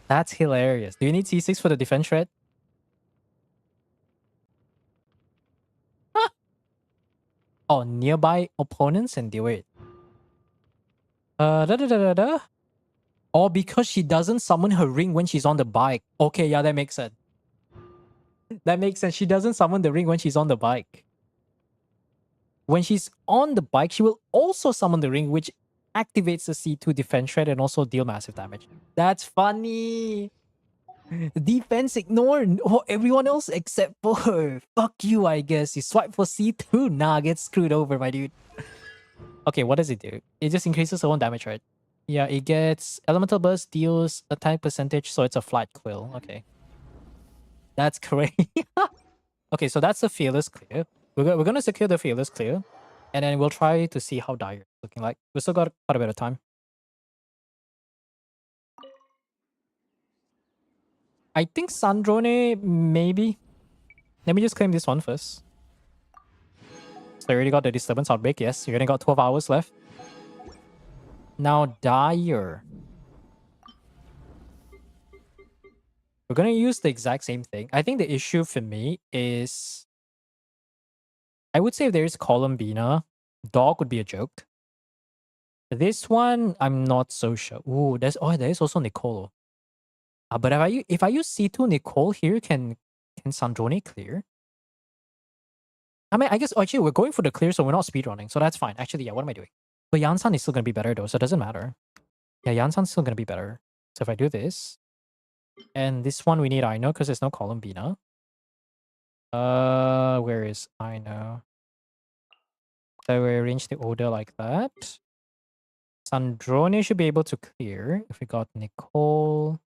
That's hilarious. Do you need C6 for the defense shred? Huh. Oh, nearby opponents and deal with it. Da da da da da. Oh, because she doesn't summon her ring when she's on the bike. Okay, yeah, that makes sense. That makes sense. She doesn't summon the ring when she's on the bike. When she's on the bike, she will also summon the ring, which activates the C2 defense shred and also deal massive damage. That's funny. Defense ignore everyone else except for her. Fuck you, I guess. You swipe for C2. Nah, get screwed over, my dude. Okay, what does it do? It just increases her own damage, right? Yeah, it gets elemental burst, deals attack percentage, so it's a flat quill. Okay. That's correct. Okay, so that's the fearless clear. We're gonna secure the fearless clear, and then we'll try to see how Dire is looking like. We still got quite a bit of time. I think Sandrone, maybe. Let me just claim this one first. So you already got the disturbance outbreak. Yes, you only got 12 hours left. Now Dire. We're gonna use the exact same thing. I think the issue for me is, I would say if there's Columbina, Dog would be a joke. This one, I'm not so sure. Ooh, there's also Nicolo. But if I use C2 Nicole here, can Sandrone clear? I mean, I guess actually we're going for the clear, so we're not speedrunning, so that's fine. Actually, yeah, what am I doing? But Yansan is still gonna be better though, so it doesn't matter. Yeah, Yansan's still gonna be better. So if I do this, and this one we need Aino because there's no Columbina. Where is Aino? So we arrange the order like that. Sandrone should be able to clear. If we got Nicole,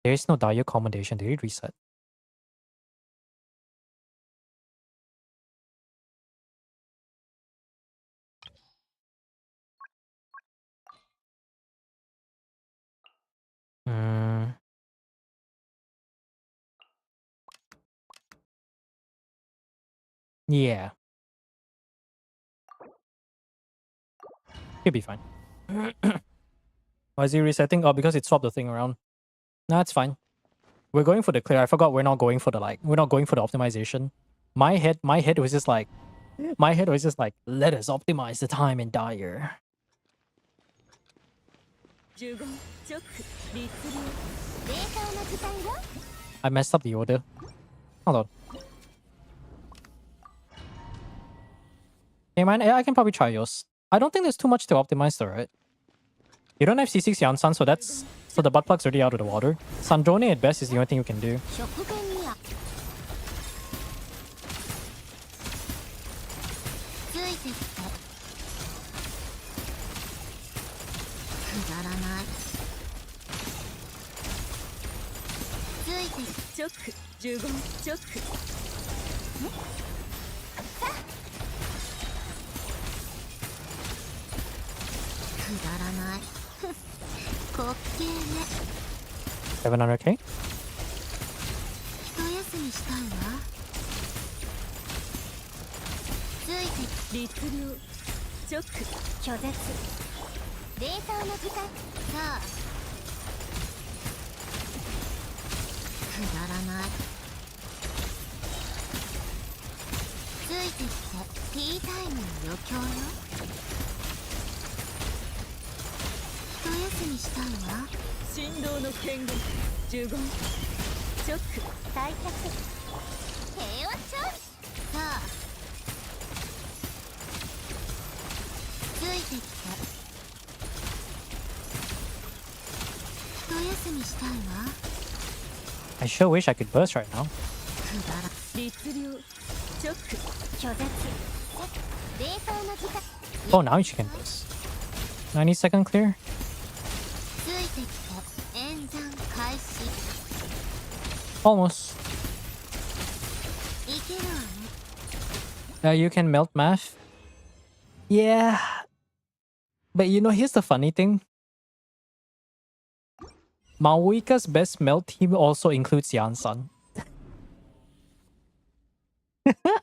there is no Dire accommodation. Did it reset? Mm. Yeah. Should be fine. Why is he resetting? Oh, because it swapped the thing around. Nah, it's fine. We're going for the clear. I forgot we're not going for the we're not going for the optimization. My head was just like let us optimize the time in Dire. 15直律流霊界の時間よ I messed up the order. Hold on. Hey man, I can probably try yours. I don't think there's too much to optimize though, right? You don't have C6 Yansan, so the butt plug's already out of the water. Sandrone at best is the only thing you can do. 極限にはついてきてくだらないついてきチョック15チョックくだらない滑稽ね 700k? 一休みしたいわついて律流チョック拒絶冷凍の時間さあくだらないついてきてティータイムの余興よ一休みしたいわ振動の権限15チョック退却平和調理さあついてきて一休みしたいわ I sure wish I could burst right now. くだら律流チョック拒絶冷凍の時間 Oh, now she can burst. 90-second clear? ついてきて演算開始 Almost. いけるわね You can melt math? Yeah. But you know, here's the funny thing. Maoika's best melt team also includes Yansan.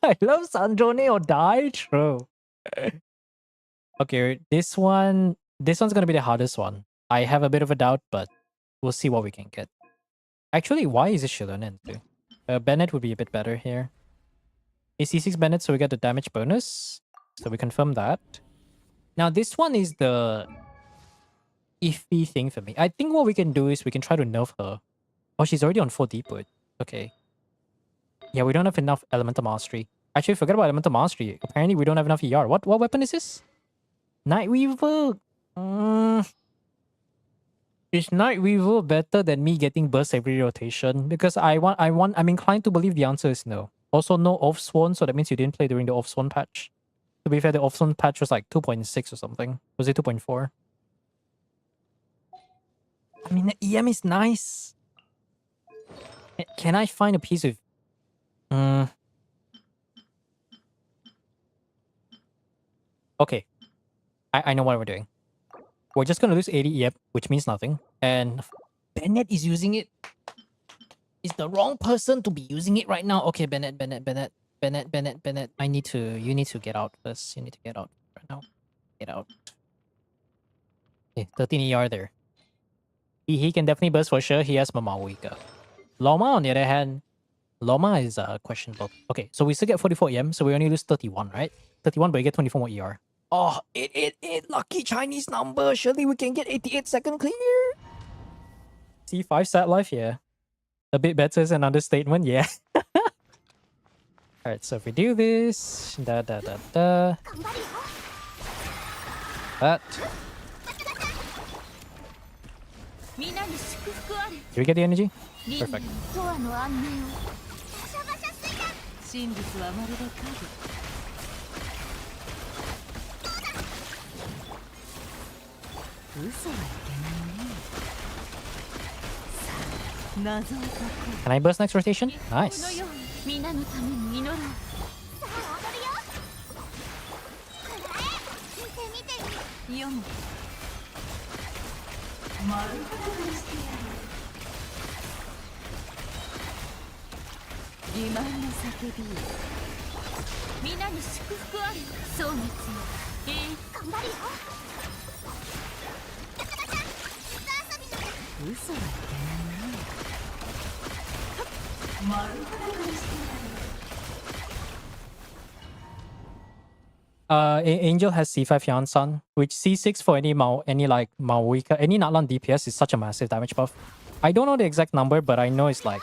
I love Sandrone or die. True. Okay, this one's gonna be the hardest one. I have a bit of a doubt, but we'll see what we can get. Actually, why is it Shilonen too? Bennett would be a bit better here. AC6 Bennett, so we get the damage bonus. So we confirm that. Now this one is the iffy thing for me. I think what we can do is we can try to nerf her. Oh, she's already on 4 deep wood. Okay. Yeah, we don't have enough elemental mastery. Actually, forget about elemental mastery. Apparently, we don't have enough ER. What weapon is this? Night Weaver. Is Night Weaver better than me getting burst every rotation? Because I'm inclined to believe the answer is no. Also, no off swan, so that means you didn't play during the off swan patch. To be fair, the off swan patch was like 2.6 or something. Was it 2.4? I mean, the EM is nice. Can I find a piece of... Okay. I know what we're doing. We're just gonna lose 80 EM, which means nothing. And Bennett is using it. Is the wrong person to be using it right now. Okay, Bennett. You need to get out first. You need to get out right now. Get out. Okay, 13 ER there. He can definitely burst for sure. He has Mamawika. Loma, on the other hand, Loma is questionable. Okay, so we still get 44 EM, so we only lose 31, right? 31, but we get 24 more ER. Oh, 888, lucky Chinese number. Surely we can get 88 second clear. C5 sat life, yeah. A bit better is an understatement, yeah. Alright, so if we do this, that. Do we get the energy? Perfect. とわの安寧を真実はまるで影嘘はいけないねさあ謎を解こ Can I burst next rotation? うこ Nice. のように皆のために祈ろうさあ踊るよ見て見てよも欺瞞の叫びよ、皆に祝福あれ。そう熱よ、頑張るよ。嘘はいけないね。Angel has C5 Yansan, which C6 for any like Maoika, any Natlan DPS is such a massive damage buff. I don't know the exact number, but I know it's like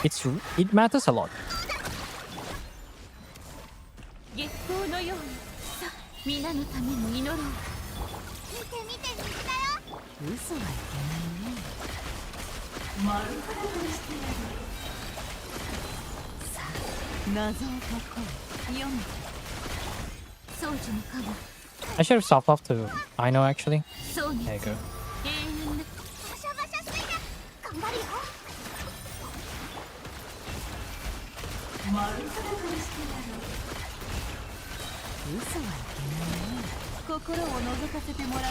it matters a lot. 月光のように、さあ皆のために祈ろう。見て見て、水だよ。嘘はいけないね。さあ謎を解こう。読む。掃除の影。 I should have soft off to I know actually. そうに There you go. 永遠な。バシャバシャすいな。頑張るよ。嘘はいけないね。心を覗かせてもらうよ。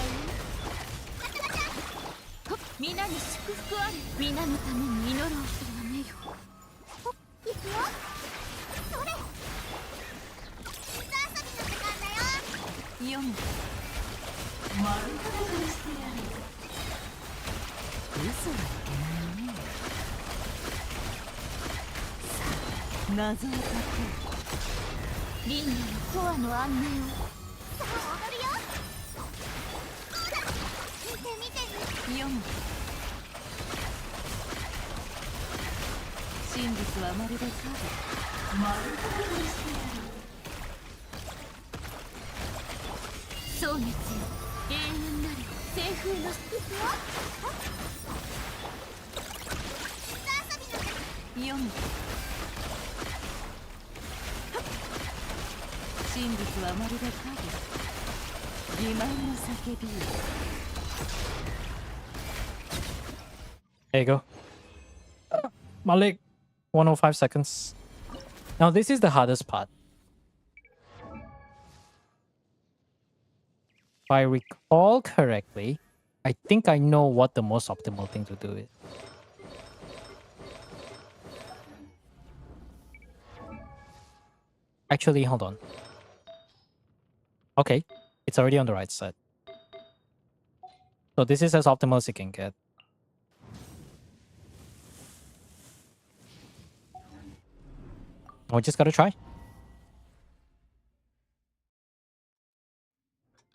皆に祝福あれ。皆のために祈ろう。やめよ。行くよ。それ。水遊びの時間だよ。読む。嘘はいけないね。さあ謎を解こう。リンナのトアの案内を。さあ踊るよ。見て見て。読む。真実はまるで影。そう熱よ、永遠なる清風の読む。真実はまるで影。欺瞞の叫びよ。 There you go. Malik, 105 seconds. Now this is the hardest part. If I recall correctly, I think I know what the most optimal thing to do is. Actually, hold on. Okay, it's already on the right side. So this is as optimal as it can get. We just gotta try.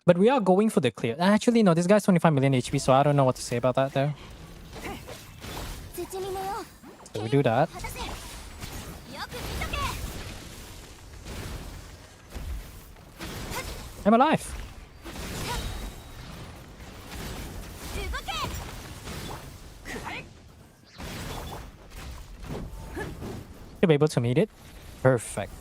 But we are going for the clear. Actually, no, this guy's 25 million HP, so I don't know what to say about that there. So we do that. I'm alive. You'll be able to meet it. Perfect.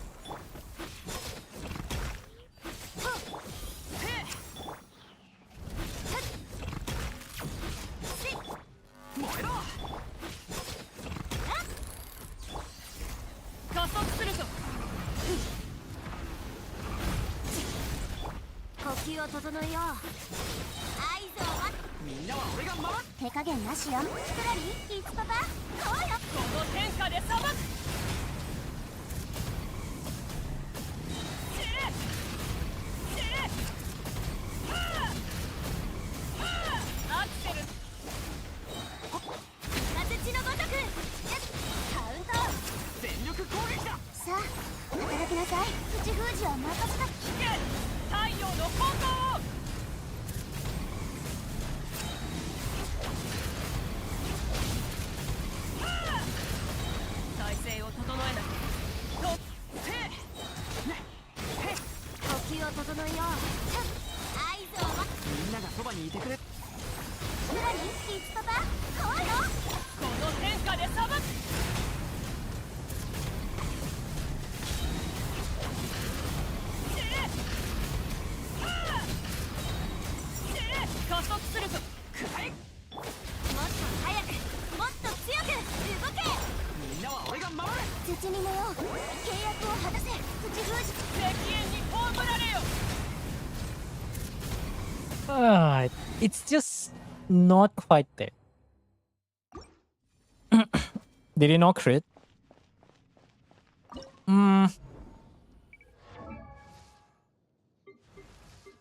It's just Not quite there. Did it not crit? You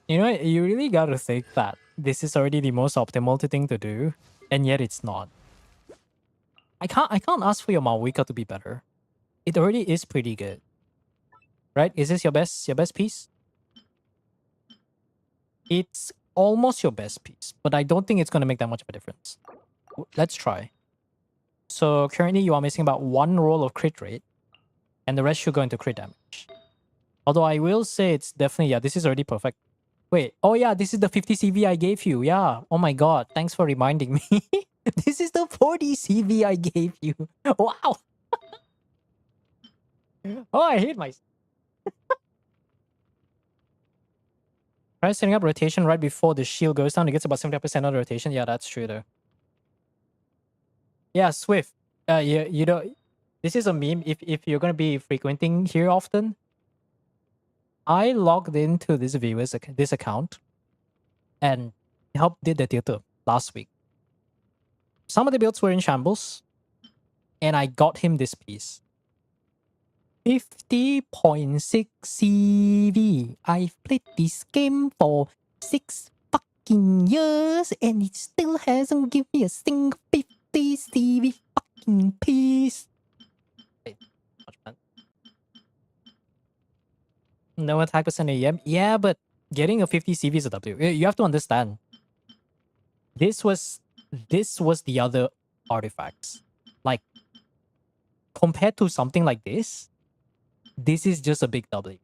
know, you really gotta think that this is already the most optimal thing to do, and yet it's not. I can't ask for your Malwika to be better. It already is pretty good. Right? Is this your best piece? It's almost your best piece, but I don't think it's gonna make that much of a difference. Let's try. So currently you are missing about 1 roll of crit rate, and the rest should go into crit damage. Although I will say it's definitely, yeah, this is already perfect. Wait, oh yeah, this is the 50 CV I gave you. Yeah. Oh my god, thanks for reminding me. This is the 40 CV I gave you. Wow. Oh, I hate myself. Try setting up rotation right before the shield goes down. It gets about 70% of the rotation. Yeah, that's true though. Yeah, Swift. You know, this is a meme. If you're gonna be frequenting here often, I logged into this this account and helped did the theater last week. Some of the builds were in shambles, and I got him this piece. 50.6 CV. I've played this game for 6 fucking years, and it still hasn't given me a single 50 CV fucking piece. Wait, no attack percent AEM? Yeah, but getting a 50 CV is a W. You have to understand. This was the other artifacts. Like, compared to something like this is just a big W.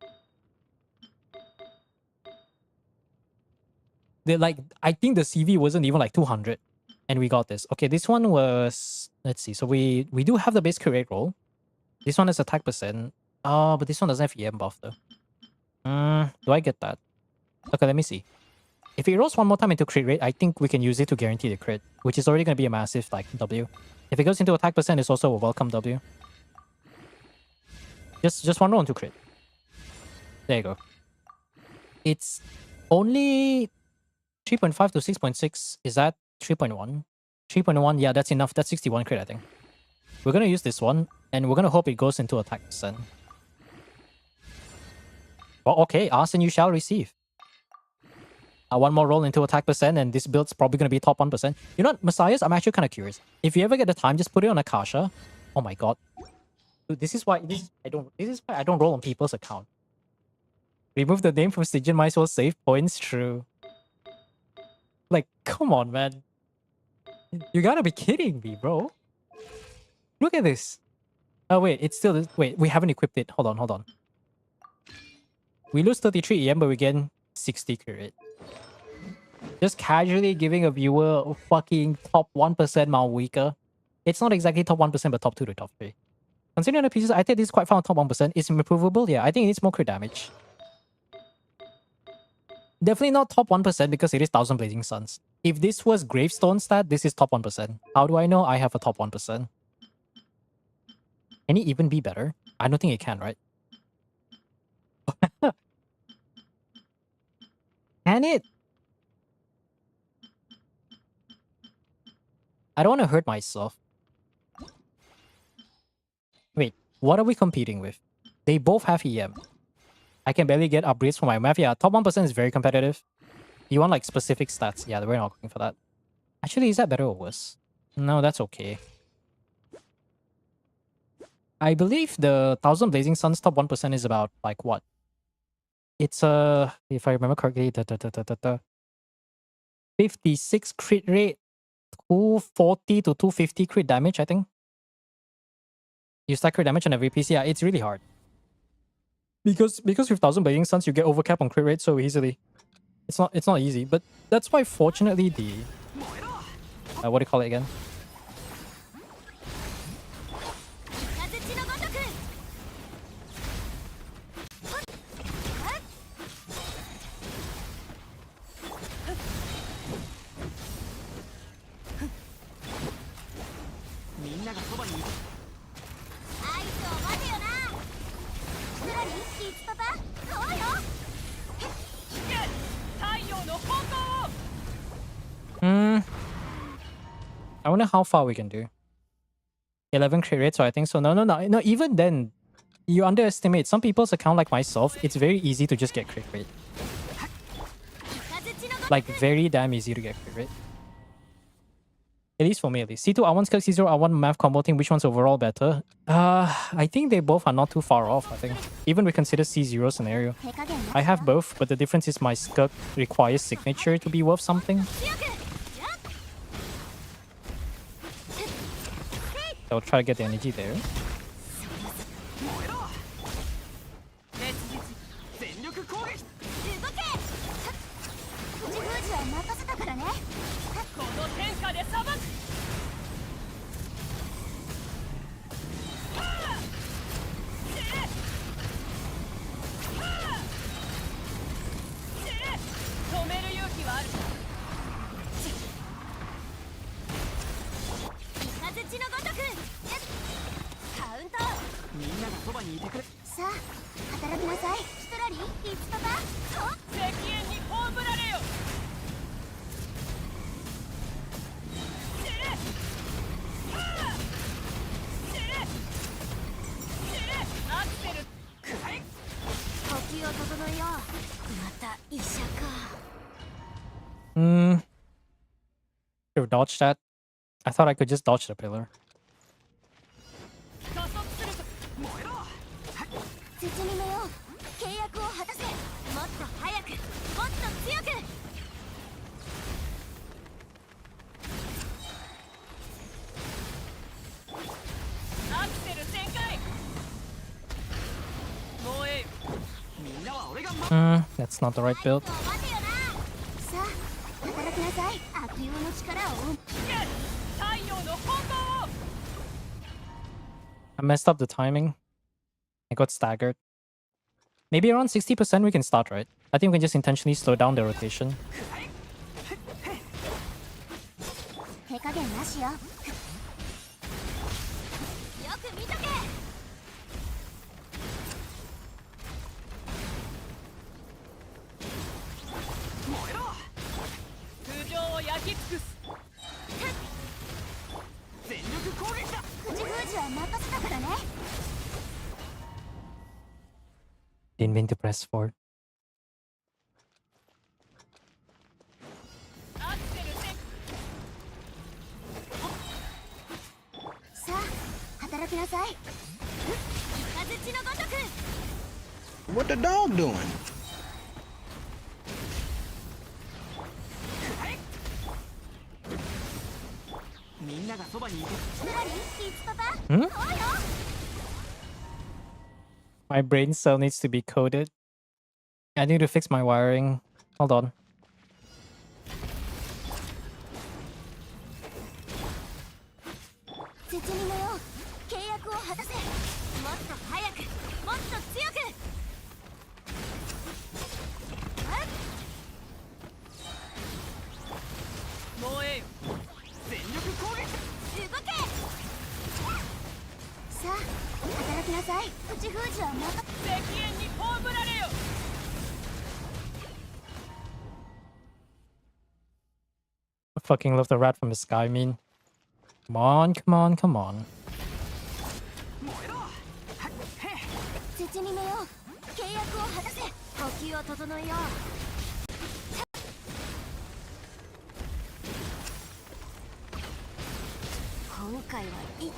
Like, I think the CV wasn't even like 200, and we got this. Okay, this one was, let's see. So we do have the base crit rate roll. This one is attack percent. Oh, but this one doesn't have EM buff though. Do I get that? Okay, let me see. If it rolls one more time into crit rate, I think we can use it to guarantee the crit, which is already going to be a massive like W. If it goes into attack percent, it's also a welcome W. Just one roll into crit. There you go. It's only 3.5 to 6.6. Is that 3.1? 3.1, yeah, that's enough. That's 61 crit, I think. We're going to use this one, and we're going to hope it goes into attack percent. Well, okay, ask and you shall receive. One more roll into attack percent, and this build's probably going to be top 1%. You know what, Messiahs? I'm actually kind of curious. If you ever get the time, just put it on Akasha. Oh my god. Dude, this is why I don't roll on people's account. Remove the name from Stygian, might as well save points. True. Like, come on, man. You gotta be kidding me, bro. Look at this. Oh wait, it's still wait, we haven't equipped it. Hold on. We lose 33 EM, but we gain 60 crit. Just casually giving a viewer a fucking top 1% Malwika. It's not exactly top 1%, but top 2 to top 3. Considering the pieces, I think this is quite far on top 1%. It's improvable. Yeah, I think it needs more crit damage. Definitely not top 1% because it is 1000 Blazing Suns. If this was Gravestone stat, this is top 1%. How do I know I have a top 1%? Can it even be better? I don't think it can, right? Can it? I don't want to hurt myself. Wait, what are we competing with? They both have EM. I can barely get upgrades for my math. Yeah, top 1% is very competitive. You want like specific stats? Yeah, we're not looking for that. Actually, is that better or worse? No, that's okay. I believe the 1000 Blazing Suns top 1% is about like what? It's if I remember correctly, 56 crit rate, 240 to 250 crit damage, I think. You stack crit damage on every piece. Yeah, it's really hard. Because with 1000 Blazing Suns, you get overcap on crit rate so easily. It's not easy, but that's why fortunately the what do you call it again? I wonder how far we can do. 11 crit rate, so I think so. No. Even then, you underestimate. Some people's account like myself, it's very easy to just get crit rate. Like, very damn easy to get crit rate. At least for me, at least. C2 R1 skill, C0 R1 math combo thing, which one's overall better? I think they both are not too far off, I think. Even we consider C0 scenario. I have both, but the difference is my skill requires signature to be worth something. I'll try to get the energy there. Should have dodged that. I thought I could just dodge the pillar. That's not the right build. I messed up the timing. I got staggered. Maybe around 60% we can start, right? I think we can just intentionally slow down the rotation. Didn't mean to press forward. What the dog doing? My brain cell needs to be coded. I need to fix my wiring. Hold on. I fucking love the rat from the sky, I mean. Come on, come on, come on.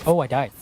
Oh, I died.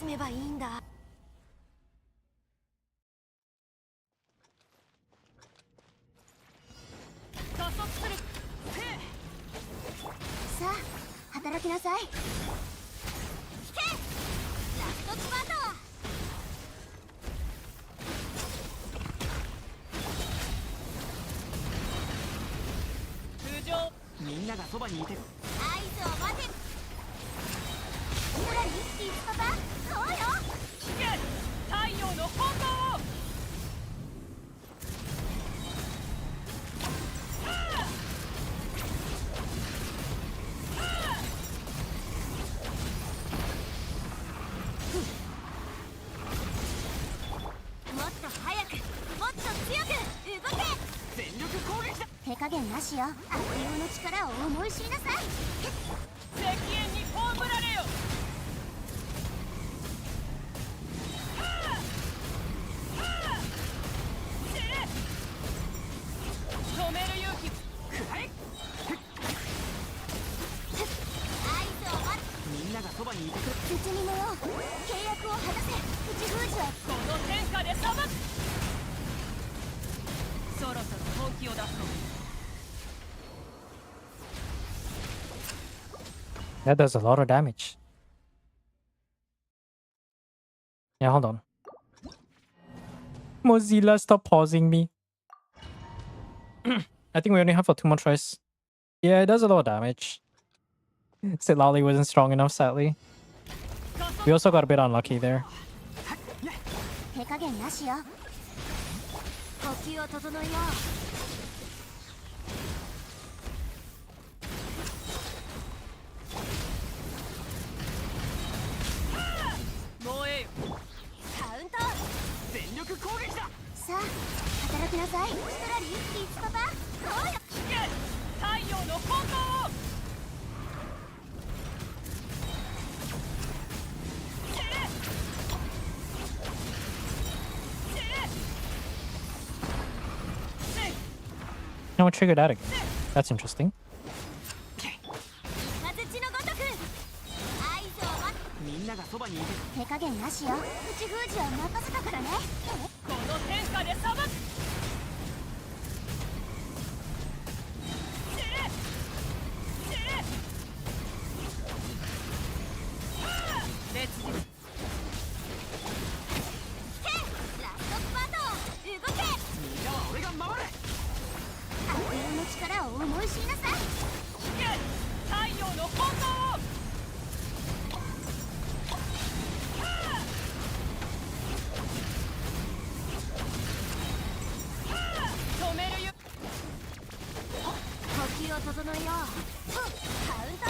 葬られよ。止める勇気。くらえ。合図を待つ。みんながそばにいてくれ。絶に寝よう。契約を果たせ。口封じはこの天下で裁く。そろそろ本気を出そう。 That does a lot of damage. Yeah, hold on. Mozilla, stop pausing me. I think we only have for 2 more tries. Yeah, it does a lot of damage. Sid Lally wasn't strong enough, sadly. We also got a bit unlucky there. 手加減なしよ。呼吸を整えよもうええよ。う。カウント。全力攻撃だ。さあ働きなさい。ストラリーリッツパパ。そうよ。いけ。太陽の炎を。No one triggered that again. That's interesting. 雷のごとく。合図を待つ。みんながそばにいて。手加減なしよ。口封じは任せたからね。この天下で裁く。列陣。ラストスパート。動け。みんなは俺が守れ。悪友の力を思い知りなさい。太陽の炎を。止めるよ。呼吸を整えよう。カウント。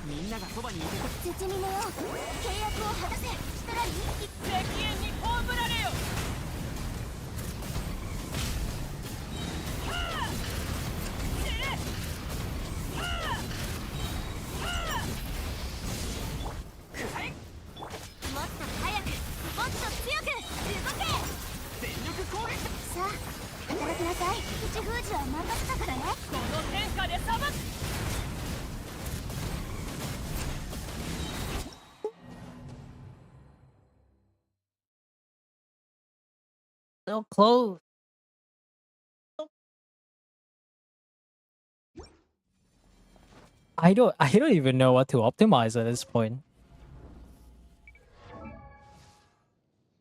みんながそばにいて。絶に寝よう。契約を果たせ。ストラリー赤煙に葬られよ。もっと早く、もっと強く動け。全力攻撃だ。さあ働きなさい。口封じは任せたからね。この天下で裁く。So close. I don't even know what to optimize at this point.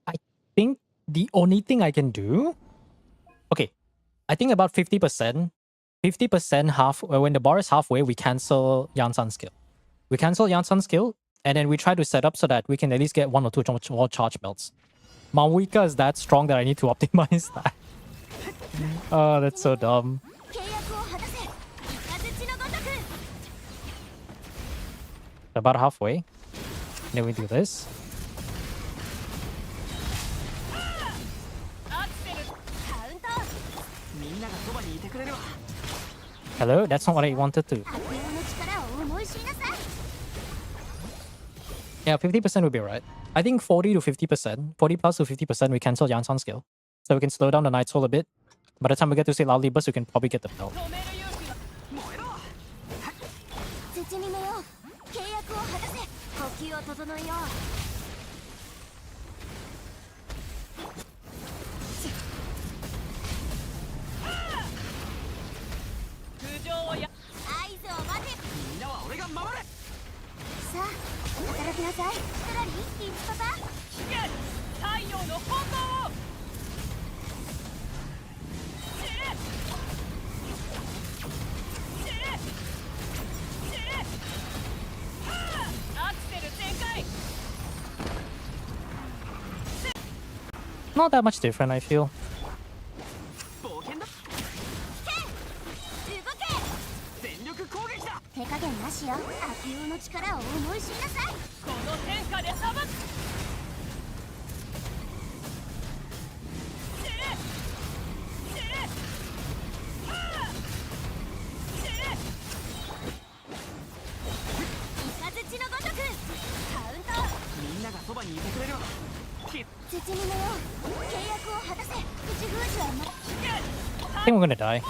I think the only thing I can do. Okay, I think about 50%. 50% half when the bar is halfway, we cancel Yansan's skill. We cancel Yansan's skill, and then we try to set up so that we can at least get 1 or 2 more charge belts. Mamuika is that strong that I need to optimize that. Oh, that's so dumb. 契約を果たせ。雷のごとく。 About halfway. Then we do this. アクセル。カウント。みんながそばにいてくれるわ。 Hello? That's not what I wanted to. 悪友の力を思い知りなさい。 Yeah, 50% would be right. I think 40 to 50%, 40 plus to 50%, we cancel Jansan's skill. So we can slow down the Night's Soul a bit. By the time we get to say loudly burst, we can probably get the belt. 止める勇気は。燃えろ。絶に寝よう。契約を果たせ。呼吸を整えよう。苦情をや。合図を待て。みんなは俺が守れ。さあ働きなさい。ストラリーリッツパパ。太陽の炎を。アクセル全開。 Not that much different, I feel. 冒険だ。動け。全力攻撃だ。手加減なしよ。悪友の力を思い知りなさい。この天下で裁く。雷のごとく。契約を果たせ。口封じはま I think we're gonna die.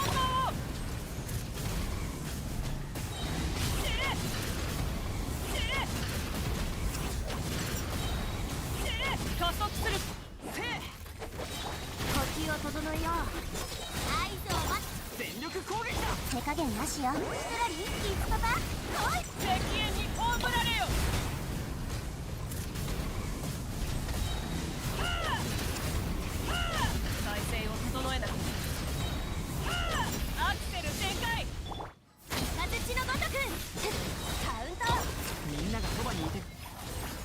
加速する。呼吸を整えよう。合図を待つ。全力攻撃だ。手加減なしよ。ストラリー、キッズパパ、来い。敵縁に葬られよ。体勢を整えなくて。アクセル全開。雷のごとく。カウント。みんながそばにいて。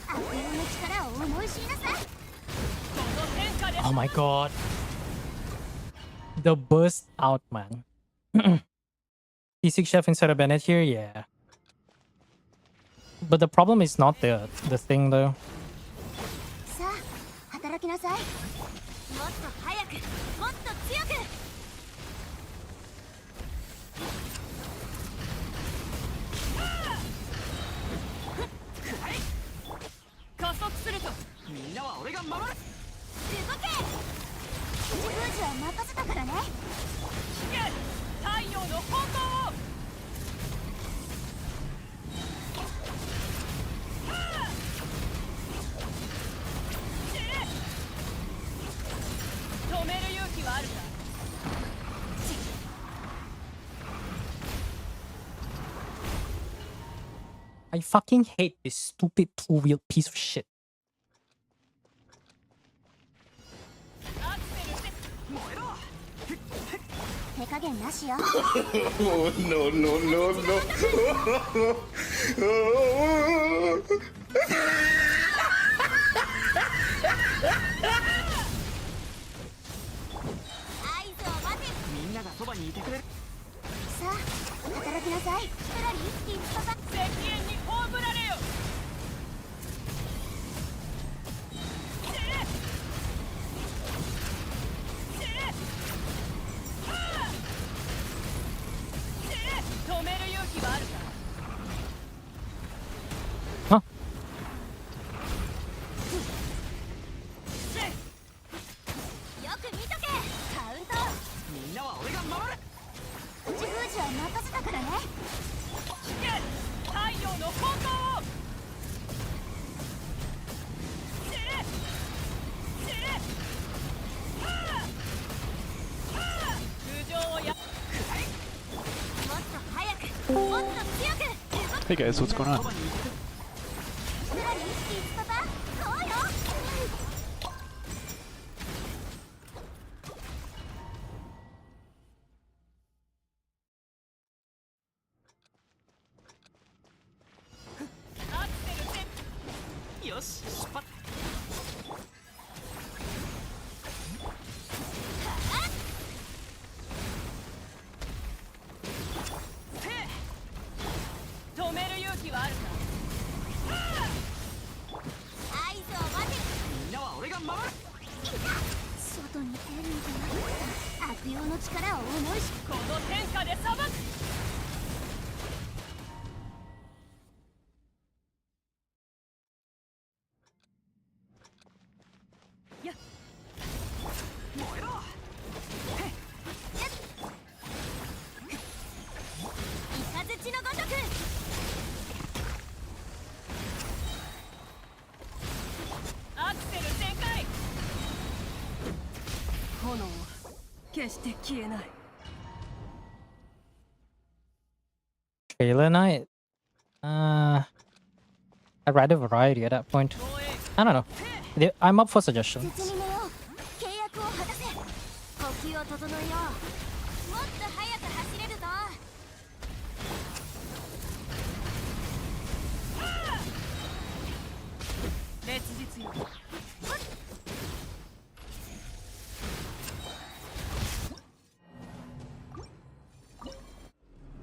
悪用の力を思い知りなさい。この天下で。 Oh my god. The burst out, man. P6 chef instead of Bennett here, yeah. But the problem is not the thing though. さあ、働きなさい。もっと早く、もっと強く。加速すると。みんなは俺が守る。動け。口封じは任せたからね。太陽の方向を。止める勇気はあるか。 I fucking hate this stupid two-wheel piece of shit. アクセルして燃えろ。手加減なしよ。 Oh, no, no, no, no. 合図を待て。みんながそばにいてくれる。さあ、働きなさい。ストラリー、キッズパパ。敵縁に葬られよ。止める勇気はあるか。 Huh? よく見とけ。カウント。みんなは俺が守る。口封じは任せたからね。太陽の方向を。空上をや。 もっと早く、もっと強く。 Hey guys, what's going on? ストラリー、キッズパパ、そうよ。 アクセルせ。よし、出発。止める勇気はあるか。合図を待て。みんなは俺が守る。外に出るんじゃなくて、悪用の力を思いし。この天下で裁く。やっ燃えろ。雷のごとく。アクセル全開。炎は決して消えない。 Trailer night? I'd rather variety at that point. 防衛 I don't know. I'm up for suggestions. 絶に寝よう。契約を果たせ。呼吸を整えよう。もっと早く走れるぞ。烈日よ。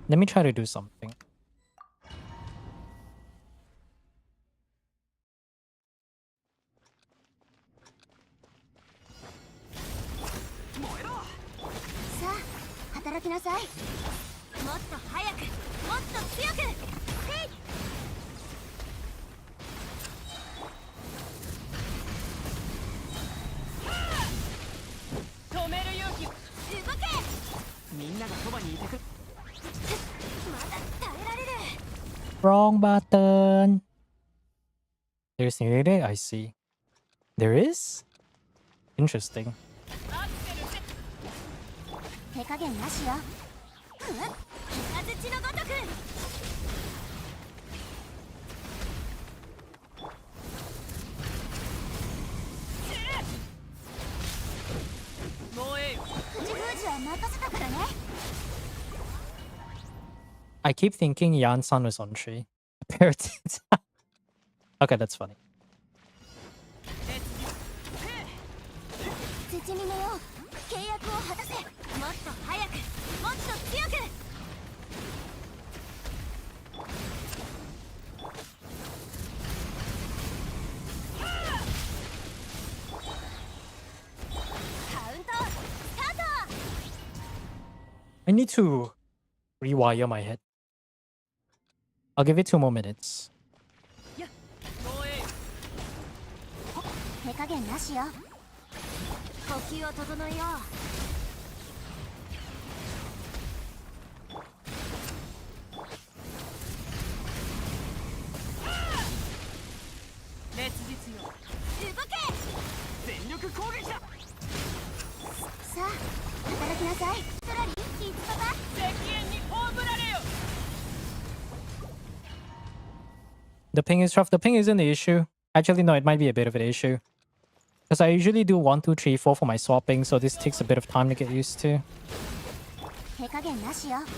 Let me try to do something. Sa, 働きなさい。もっと早く、もっと強く。へい。んながそばにいてく。まだ耐えられる。 Wrong button. There's nearly. I see. There is? Interesting. 手加減なしよ。雷のごとく。もうええよ。口封じは任せたからね。 I keep thinking Yan-san was on tree. Apparently. Okay, that's funny. 土見のよ、契約を果たせ。もっと早く、もっと強く。カウントスタート。 I need to rewire my head. I'll give it 2 more minutes. もうええよ。手加減なしよ。呼吸を整えよう。熱実よ。動け。全力攻撃だ。さあ働きなさい。トラリーキーツパパ。敵縁に葬られよ。 The ping is rough. The ping isn't the issue. Actually, no, it might be a bit of an issue. Because I usually do 1, 2, 3, 4 for my swapping, so this takes a bit of time to get used to. 手加減なしよ。よく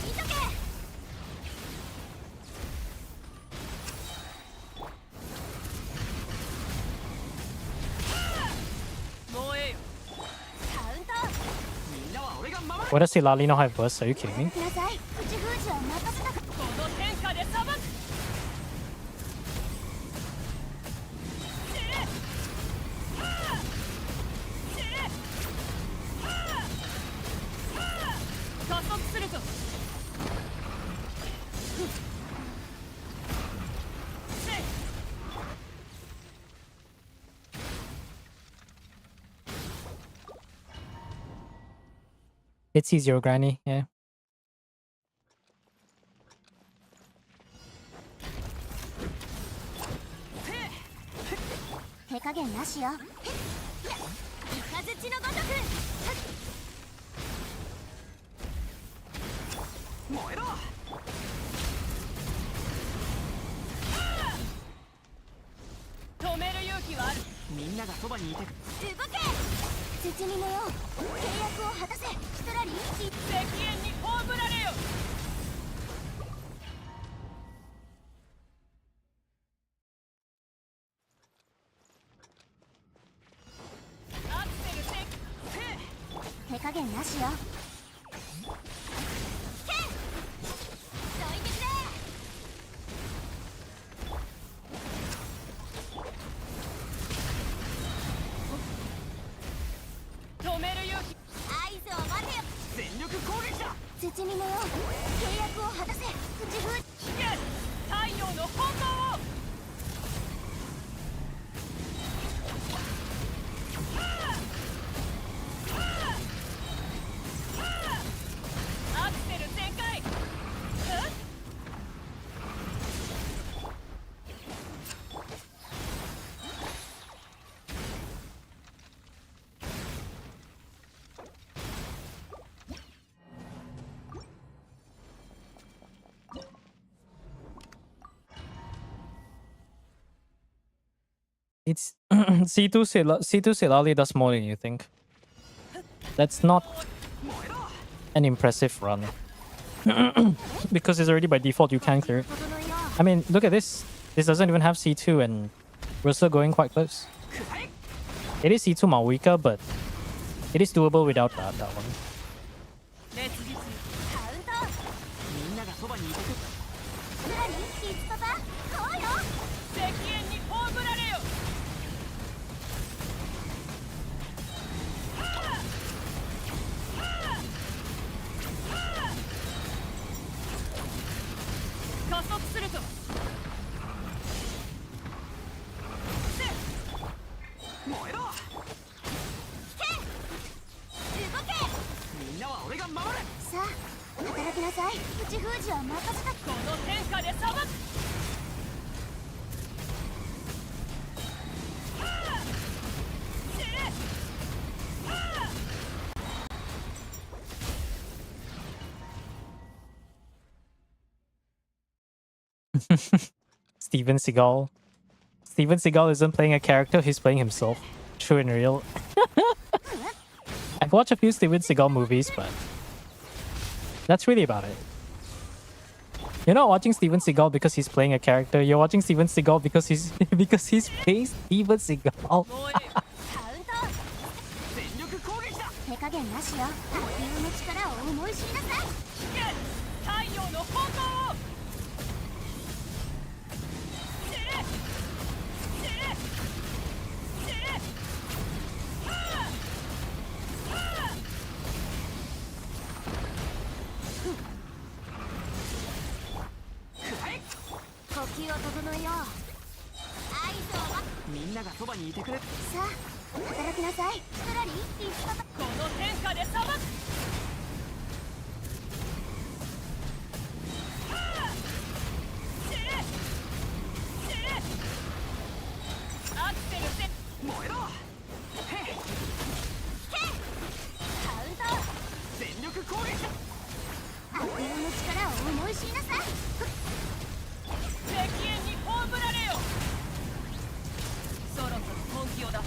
見とけ。もうええよ。カウント。みんなは俺が守る。 What does Hilali not have burst? Are you kidding me? なさい。口封じは任せたか。この天下で裁く。加速するぞ。 It's easier, Granny. Yeah. 手加減なしよ。イカズチのごとく。燃えろ。止める勇気はある。みんながそばにいてく。動け。土見のよ、契約を果たせ。ヒトラリーキー。敵縁に葬られよ。 アクセルセッ。手加減なしよ。けん。どいてくれ。止める勇気。合図を待てよ。全力攻撃だ。土見のよ、契約を果たせ。口封。引け。太陽の炎を。アクセル全開。It's C2 Silali does more than you think. That's not an impressive run. Because it's already by default you can clear it. 整えよ I mean, look at this. This doesn't even have C2 and we're still going quite close. It is C2 Mawika, but it is doable without that one. 熱実。う。カウント。みんながそばにいてく。ヒトラリーキーツパパ。こうよ。敵縁に葬られよ。加速するぞ。燃えろ。動け。さあ働きなさい。口封じは任せた。この天下で裁く。Steven Seagal. Steven Seagal isn't playing a character, he's playing himself. True and real. I've watched a few Steven Seagal movies, but that's really about it. You're not watching Steven Seagal because he's playing a character. You're watching Steven Seagal because he's because he's playing Steven Seagal. 手加減なしよ。卓球の力を思い知りなさい。太陽の方向を。呼吸を整えよう。合図を待つ。みんながそばにいてくれ。さあ働きなさい。ストラリーリスパパ。この天下で裁く。アクセルセ燃えろ。へっカウンター。全力攻撃だ。悪友の力を思い知りなさい。敵縁に葬られよ。そろそろ本気を出そう。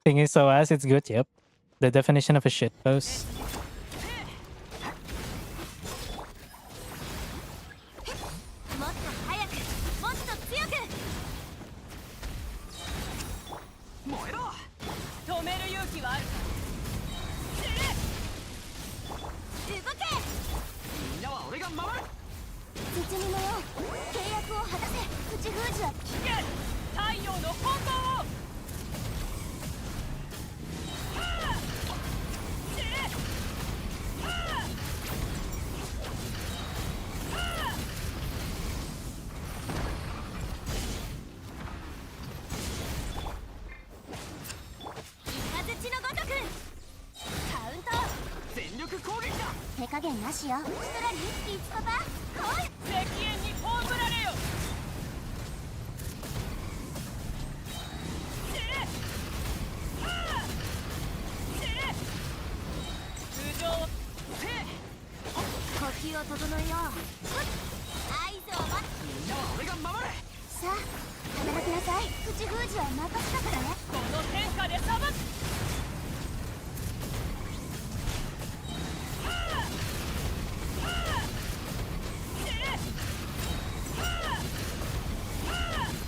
Thing is, so as it's good, yep. The definition of a shit post. もっと早く、もっと強く。燃えろ。止める勇気はあるか。動け。みんなは俺が守る。実にもよ、契約を果たせ。口封じは危険。太陽の本能を。手加減なしよ。ストラリーリスパパ来い。敵縁に葬られよ。頭上を呼吸を整えよう。合図を待つ。みんなは俺が守れ。さあ働きなさい。口封じは任せたからね。この天下で裁く。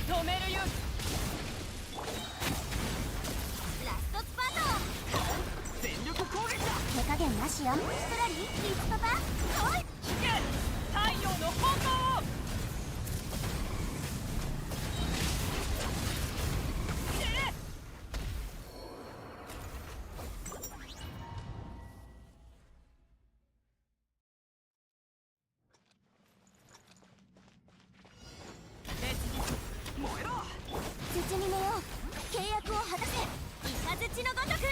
止める勇気。ラストスパート。全力攻撃だ。手加減なしよ。ストラリーリスパパ来い。太陽の本能を。実にもよ、契約を果たせ。雷のごとく。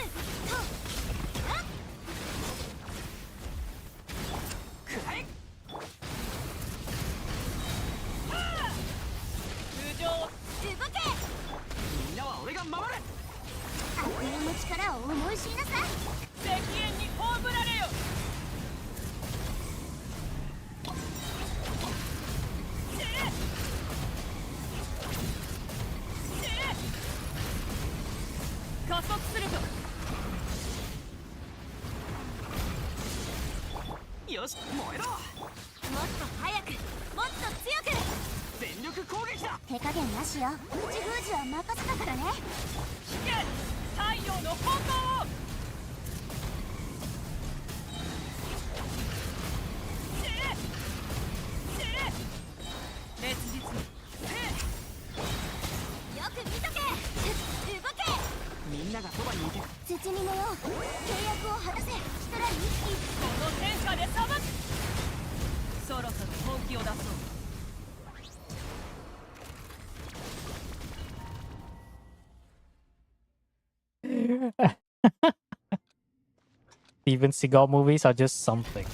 くらい。頭上動け。みんなは俺が守る。悪友の力を思い知りなさい。敵縁に葬られよ。加速するぞ。よし燃えろ。もっと早く、もっと強く。全力攻撃だ。手加減なしよ。口封じは任せたからね。太陽の本能を。烈日によく見とけ。動け。みんながそばにいて。実にもよ、契約を果たせ。ストラリーこの天下で裁く。そろそろ本気を出そう。Steven Seagal movies are just something.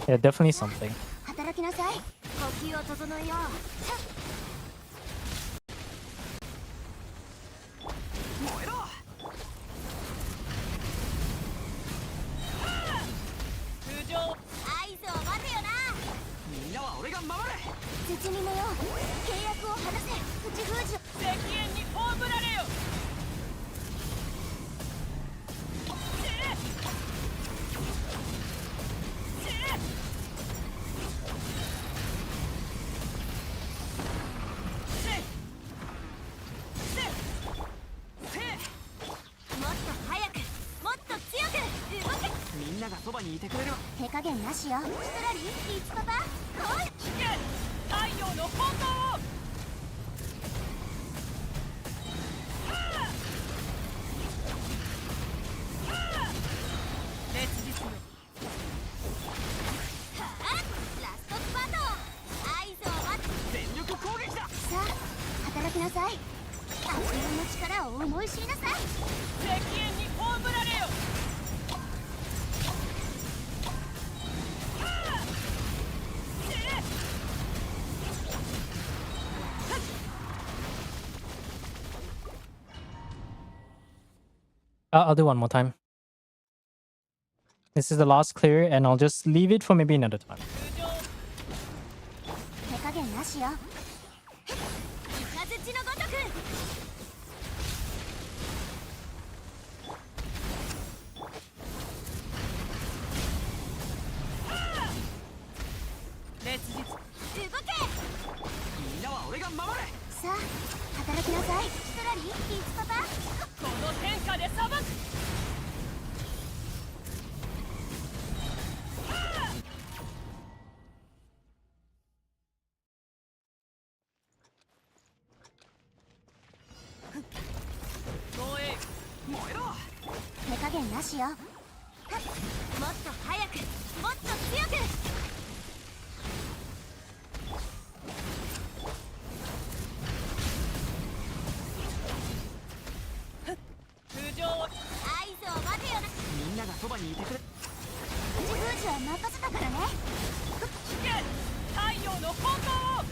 Yeah, definitely something. 働きなさい。呼吸を整えよう。燃えろ。通常。合図を待てよな。みんなは俺が守れ。絶にもよ。契約を果たせ。口封じ。赤煙に葬られよ。もっと早く。もっと強く。動け。みんながそばにいてくれる。手加減なしよ。ストラリー、リーチパパ。来い。太陽の炎を。烈日よ。はあ、ラストスパート。合図を待つ。全力攻撃だ。さあ、働きなさい。悪運の力を思い知りなさい。赤煙に葬られよ。I'll do one more time. This is the last clear, and I'll just leave it for maybe another time. 手加減なしよ。雷のごとく。烈日。動け。みんなは俺が守れ。さあ、働きなさい。ストラリー、リーチパパ。この天下で裁く。防衛。燃えろ。手加減なしよ。もっと早く。もっと強く。通常を。合図を待てよな。みんながそばにいてくれ。口封じは任せたからね。太陽の炎を。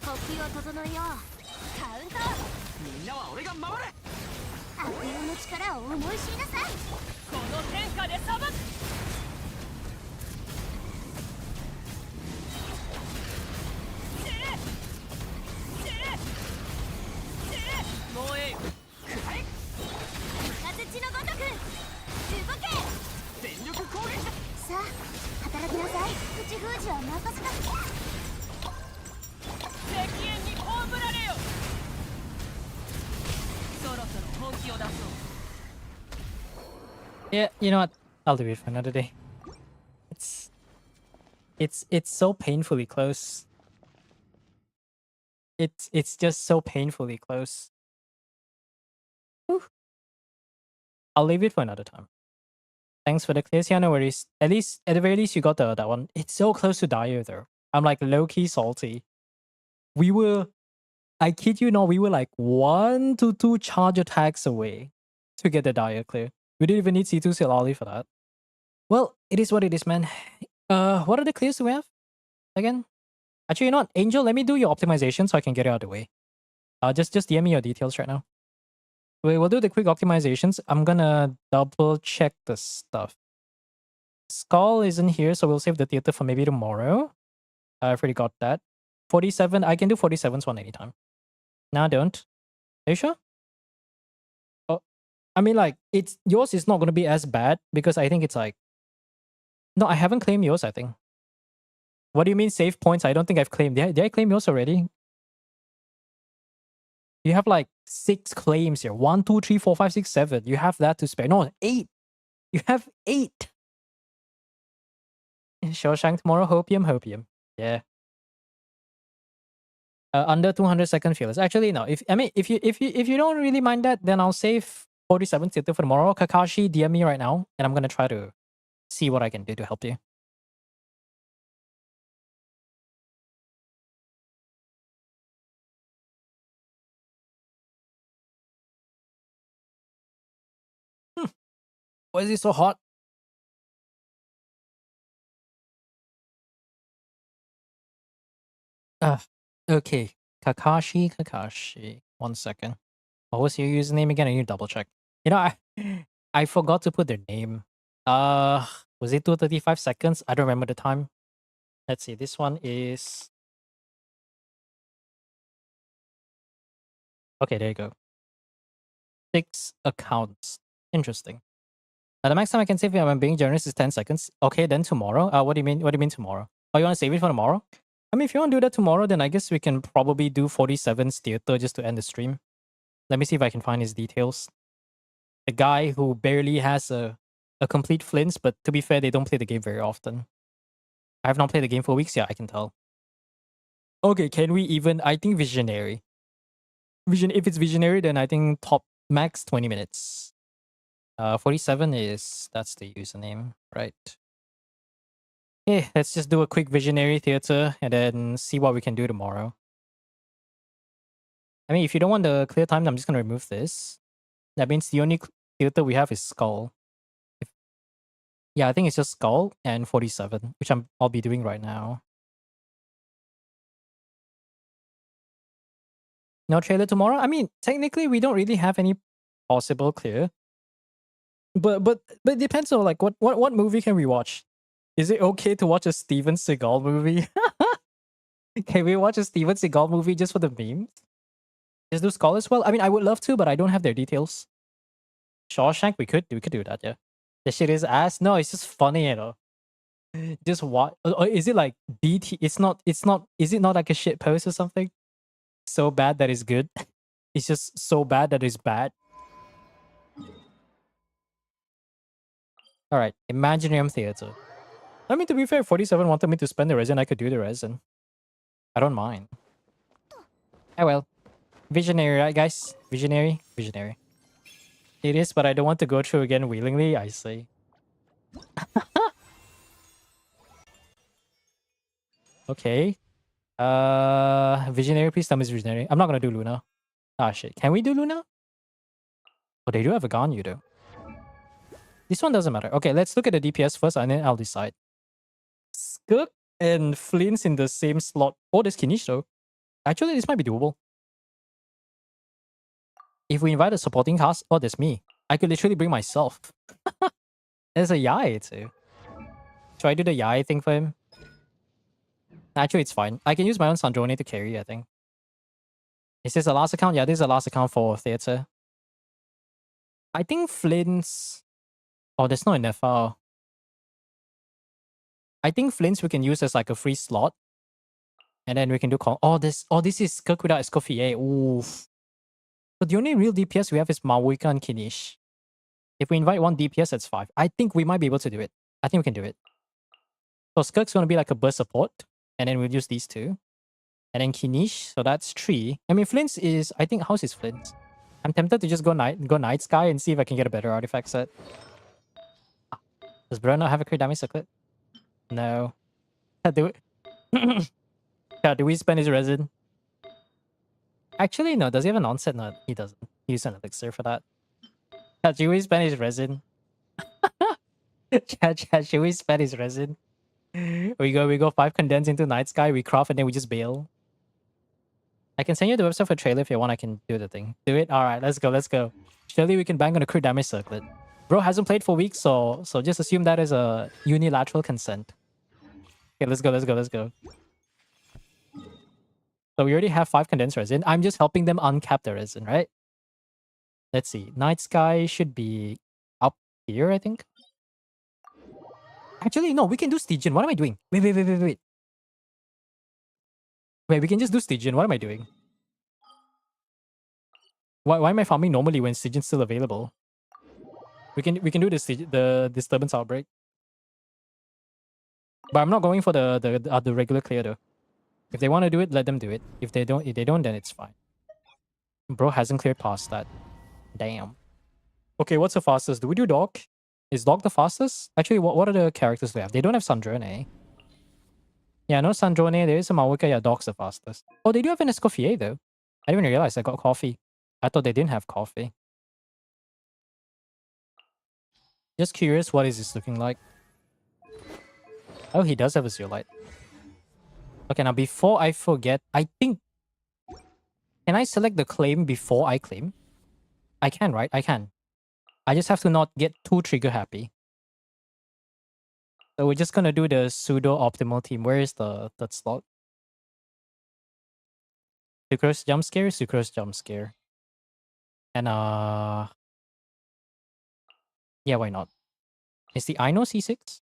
呼吸を整えよう。カウント。みんなは俺が守れ。悪用の力を思い知りなさい。この天下で裁く。防衛。くらえ。雷のごとく。動け。全力攻撃だ。さあ、働きなさい。口封じは任せた。赤煙に葬られよ。そろそろ本気を出そう。Yeah, you know what? I'll do it for another day. It's so painfully close. It's just so painfully close. Whew. I'll leave it for another time. Thanks for the clears. Yeah, no worries. At the very least, you got that one. It's so close to Dire though. I'm like low key salty. I kid you not, we were like 1 to 2 charge attacks away to get the Dire clear. We didn't even need C2 Silali for that. Well, it is what it is, man. What are the clears do we have? Again? Actually, you know what? Angel, let me do your optimization so I can get it out of the way. Just DM me your details right now. We'll do the quick optimizations. I'm gonna double check the stuff. Skull isn't here, so we'll save the theater for maybe tomorrow. I've already got that. 47, I can do 47's one anytime. No, I don't. Are you sure? Oh, I mean, like, yours is not gonna be as bad because I think it's like... No, I haven't claimed yours, I think. What do you mean save points? I don't think I've claimed. Did I claim yours already? You have like 6 claims here. 1, 2, 3, 4, 5, 6, 7. You have that to spare. No, 8. You have 8. Shawshank tomorrow. Hopium. Yeah. Under 200-second feelers. Actually, no. If you don't really mind that, then I'll save 47 theater for tomorrow. Kakashi, DM me right now, and I'm gonna try to see what I can do to help you. Why is it so hot? Okay. Kakashi. 1 second. What was your username again? I need to double check. You know, I forgot to put their name. Uh, was it 235 seconds? I don't remember the time. Let's see. This one is okay. There you go. 6 accounts. Interesting. The max time I can save if I'm being generous is 10 seconds. Okay, then tomorrow. What do you mean? What do you mean tomorrow? Oh, you want to save it for tomorrow? I mean, if you want to do that tomorrow, then I guess we can probably do 47's theater just to end the stream. Let me see if I can find his details. The guy who barely has a complete flints, but to be fair, they don't play the game very often. I have not played the game for weeks. Yeah, I can tell. Okay, can we even? I think visionary. If it's visionary, then I think top max 20 minutes. 47 is that's the username, right? Okay, let's just do a quick visionary theater and then see what we can do tomorrow. I mean, if you don't want the clear time, I'm just gonna remove this. That means the only theater we have is Skull. Yeah, I think it's just Skull and 47, which I'll be doing right now. No trailer tomorrow? I mean, technically we don't really have any possible clear. But it depends on like what movie can we watch? Is it okay to watch a Steven Seagal movie? Can we watch a Steven Seagal movie just for the memes? Just do Skull as well? I mean, I would love to, but I don't have their details. Shawshank, we could do that, yeah. The shit is ass. No, it's just funny, you know. Just what? Is it like BT? It's not. Is it not like a shit post or something? So bad that is good. It's just so bad that is bad. All right, Imaginarium Theater. I mean, to be fair, 47 wanted me to spend the resin. I could do the resin. I don't mind. Oh well. Visionary, right, guys? Visionary? Visionary. It is, but I don't want to go through again willingly, I say. Okay. Visionary, please tell me it's Visionary. I'm not gonna do Luna. Ah, shit. Can we do Luna? Oh, they do have a Ganyu, though. This one doesn't matter. Okay, let's look at the DPS first, and then I'll decide. Skirk and Flints in the same slot. Oh, there's Kinish, though. Actually, this might be doable. If we invite a supporting cast, oh, there's me. I could literally bring myself. There's a Yai, too. Should I do the Yai thing for him? Actually, it's fine. I can use my own Sandrone to carry, I think. Is this the last account? Yeah, this is the last account for Theater. I think Flints... Oh, there's no enough. I think Flints we can use as like a free slot. And then we can do... this is Kirk without Escoffier. Oof. So the only real DPS we have is Maoika and Kinish. If we invite one DPS, that's 5. I think we might be able to do it. I think we can do it. So Skirk's going to be like a burst support. And then we'll use these two. And then Kinish, so that's 3. I mean, Flints is... I think, how's his Flints? I'm tempted to just go Night Sky and see if I can get a better artifact set. Does Bruno have a crit damage circlet? No. Do we spend his resin? Actually, no. Does he have an onset? No, he doesn't. He used an elixir for that. Should we spend his resin? Should we spend his resin? We go 5 condense into Night Sky, we craft, and then we just bail. I can send you the website for trailer if you want. I can do the thing. Do it? Alright, let's go. Surely we can bang on a crit damage circlet. Bro hasn't played for weeks, so just assume that is a unilateral consent. Okay, let's go. So we already have 5 condensed resin. I'm just helping them uncap the resin, right? Let's see. Night Sky should be up here, I think. Actually, no, we can do Stygian. What am I doing? Wait. Wait, we can just do Stygian. What am I doing? Why am I farming normally when Stygian's still available? We can do the disturbance outbreak. But I'm not going for the regular clear though. If they want to do it, let them do it. If they don't, then it's fine. Bro hasn't cleared past that. Damn. Okay, what's the fastest? Do we do Dog? Is Dog the fastest? Actually, what are the characters they have? They don't have Sandrone. Yeah, no Sandrone. There is a Mawika. Yeah, Dog's the fastest. Oh, they do have an Escoffier though. I didn't even realize I got coffee. I thought they didn't have coffee. Just curious, what is this looking like? Oh, he does have a Zeolite. Okay, now before I forget, I think... Can I select the claim before I claim? I can, right? I can. I just have to not get too trigger happy. So we're just gonna do the pseudo optimal team. Where is the third slot? Sucrose jump scare, Sucrose jump scare. And yeah, why not? Is the Ino C6?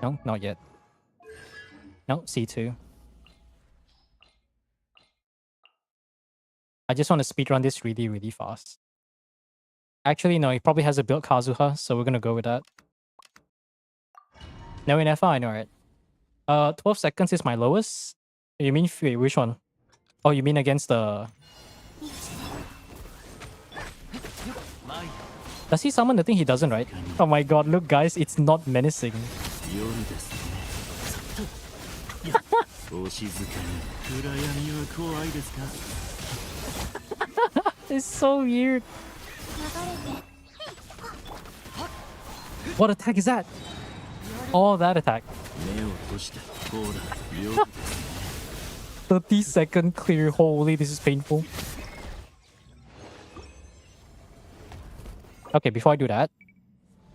No, not yet. No, C2. I just want to speedrun this really, really fast. Actually, no, he probably has a built Kazuha, so we're gonna go with that. No, in FR, I know, right? 12 seconds is my lowest. You mean, wait, which one? Oh, you mean against the... Does he summon the thing? He doesn't, right? Oh my god, look guys, it's not menacing. It's so weird. What attack is that? Oh, that attack. 30-second clear. Holy, this is painful. Okay, before I do that,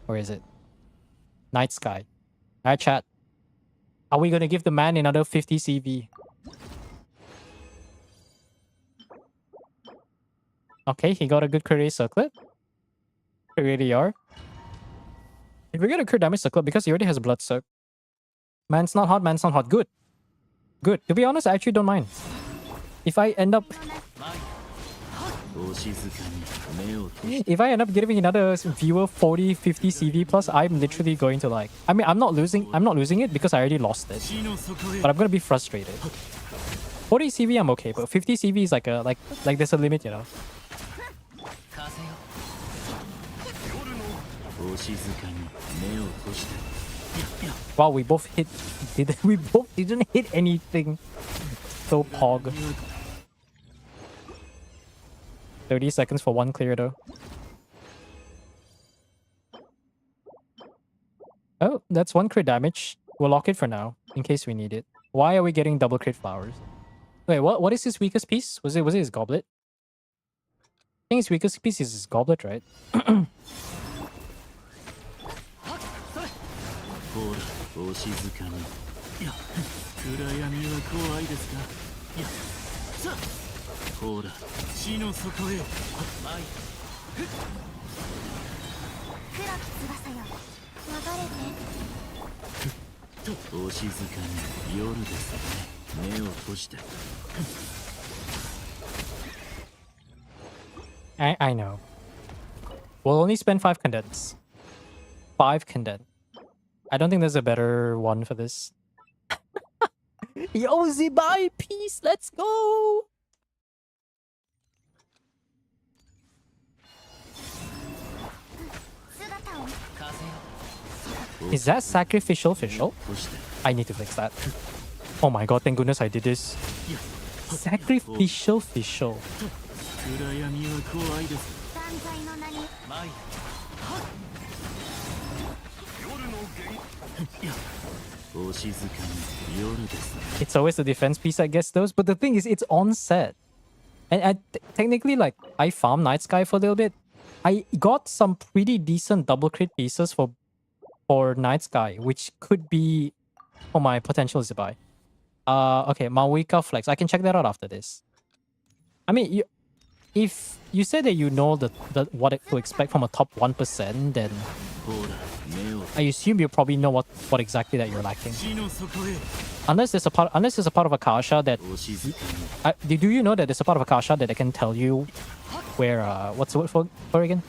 where is it? Night Sky. Alright, chat. Are we gonna give the man another 50 CV? Okay, he got a good crit circlet. We really are. If we get a crit damage circlet, because he already has a blood circ. Man's not hot, man's not hot. Good. Good. To be honest, I actually don't mind. If I end up giving another viewer 40, 50 CV plus, I'm literally going to like... I mean, I'm not losing it because I already lost it. But I'm gonna be frustrated. 40 CV, I'm okay, but 50 CV is like there's a limit, you know. Wow, we both hit... we both didn't hit anything. So pog. 30 seconds for one clear though. Oh, that's one crit damage. We'll lock it for now, in case we need it. Why are we getting double crit flowers? Wait, what is his weakest piece? Was it his goblet? I think his weakest piece is his goblet, right? I know. We'll only spend 5 condens. 5 condens. I don't think there's a better one for this. Yo, Zibai, peace, let's go! Is that sacrificial official? I need to fix that. Oh my god, thank goodness I did this. Sacrificial official. It's always the defense piece, I guess, those. But the thing is, it's on set. And technically, like, I farmed Night Sky for a little bit. I got some pretty decent double crit pieces for Night Sky, which could be for my potential Zibai. Okay, Mawika Flex. I can check that out after this. I mean, if you say that you know what to expect from a top 1%, then I assume you probably know what exactly that you're lacking. Unless there's a part of Akasha that... do you know that there's a part of Akasha that I can tell you where... what's the word for again?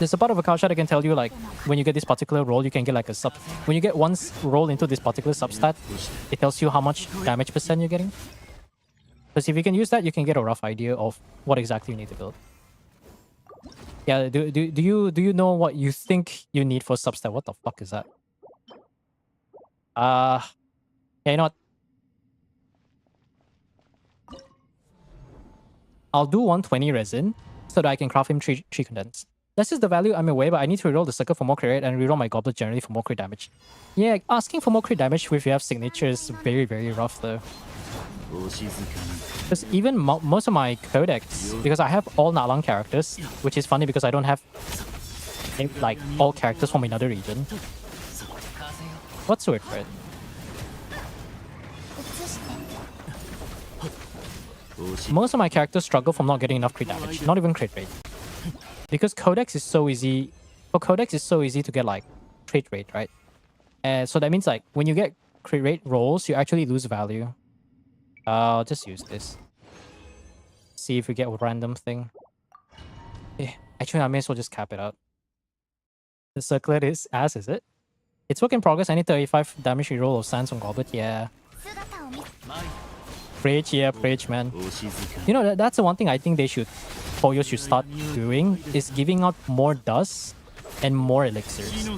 there's a part of a card shot that can tell you like when you get this particular roll, you can get like a sub. When you get one roll into this particular substat, it tells you how much damage percent you're getting. Because if you can use that, you can get a rough idea of what exactly you need to build. Yeah, do you know what you think you need for substat? What the fuck is that? Yeah, you know what? I'll do 120 resin so that I can craft him 3 condense. That's just the value I'm away, but I need to reroll the circle for more crit rate and reroll my goblet generally for more crit damage. Yeah, asking for more crit damage if you have signature is very, very rough though. Because even most of my codex, because I have all Nalang characters, which is funny because I don't have like all characters from another region. What's the word for it? Most of my characters struggle from not getting enough crit damage, not even crit rate. Because Codex is so easy. For Codex, it's so easy to get like crit rate, right? So that means like when you get crit rate rolls, you actually lose value. I'll just use this. See if we get a random thing. Actually, I may as well just cap it out. The circlet is ass, is it? It's work in progress. I need 35 damage reroll of Sands from Goblet. Yeah. Preach, yeah, preach, man. You know, that's the one thing I think they should, Toyo should start doing, is giving out more dust and more elixirs.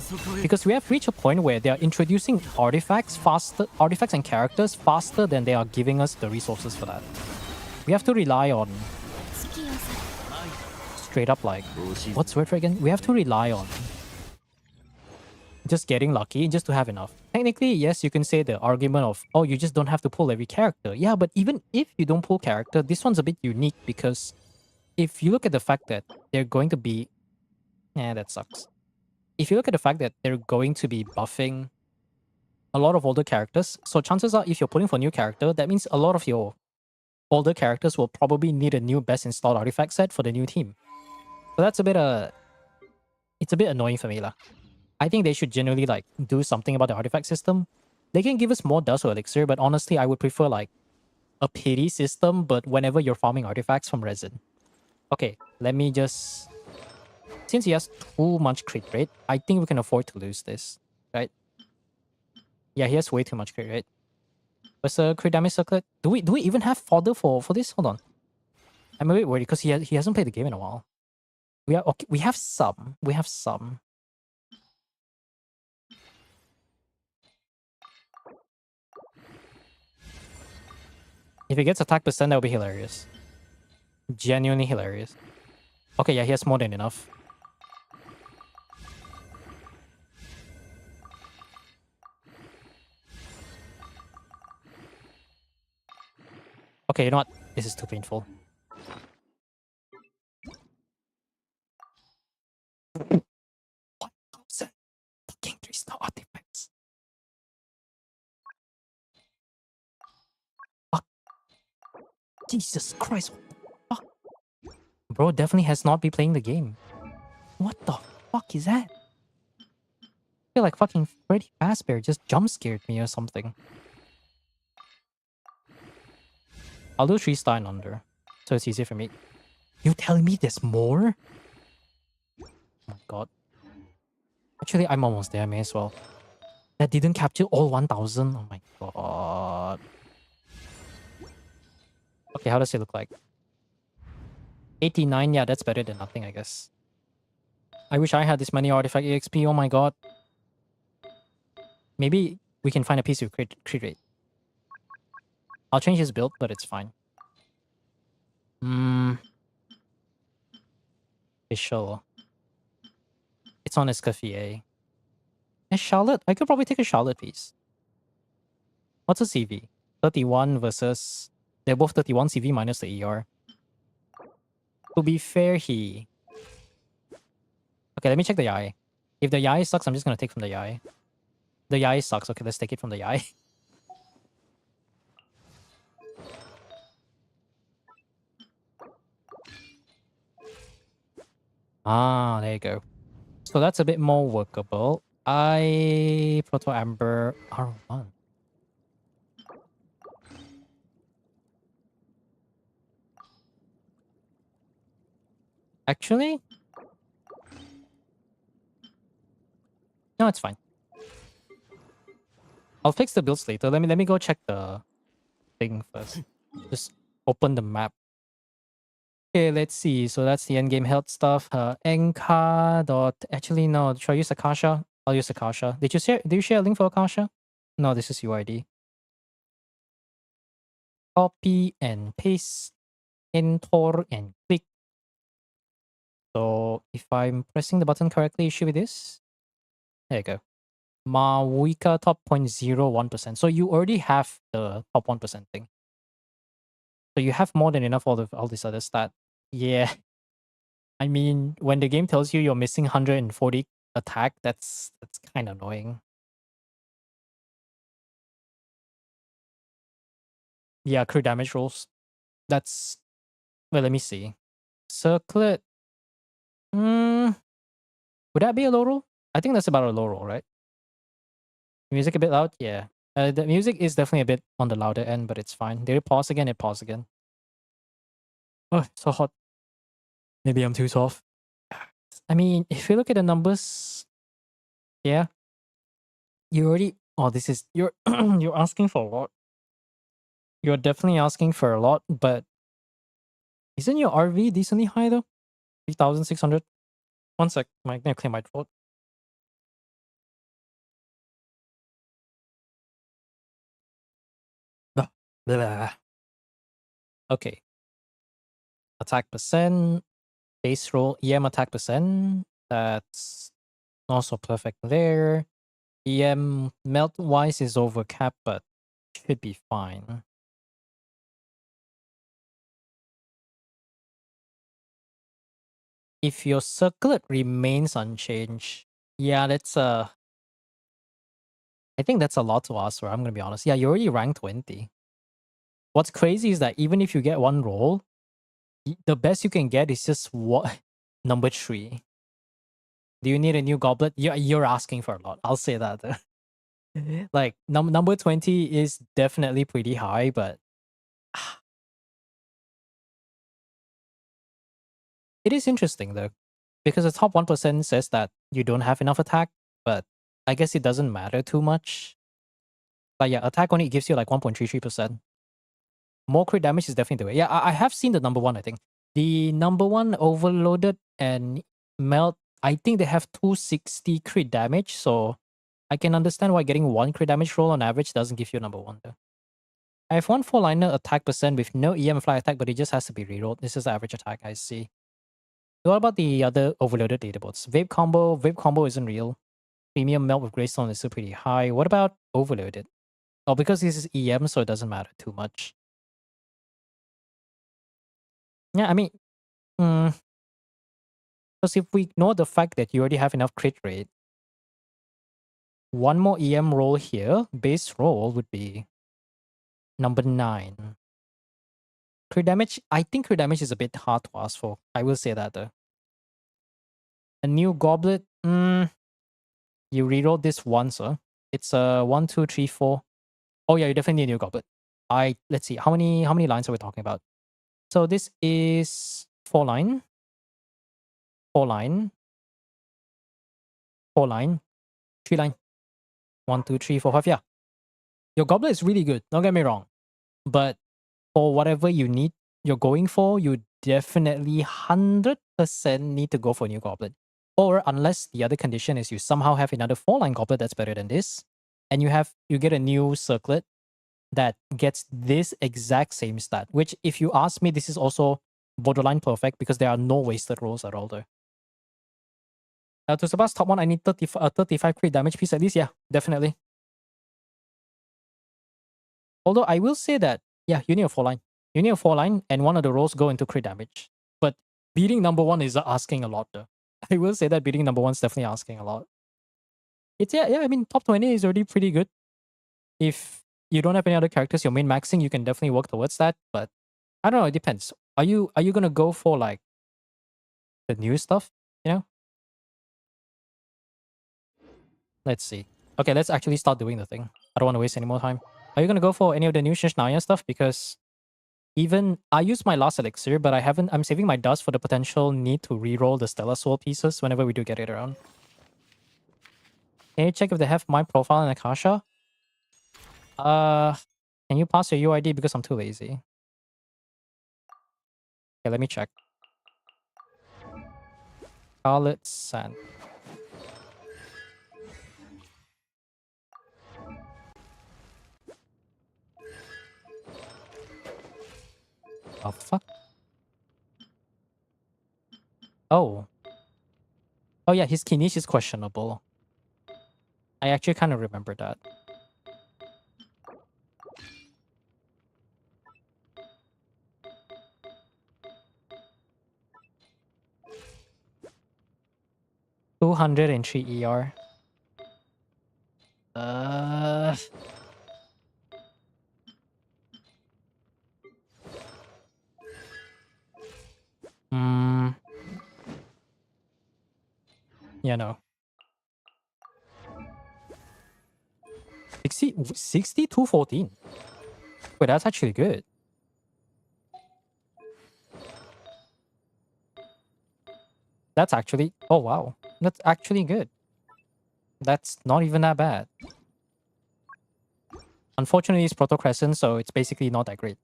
Because we have reached a point where they are introducing artifacts and characters faster than they are giving us the resources for that. We have to rely on straight up like, what's the word for it again? We have to rely on just getting lucky just to have enough. Technically, yes, you can say the argument of, oh, you just don't have to pull every character. Yeah, but even if you don't pull character, this one's a bit unique because if you look at the fact that they're going to be... that sucks. If you look at the fact that they're going to be buffing a lot of older characters, so chances are if you're pulling for a new character, that means a lot of your older characters will probably need a new best installed artifact set for the new team. So that's a bit it's a bit annoying for me lah. I think they should generally like do something about the artifact system. They can give us more dust or elixir, but honestly, I would prefer like a pity system, but whenever you're farming artifacts from resin. Okay, let me just... Since he has too much crit rate, I think we can afford to lose this, right? Yeah, he has way too much crit rate. What's the crit damage circlet? Do we even have fodder for this? Hold on. I'm a bit worried because he hasn't played the game in a while. We have some. We have some. If he gets attack percent, that would be hilarious. Genuinely hilarious. Okay, yeah, he has more than enough. Okay, you know what? This is too painful. Fucking 3-star artifacts. Fuck. Jesus Christ. Fuck. Bro definitely has not been playing the game. What the fuck is that? I feel like fucking Freddy Fazbear just jump scared me or something. I'll do 3-star and under, so it's easier for me. You telling me there's more? Oh my god. Actually, I'm almost there, I may as well. That didn't capture all 1000? Oh my god. Okay, how does it look like? 89, yeah, that's better than nothing, I guess. I wish I had this many artifact EXP, oh my god. Maybe we can find a piece of crit rate. I'll change his build, but it's fine. Official. It's on Escoffier. A Charlotte? I could probably take a Charlotte piece. What's a CV? 31 versus... They're both 31 CV minus the ER. To be fair, he... Okay, let me check the Yai. If the Yai sucks, I'm just gonna take from the Yai. The Yai sucks. Okay, let's take it from the Yai. Ah, there you go. So that's a bit more workable. Proto Amber R1. Actually, No, it's fine. I'll fix the builds later. Let me go check the thing first. Just open the map. Okay, let's see. So that's the endgame health stuff. Enka dot. Actually, no. Should I use Akasha? I'll use Akasha. Did you share? Did you share a link for Akasha? No, this is UID. Copy and paste. Enter and click. So if I'm pressing the button correctly, it should be this. There you go. Mawika top 0.01%. So you already have the top 1% thing. So you have more than enough all this other stat. Yeah. I mean, when the game tells you you're missing 140 attack, that's kind of annoying. Yeah, crit damage rolls. That's well, let me see. Circlet. Would that be a low roll? I think that's about a low roll, right? Music a bit loud? Yeah. The music is definitely a bit on the louder end, but it's fine. Did it pause again? It paused again. Oh, so hot. Maybe I'm too soft. I mean, if you look at the numbers, yeah, you already. Oh, this is you're you're asking for a lot. You're definitely asking for a lot, but isn't your RV decently high though? 3,600. One sec, I'm gonna clear my throat. Blah, blah. Okay, attack percent, base roll, EM attack percent. That's also perfect there. EM melt wise is over cap, but should be fine. If your circlet remains unchanged, yeah, that's I think that's a lot to ask for. I'm gonna be honest. Yeah, you're already ranked 20. What's crazy is that even if you get one roll, the best you can get is just what number 3. Do you need a new goblet? You're asking for a lot. I'll say that. Like number 20 is definitely pretty high, but it is interesting though, because the top 1% says that you don't have enough attack, but I guess it doesn't matter too much. But yeah, attack only gives you like 1.33%. More crit damage is definitely the way. Yeah, I have seen the number 1, I think. The number 1 overloaded and melt, I think they have 260 crit damage, so I can understand why getting 1 crit damage roll on average doesn't give you number 1 though. I have one 4-liner attack percent with no EM fly attack, but it just has to be rerolled. This is the average attack, I see. What about the other overloaded leaderboards? Vape combo isn't real. Premium melt with Greystone is still pretty high. What about overloaded? Oh, because this is EM, so it doesn't matter too much. Yeah, I mean, because if we ignore the fact that you already have enough crit rate, one more EM roll here, base roll would be number 9. Crit damage, I think crit damage is a bit hard to ask for. I will say that though. A new goblet, you reroll this once, it's 1, 2, 3, 4. Oh yeah, you definitely need a new goblet. Let's see, how many lines are we talking about? So this is 4 line, 4 line, 4 line, 3 line. 1, 2, 3, 4, 5. Yeah. Your goblet is really good. Don't get me wrong. But for whatever you're going for, you definitely 100% need to go for a new goblet. Or unless the other condition is you somehow have another 4-line goblet that's better than this, and you get a new circlet that gets this exact same stat. Which, if you ask me, this is also borderline perfect because there are no wasted rolls at all there. To surpass top 1, I need 35 crit damage piece at least. Yeah, definitely. Although I will say that, yeah, you need a 4-line. You need a 4-line, and one of the rolls go into crit damage. But beating number 1 is asking a lot, though. I will say that beating number 1 is definitely asking a lot. It's yeah. I mean, top 20 is already pretty good. If you don't have any other characters you're main maxing, you can definitely work towards that. But I don't know. It depends. Are you gonna go for like the new stuff? You know. Let's see. Okay, let's actually start doing the thing. I don't want to waste any more time. Are you gonna go for any of the new Shishnaya stuff? Because even I used my last elixir, but I'm saving my dust for the potential need to reroll the Stellar Soul pieces whenever we do get it around. Can you check if they have my profile in Akasha? Can you pass your UID because I'm too lazy? Okay, let me check. Scarlet Sand. Oh fuck. Oh. Oh yeah, his Kinish is questionable. I actually kind of remember that. $203 ER. Uh. Hmm. Yeah, no. 214. Wait, that's actually good. That's actually, oh wow. That's actually good. That's not even that bad. Unfortunately, it's Proto Crescent, so it's basically not that great.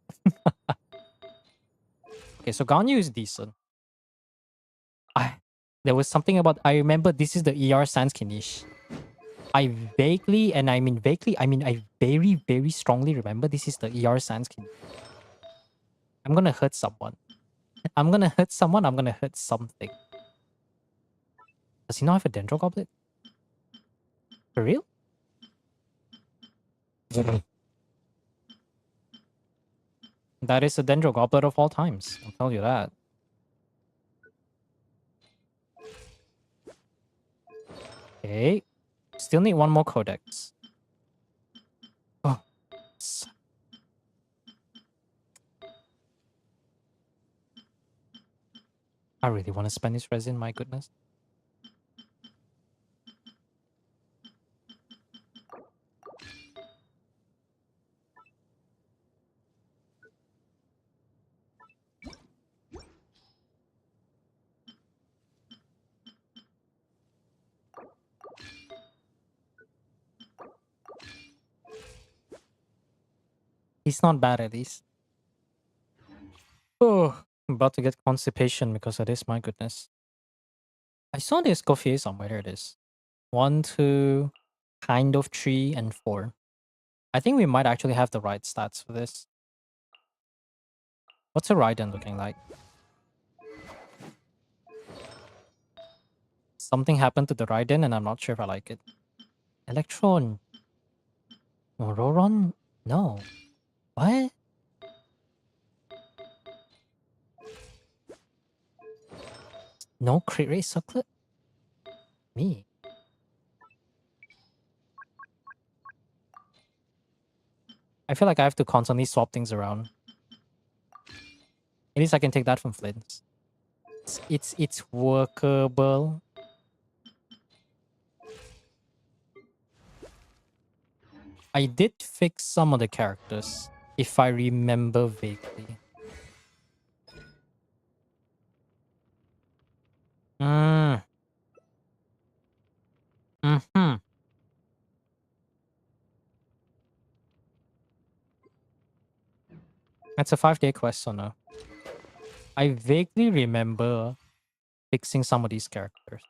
Okay, so Ganyu is decent. There was something about, I remember this is the ER Sans Kinish. I vaguely, and I mean vaguely, I mean I very, very strongly remember this is the ER Sans Kinish. I'm gonna hurt someone. I'm gonna hurt someone, I'm gonna hurt something. Does he not have a Dendro Goblet? For real? That is a Dendro Goblet of all times. I'll tell you that. Okay. Still need one more Codex. Oh. I really want to spend this resin, my goodness. He's not bad at least. Oh, I'm about to get constipation because of this, my goodness. I saw this coffee somewhere. There it is. 1, 2, kind of 3, and 4. I think we might actually have the right stats for this. What's a Raiden looking like? Something happened to the Raiden and I'm not sure if I like it. Electron. Mororon? No. What? No crit rate sucklet? Me. I feel like I have to constantly swap things around. At least I can take that from Flint's. It's workable. I did fix some of the characters, if I remember vaguely. Mm. Mm-hmm. That's a 5-day quest, so no. I vaguely remember fixing some of these characters.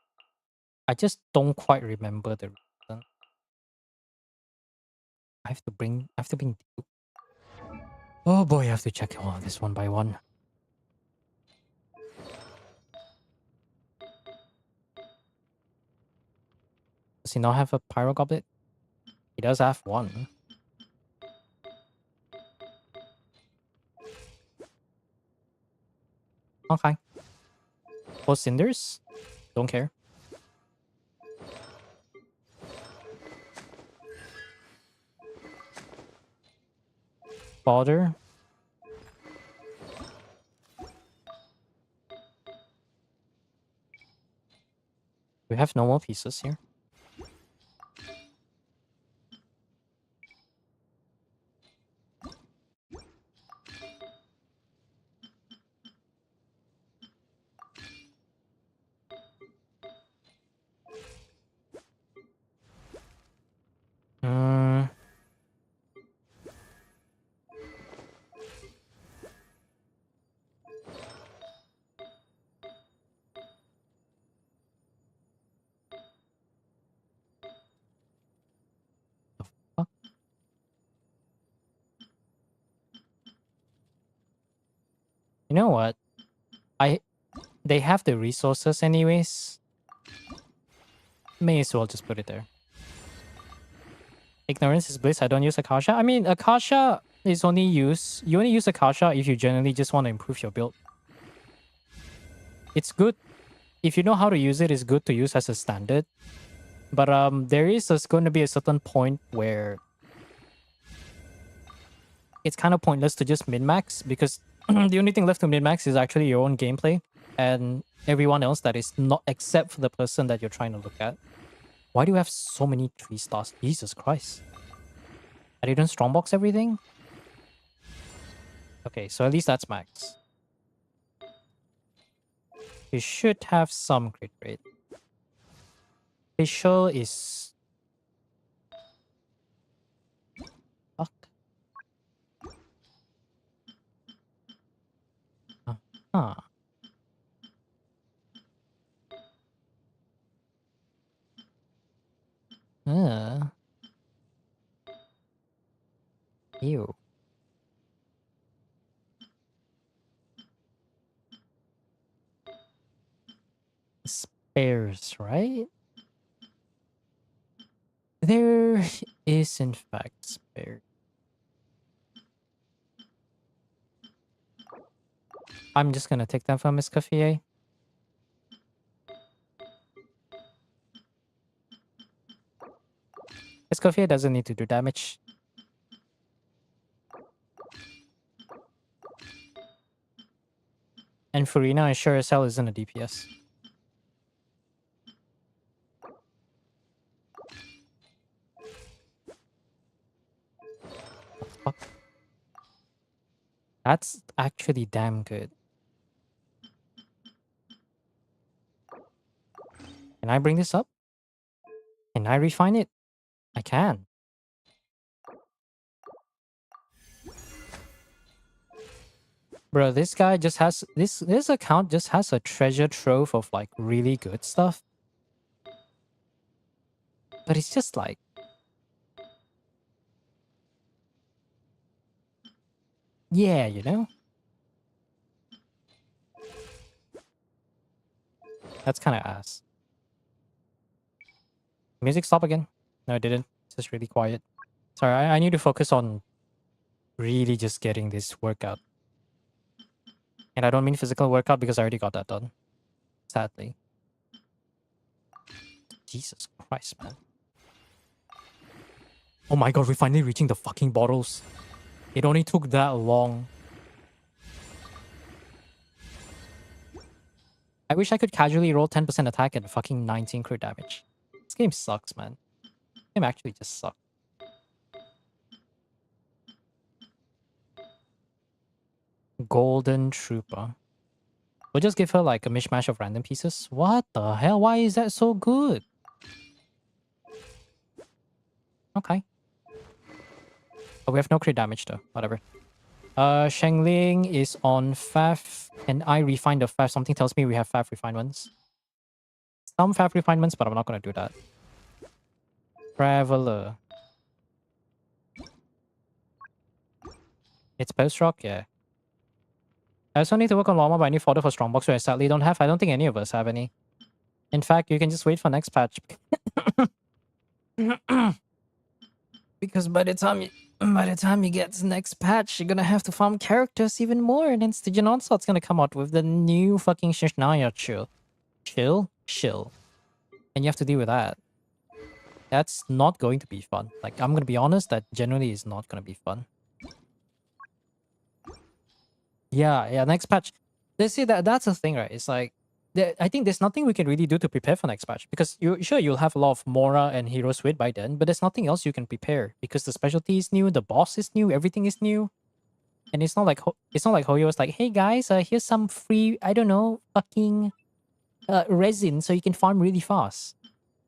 I just don't quite remember the reason. I have to bring. Oh boy, I have to check all this one by one. Does he not have a Pyro Goblet? He does have one. Okay. 4 Cinders? Don't care. Fodder. We have no more pieces here. You know what? They have the resources anyways. May as well just put it there. Ignorance is bliss. I don't use Akasha. I mean, Akasha is only used. You only use Akasha if you generally just want to improve your build. It's good if you know how to use it. It's good to use as a standard. But there is going to be a certain point where it's kind of pointless to just min-max, because the only thing left to min-max is actually your own gameplay and everyone else that is not, except for the person that you're trying to look at. Why do you have so many 3 stars? Jesus Christ. I didn't strongbox everything? Okay, so at least that's max. You should have some crit rate. Facial is... Fuck. Huh. Ew. Spares, right? There is in fact spare. I'm just gonna take that from Escoffier. Escoffier doesn't need to do damage. And Furina, sure as hell isn't a DPS. Fuck. That's actually damn good. Can I bring this up? Can I refine it? I can. Bro, this guy just has this account just has a treasure trove of like really good stuff. But it's just like, yeah, you know? That's kind of ass. Music stop again? No, it didn't. It's just really quiet. Sorry, I need to focus on really just getting this workout. And I don't mean physical workout because I already got that done. Sadly. Jesus Christ, man. Oh my god, we're finally reaching the fucking bottles. It only took that long. I wish I could casually roll 10% attack and fucking 19 crit damage. This game sucks, man. This game actually just sucks. Golden Trooper. We'll just give her like a mishmash of random pieces. What the hell? Why is that so good? Okay. Oh, we have no crit damage though. Whatever. Shengling is on Fav. Can I refine the Fav? Something tells me we have Fav refinements. Some Fav refinements, but I'm not gonna do that. Traveler. It's post-rock? Yeah. I also need to work on Llama, but I need fodder for Strongbox, which I sadly don't have. I don't think any of us have any. In fact, you can just wait for next patch. Because by the time you get to the next patch, you're gonna have to farm characters even more, and then Stygian Onslaught's gonna come out with the new fucking Shishnaya chill. And you have to deal with that. That's not going to be fun. Like, I'm gonna be honest, that generally is not gonna be fun. Yeah, next patch. Let's see that's the thing, right? It's like I think there's nothing we can really do to prepare for next patch, because you'll have a lot of Mora and Hero Suite by then, but there's nothing else you can prepare because the specialty is new, the boss is new, everything is new, and it's not like Hoyo was like, hey guys, here's some free, I don't know, fucking resin so you can farm really fast.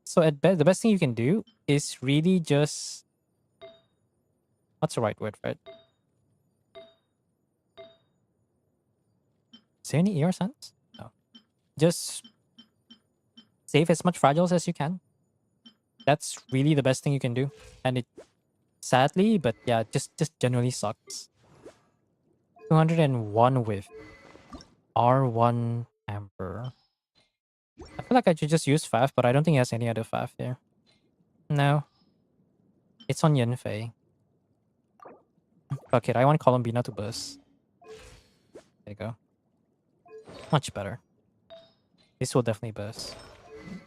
So the best thing you can do is really just, what's the right word for it? Is there any ER sense? No. Just save as much fragiles as you can. That's really the best thing you can do. And it, sadly, but yeah, just generally sucks. 201 with R1 Amber. I feel like I should just use Faf, but I don't think he has any other Faf here. No. It's on Yanfei. Fuck it, I want Columbina to burst. There you go. Much better. This will definitely burst.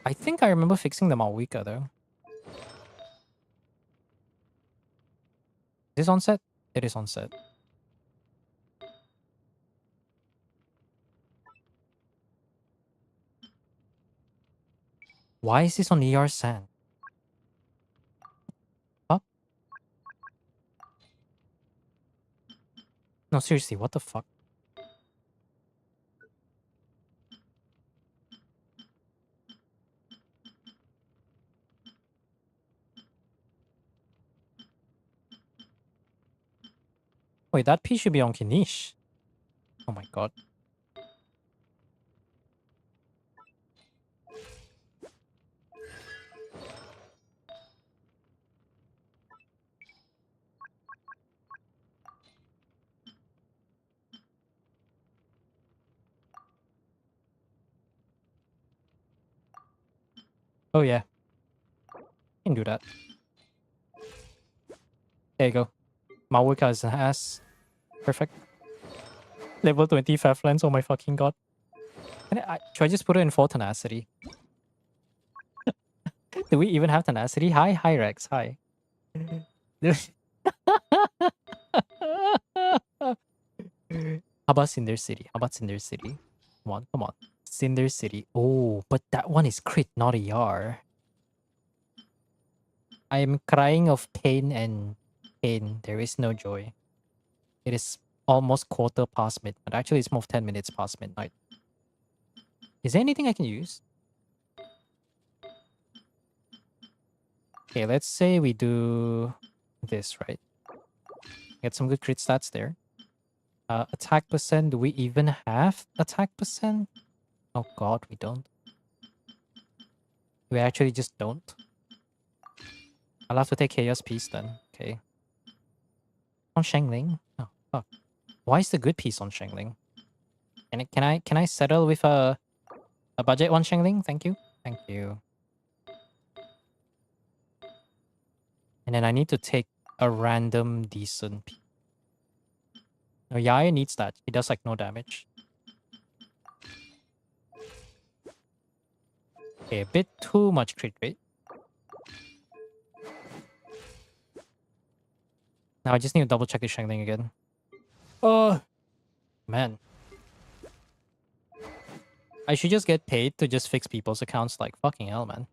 I think I remember fixing them all weaker though. Is this on set? It is on set. Why is this on ER Sand? Huh? No, seriously, what the fuck? Wait, that piece should be on Kinish. Oh my god. Oh yeah. Can do that. There you go. Mawika is an ass. Perfect. Level 25 lens, oh my fucking god. Should I just put it in 4 tenacity? Do we even have tenacity? Hi Rex, hi. How about Cinder City? How about Cinder City? Come on, come on. Cinder City. Oh, but that one is crit, not ER. I am crying of pain and pain. There is no joy. It is almost quarter past midnight. Actually, it's more of 10 minutes past midnight. Is there anything I can use? Okay, let's say we do this, right? Get some good crit stats there. Attack percent. Do we even have attack percent? Oh god, we don't. We actually just don't. I'll have to take Chaos Piece then. Okay. On Shengling. Oh fuck. Why is the good piece on Shengling? Can I settle with a budget one Shengling? Thank you. Thank you. And then I need to take a random decent piece. No, Yaya needs that. He does like no damage. Okay, a bit too much crit rate. Now I just need to double check his Shangling again. Oh, man. I should just get paid to just fix people's accounts like fucking hell, man.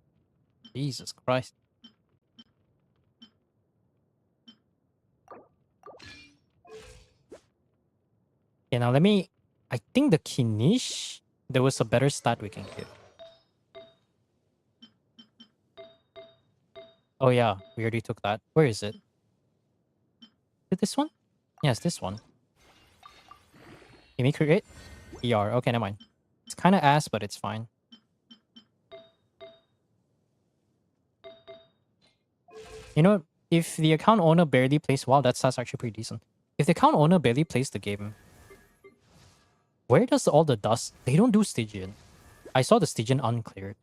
Jesus Christ. Okay, now let me... I think the Kinish, there was a better stat we can give. Oh yeah, we already took that. Where is it? Is it this one? Yes, this one. Can we create? ER. Okay, never mind. It's kind of ass, but it's fine. You know, if the account owner barely plays... Wow, that's actually pretty decent. If the account owner barely plays the game, where does all the dust... They don't do Stygian. I saw the Stygian uncleared.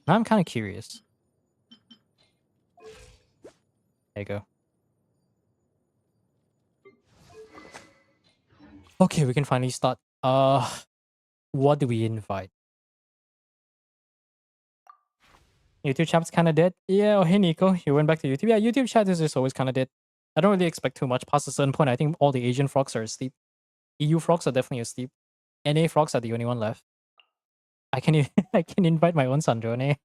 Now I'm kind of curious. There you go. Okay, we can finally start. What do we invite? YouTube chat's kind of dead. Yeah, oh, hey Nico, you went back to YouTube. Yeah, YouTube chat is just always kind of dead. I don't really expect too much past a certain point. I think all the Asian frogs are asleep. EU frogs are definitely asleep. NA frogs are the only one left. I can I can invite my own Sandrone.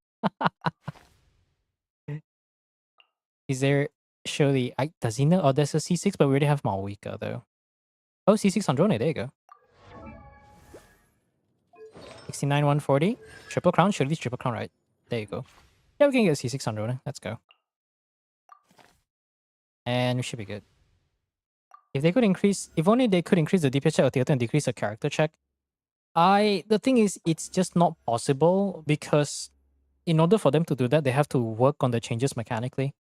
Is there surely does he know? Oh, there's a C6, but we already have Malwika though. Oh, C6 Sandrone, there you go. 69 140. Triple crown, surely triple crown, right? There you go. Yeah, we can get C6 Sandrone. Let's go. And we should be good. If they could increase, if only they could increase the DPS check or theater and decrease the character check. The thing is, it's just not possible because in order for them to do that, they have to work on the changes mechanically.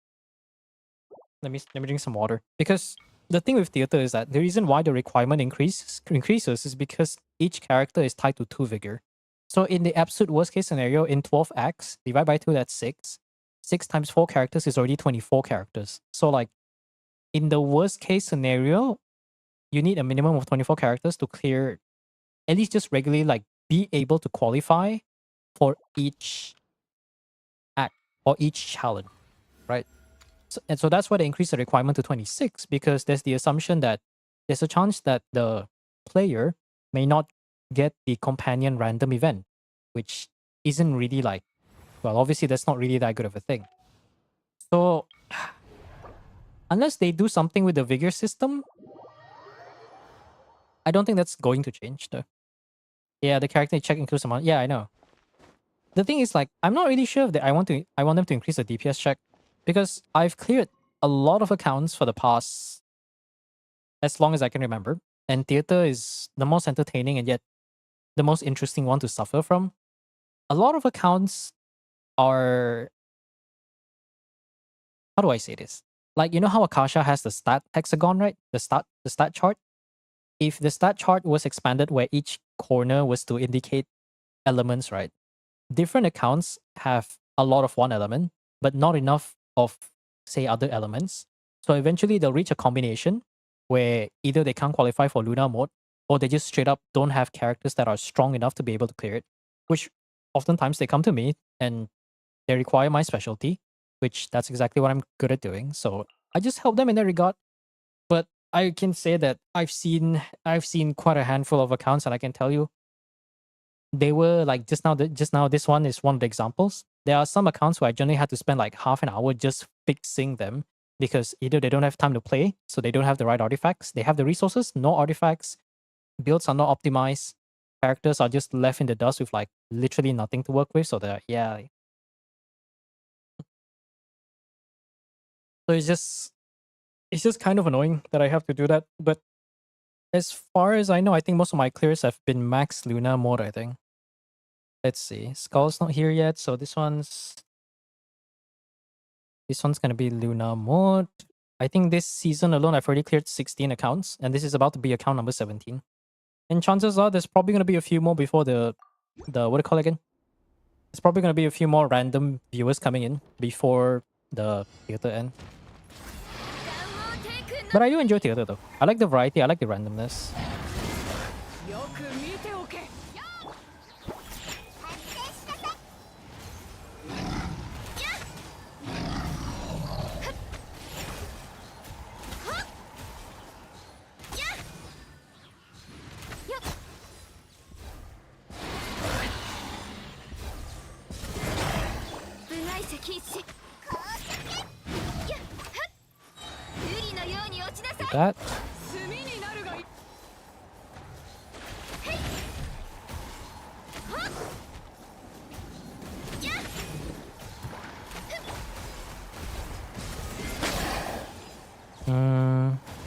Let me drink some water because the thing with theater is that the reason why the requirement increases is because each character is tied to 2 vigor. So in the absolute worst case scenario, in 12 acts, divide by 2, that's 6. 6 times 4 characters is already 24 characters. So like in the worst case scenario, you need a minimum of 24 characters to clear, at least just regularly, like be able to qualify for each act or each challenge, right? So that's why they increase the requirement to 26, because there's the assumption that there's a chance that the player may not get the companion random event, which isn't really like, well, obviously that's not really that good of a thing. So unless they do something with the vigor system, I don't think that's going to change though. Yeah, the character check includes amount. Yeah, I know. The thing is, like, I'm not really sure if I want them to increase the DPS check, because I've cleared a lot of accounts for the past as long as I can remember, and theater is the most entertaining and yet the most interesting one to suffer from. A lot of accounts are, how do I say this? Like, you know how Akasha has the stat hexagon, right? The stat chart. If the stat chart was expanded where each corner was to indicate elements, right? Different accounts have a lot of one element, but not enough of, say, other elements. So eventually they'll reach a combination where either they can't qualify for Luna mode, or they just straight up don't have characters that are strong enough to be able to clear it, which oftentimes they come to me and they require my specialty, which that's exactly what I'm good at doing. So I just help them in that regard. But I can say that I've seen quite a handful of accounts, and I can tell you they were like just now this one is one of the examples. There are some accounts where I generally had to spend like half an hour just fixing them, because either they don't have time to play, so they don't have the right artifacts. They have the resources, no artifacts. Builds are not optimized. Characters are just left in the dust with like literally nothing to work with. So they're, yeah. So it's just kind of annoying that I have to do that. But as far as I know, I think most of my clears have been max Luna mode, I think. Let's see. Skull's not here yet, so this one's gonna be Luna mode. I think this season alone I've already cleared 16 accounts, and this is about to be account number 17. And chances are there's probably gonna be a few more before the what do you call it again? There's probably gonna be a few more random viewers coming in before the theater end. But I do enjoy theater though. I like the variety, I like the randomness. That.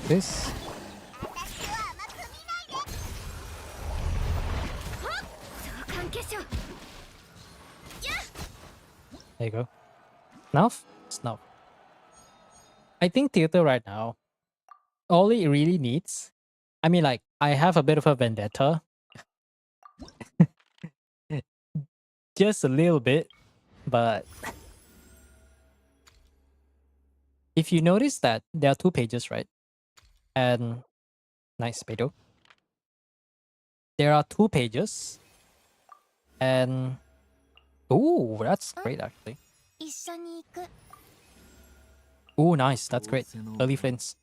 This. There you go. Snuff? Snuff. I think theater right now, all it really needs, I mean, like, I have a bit of a vendetta. Just a little bit, but if you notice that there are 2 pages, right? And nice, Beto. There are 2 pages, and ooh, that's great actually. Ooh, nice, that's great. Early flints.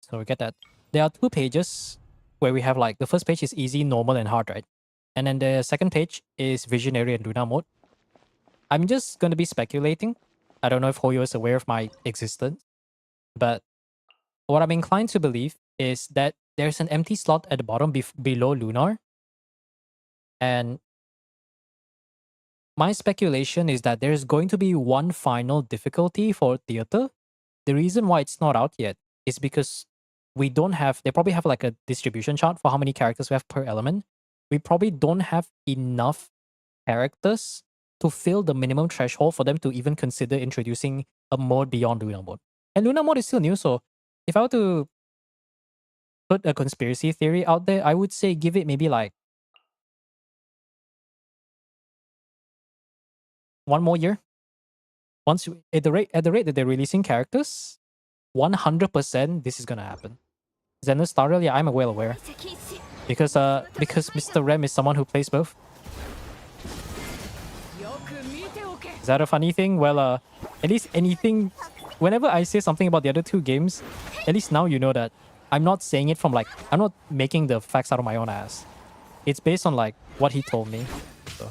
So we get that. There are 2 pages where we have like the first page is easy, normal, and hard, right? And then the second page is visionary and Luna mode. I'm just gonna be speculating. I don't know if Hoyo is aware of my existence, but what I'm inclined to believe is that there's an empty slot at the bottom below Lunar. And my speculation is that there's going to be one final difficulty for theater. The reason why it's not out yet is because they probably have like a distribution chart for how many characters we have per element. We probably don't have enough characters to fill the minimum threshold for them to even consider introducing a mode beyond Luna mode. And Luna mode is still new, so if I were to put a conspiracy theory out there, I would say give it maybe like 1 more year. Once at the rate that they're releasing characters, 100% this is gonna happen. Xenos Starter, yeah, I'm well aware. Because Mr. Rem is someone who plays both. Is that a funny thing? Well, at least anything, whenever I say something about the other two games, at least now you know that I'm not saying it from like, I'm not making the facts out of my own ass. It's based on like what he told me. So.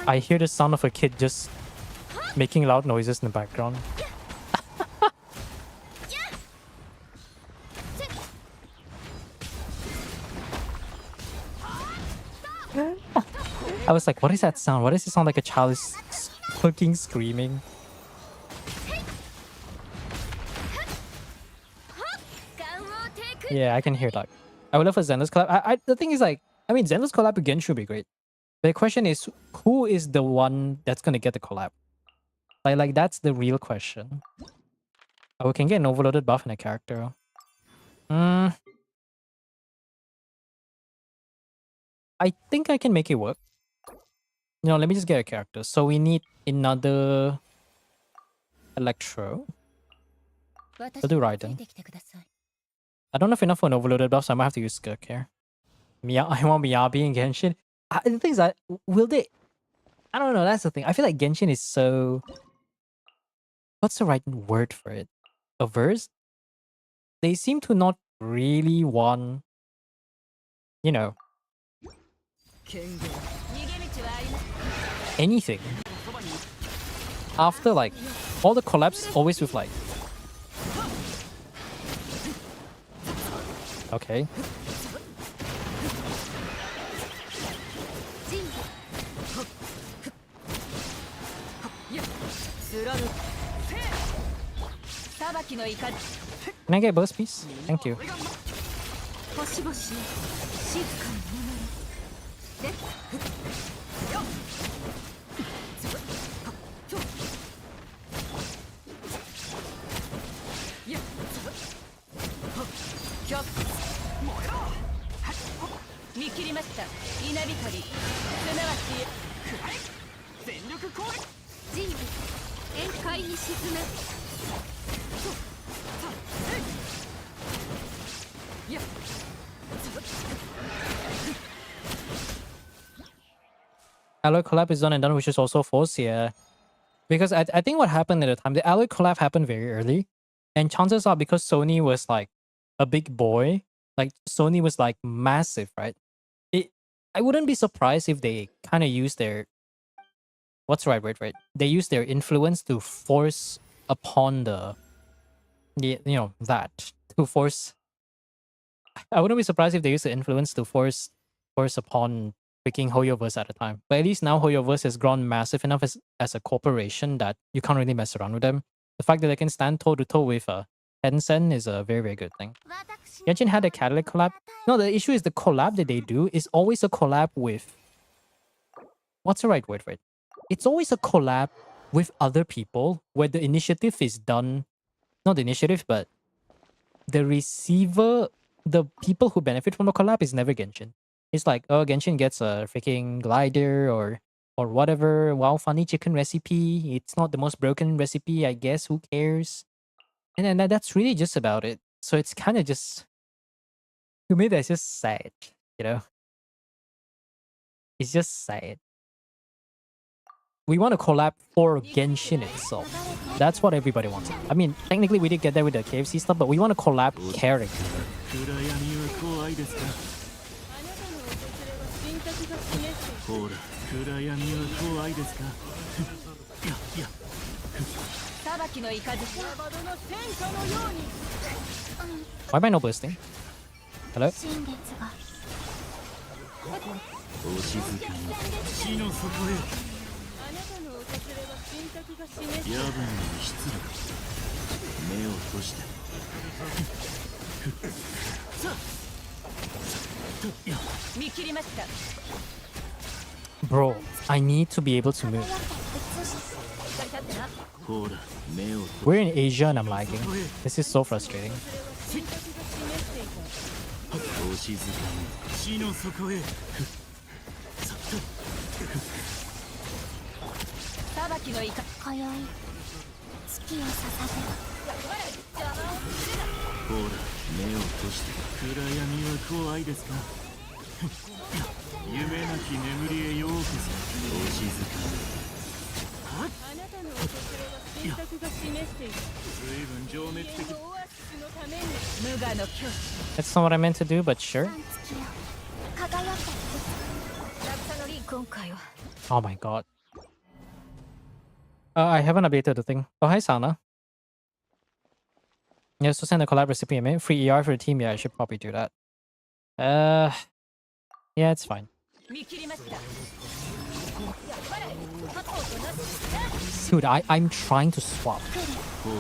I hear the sound of a kid just making loud noises in the background. I was like, what is that sound? Why does it sound like a child is fucking screaming? Yeah, I can hear that. I would love a Xenos collab. The thing is like, I mean, Xenos collab with Genshin would be great. The question is, who is the one that's gonna get the collab? Like that's the real question. Oh, we can get an overloaded buff in a character. I think I can make it work. You know, let me just get a character. So we need another Electro. I'll do Raiden. I don't have enough for an overloaded buff, so I might have to use Skirk here. I want Miyabi and Genshin. The thing is that, will they... I don't know, that's the thing. I feel like Genshin is so... What's the right word for it? Averse? They seem to not really want... You know... anything. After like... all the collabs always with like... Okay. Can I get burst, please? Thank you. Alloy collab is done and done, which is also forced, yeah. Because I think what happened at the time, the Alloy collab happened very early. And chances are because Sony was like a big boy, like Sony was like massive, right? I wouldn't be surprised if they kind of use their... What's the right word, right? They use their influence to force upon that. To force... I wouldn't be surprised if they use the influence to force upon picking Hoyoverse at a time. But at least now Hoyoverse has grown massive enough as a corporation that you can't really mess around with them. The fact that they can stand toe-to-toe with Tencent is a very, very good thing. Genshin had a Cadillac collab. No, the issue is the collab that they do is always a collab with... What's the right word for it? It's always a collab with other people where the initiative is done... Not the initiative, but the receiver... The people who benefit from a collab is never Genshin. It's like, oh, Genshin gets a freaking glider or whatever. Wow, funny chicken recipe. It's not the most broken recipe, I guess. Who cares? And then that's really just about it. So it's kind of just... To me, that's just sad, you know? It's just sad. We want to collab for Genshin itself. That's what everybody wants. I mean, technically we did get there with the KFC stuff, but we want to collab character. Why am I not bursting? Hello? お静かに死の底へ。あなたの訪れは神格が示す夜分に失礼。目を閉して。見切りました。 Bro, I need to be able to move. ほら、目を閉 We're in Asia and I'm lagging. This is so frustrating. お静かに死の底へ。裁きのイカ今宵月を捧ほら、目を閉して。暗闇は怖いですか。夢なき眠りへようこそ。お静かに。あなたの訪れは神格が示している。随分情熱的。オアシスのために無我の境地。 That's not what I meant to do, but sure. 今回は Oh my god. I haven't updated the thing. Oh, hi, Sana. Yeah, so send a collab recipe, man. Free ER for the team. Yeah, I should probably do that. Yeah, it's fine. 見切りました。 Dude, I'm trying to swap. ほら、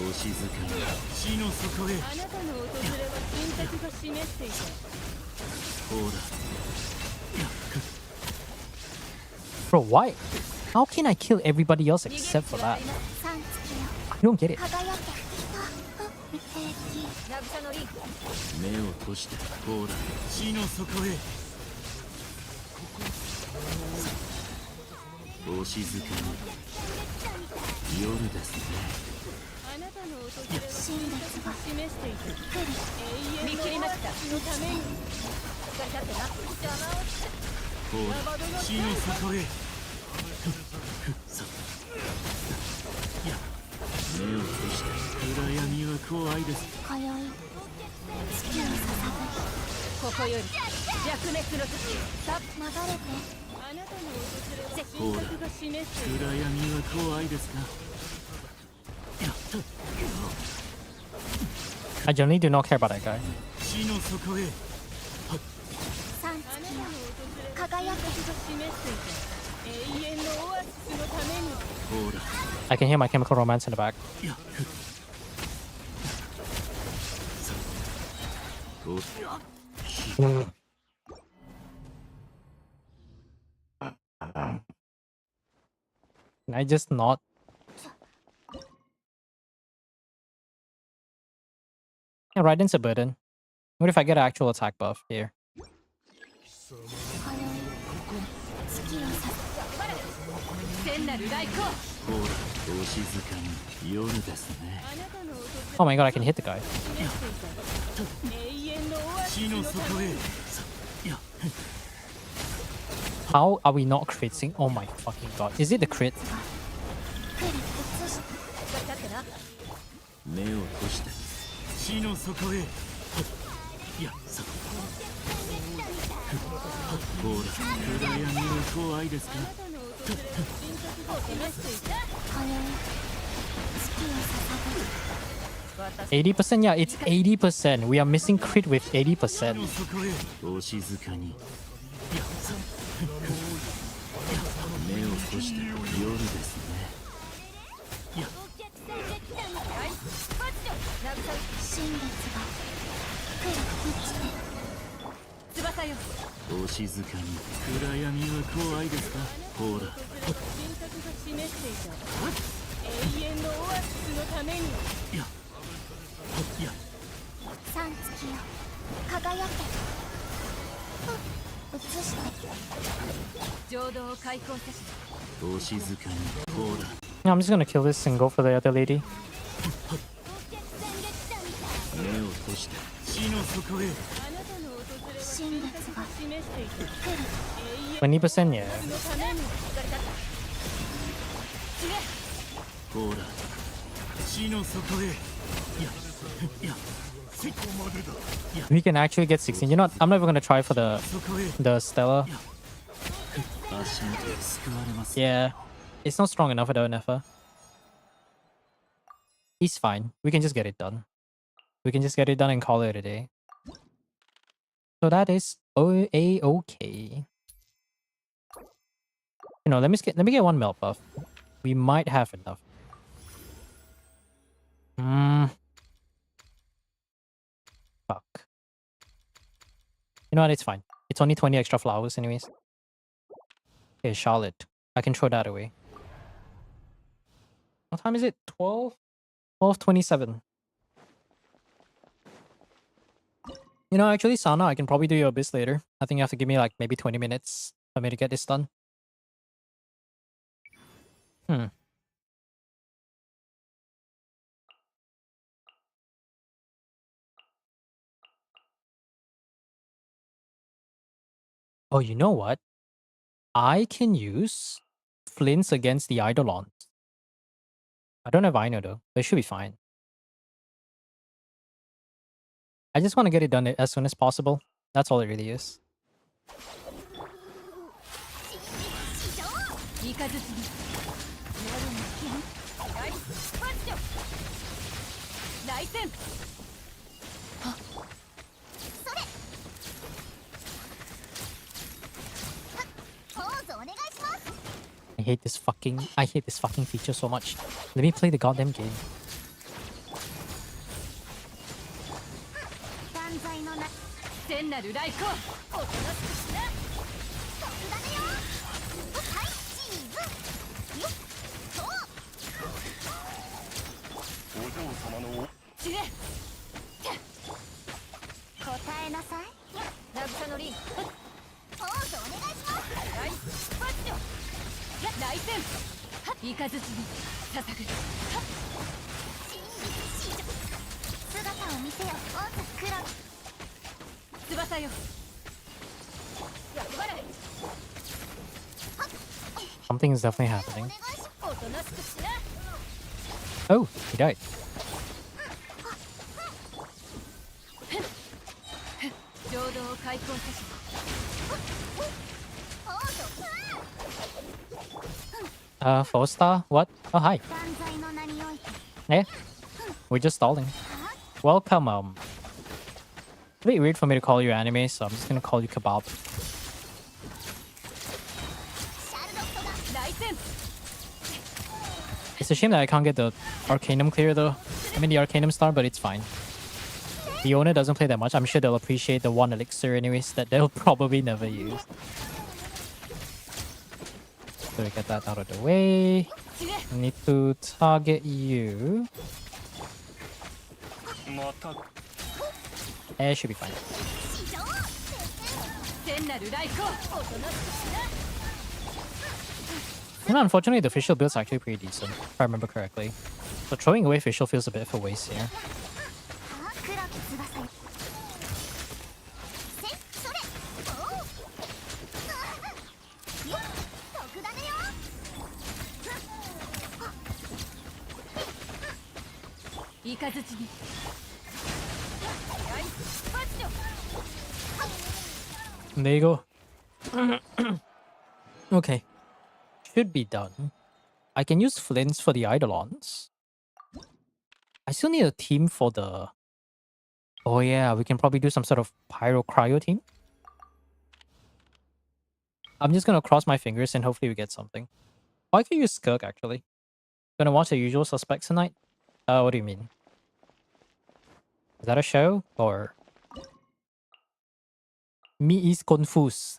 お静かに死の底へ。あなたの訪れは神格が示していた。ほら。 Bro, why? How can I kill everybody else except for that? I don't get it. 渚のリンク。目を閉して。ほら、死の底へ。お静かに夜ですね。あなたの訪れは神格が示していた。見切りました。のために。ほら、死の底へ。目を閉して。暗闇は怖いです。今宵月を捧ぐ。ここより弱滅の時。さ流れて。あなたの訪れは神格が示している。暗闇は怖いですか。 I generally do not care about that guy. 死の底へ。三月よ輝くが示していた。永遠のオアシスのために。ほら。 I can hear My Chemical Romance in the back. お Can I just not? Yeah, Raiden's a burden. What if I get an actual attack buff here? 聖なる来光。ほら、お静かに夜ですね。 Oh my god, I can hit the guy. 永遠のオアシ死の底へ。 How are we not critting? Oh my fucking god. Is it the crit? 目を閉して。死の底へ。いや、さ。ほら、暗闇は怖いですか。 80%? Yeah, it's 80%. We are missing crit with 80%. の底へ。お静かに。いや、さ。目を閉して。夜ですね。いや。翼よ。お静かに。暗闇は怖いですか。ほら。神格が示していた。永遠のオアシスのために。いや。いや。三月よ輝け。映して浄土を開放せし。お静かに。ほら。 Yeah, I'm just gonna kill this and go for the other lady. 目を閉して。死の底へ。 神列が示していた。 20%, yeah. ほら。死の底へ。いや。いや。そこまでだ。 We can actually get 16. You know what? I'm not even gonna try for the 底へ。 Stella. 足元で救われます。 Yeah. It's not strong enough for the Nefa. He's fine. We can just get it done. We can just get it done and call it a day. So that is A-okay. You know, let me get one melt buff. We might have enough. Fuck. You know what? It's fine. It's only 20 extra flowers anyways. Okay, Charlotte. I can throw that away. What time is it? 12? 12:27. You know, actually, Sana, I can probably do your abyss later. I think you have to give me like maybe 20 minutes for me to get this done. Oh, you know what? I can use flints against the Eidolons. I don't have Ino though. They should be fine. I just want to get it done as soon as possible. That's all it really is. 三日月夜の剣ライスパッチョ来戦はっそれポーズお願いします I hate this fucking feature so much. Let me play the goddamn game. 断罪のな聖なる来光おとなしくしな特ダネよはいチーズよっそうお嬢様の知れ答えなさい渚のリンポーズお願いしますライスパッチョ来戦イカズチに捧ぐ真実史上姿を見せよオズクロ翼よ厄払い Something is definitely happening. おとなしくしな Oh, he died. 浄土を開墾させ 4 star? What? Oh, hi. 断罪の名において Eh? We're just stalling. Welcome, It's a bit weird for me to call you anime, so I'm just gonna call you kebab. シャルロットが来戦 It's a shame that I can't get the Arcanum clear though. I mean the Arcanum star, but it's fine. The owner doesn't play that much. I'm sure they'll appreciate the one elixir anyways that they'll probably never use. So we get that out of the way. 知れ I need to target you. It should be fine. 史上聖なる来光おとなしくしな You know, unfortunately, the facial build's actually pretty decent, if I remember correctly. So throwing away facial feels a bit of a waste here. 黒き翼よせそれおうよっ特ダネよイカズチにライスパッチョ There you go. Okay. Should be done. I can use flints for the Eidolons. I still need a team for the... Oh yeah, we can probably do some sort of Pyro Cryo team. I'm just gonna cross my fingers and hopefully we get something. Oh, I could use Skirk actually. Gonna watch The Usual Suspects tonight? What do you mean? Is that a show? Or... Me is confused.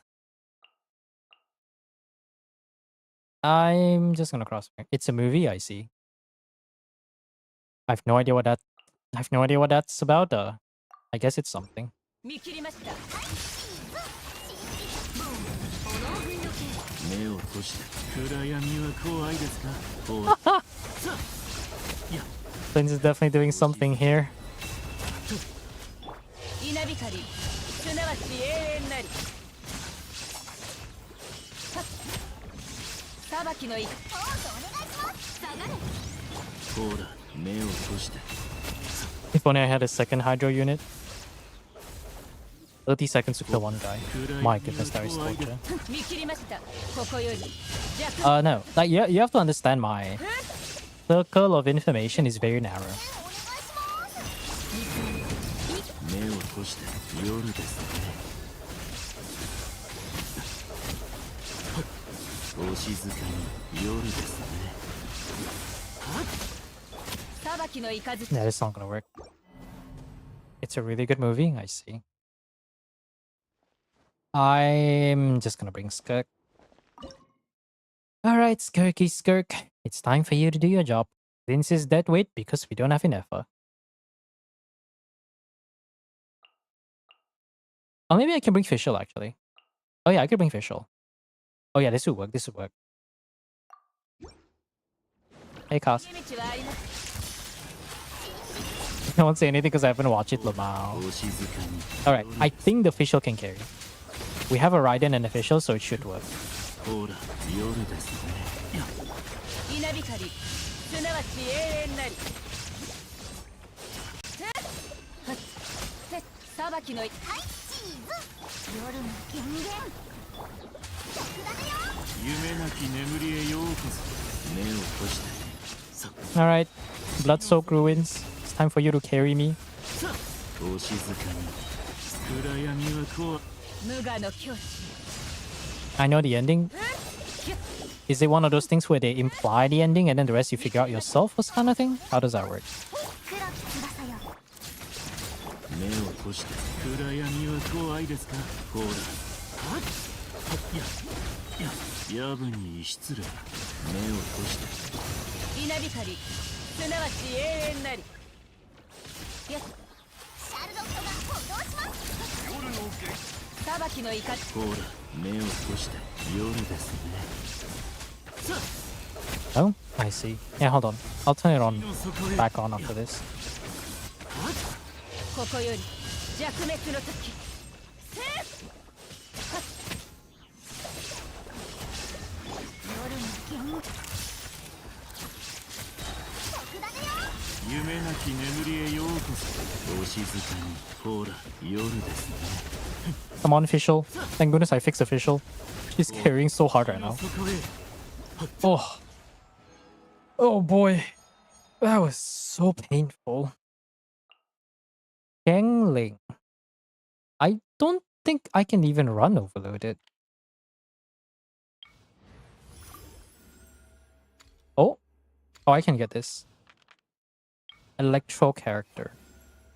I'm just gonna cross. It's a movie, I see. I have no idea what that's about. I guess it's something. 見切りました目を閉して暗闇は怖いですかおさいや Flint is definitely doing something here. 稲光すなわち永遠なり裁きの意ポーズお願いします下がれほら目を閉して If only I had a second Hydro unit. 30 seconds to kill one guy. My goodness, that is torture. 見切りましたここより No. Like, you have to understand my circle of information is very narrow. 目を閉して夜ですねお静かに夜ですね。裁きの雷 Yeah, it's not gonna work. It's a really good movie, I see. I'm just gonna bring Skirk. Alright, Skirky Skirk. It's time for you to do your job. Vince is dead weight because we don't have enough. Oh, maybe I can bring Fischl actually. Oh yeah, I could bring Fischl. Oh yeah, this would work. This would work. Hey, Cos. 道はあります I won't say anything because I haven't watched it, Lamau. お静かに Alright, I think the Fischl can carry. We have a Raiden and a Fischl, so it should work. ほら夜ですね。稲光すなわち永遠なり裁きのはいチーズ夜の権限逆だねよ夢なき眠りへようこそ。目を閉じて。さ Alright, Blood Soak Ruins. It's time for you to carry me. お静かに暗闇は怖い。無我の境地 I know the ending. Is it one of those things where they imply the ending and then the rest you figure out yourself or kind of thing? How does that work? 黒き翼よ目を閉じて。暗闇は怖いですか。ほら。夜分に失礼。目を閉じて。稲光すなわち永遠なりシャルロットが補導します夜の裁きの怒りほら目を閉じて。夜ですね。 Oh, I see. Yeah, hold on. I'll turn it on そこへ back on after this. ここより弱滅の時夜の剣夢なき眠りへようこそ。お静かに。ほら夜ですね。 Come on, Fischl. Thank goodness I fixed Official. She's carrying so hard right now. そこへ。 Oh. Oh boy. That was so painful. Gangling. I don't think I can even run overloaded. Oh. Oh, I can get this. Electro character.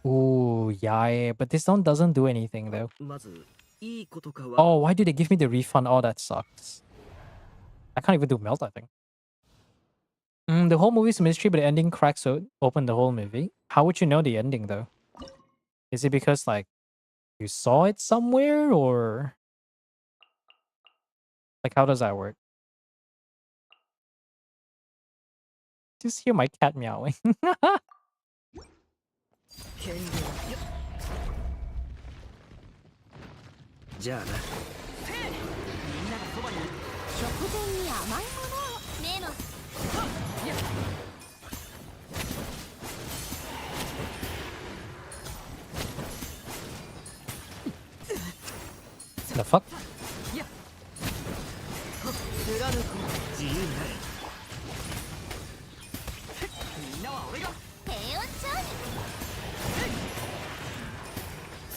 Ooh, yeah, but this one doesn't do anything though. まずいいことかは。 Oh, why do they give me the refund? Oh, that sucks. I can't even do melt, I think. The whole movie's a mystery, but the ending cracks open the whole movie. How would you know the ending, though? Is it because, like, you saw it somewhere, or... Like, how does that work? Just hear my cat meowing. 権限じゃあな。みんながそばに。食前に甘いものをメモ The fuck? 貫く自由になれ。みんなは俺が平穏調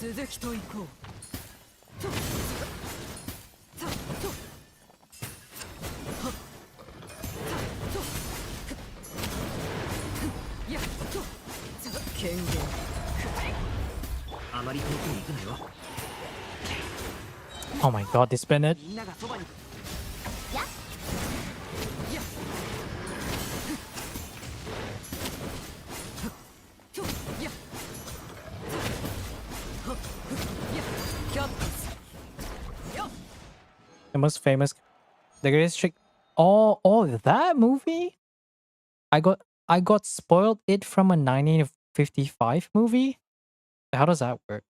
理続きと行こう。権限あまり遠くに行くなよ。 Oh my god, this Bennett. みんながそばに。The most famous... The greatest trick... Oh, that movie? I got spoiled it from a 1955 movie? How does that work?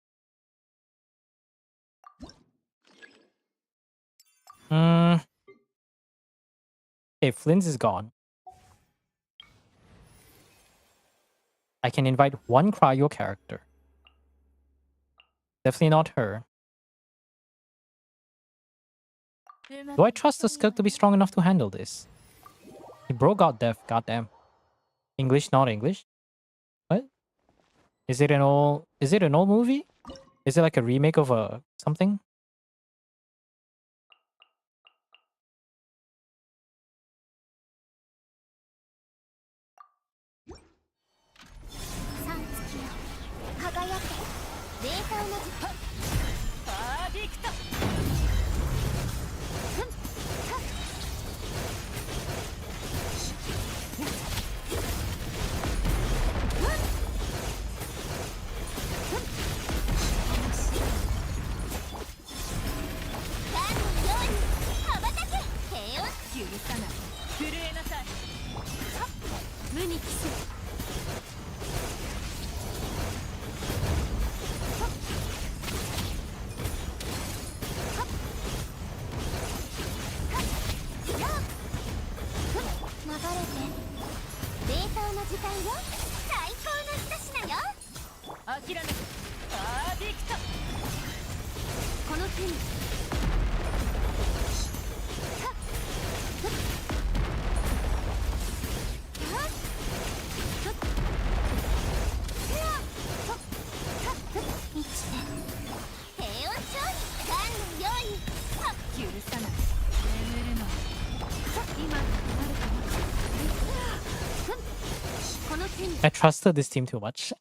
Okay, Flynn's is gone. I can invite one cryo character. Definitely not her. Do I trust the Skirk to be strong enough to handle this? He bro got deaf, goddamn. English, not English? What? Is it an old movie? Is it like a remake of a something? パーディクト許さない震えなさい無に帰す流れて冷凍の時間よ最高の一品よ諦めてパーディクトこの手にI trusted this team too much.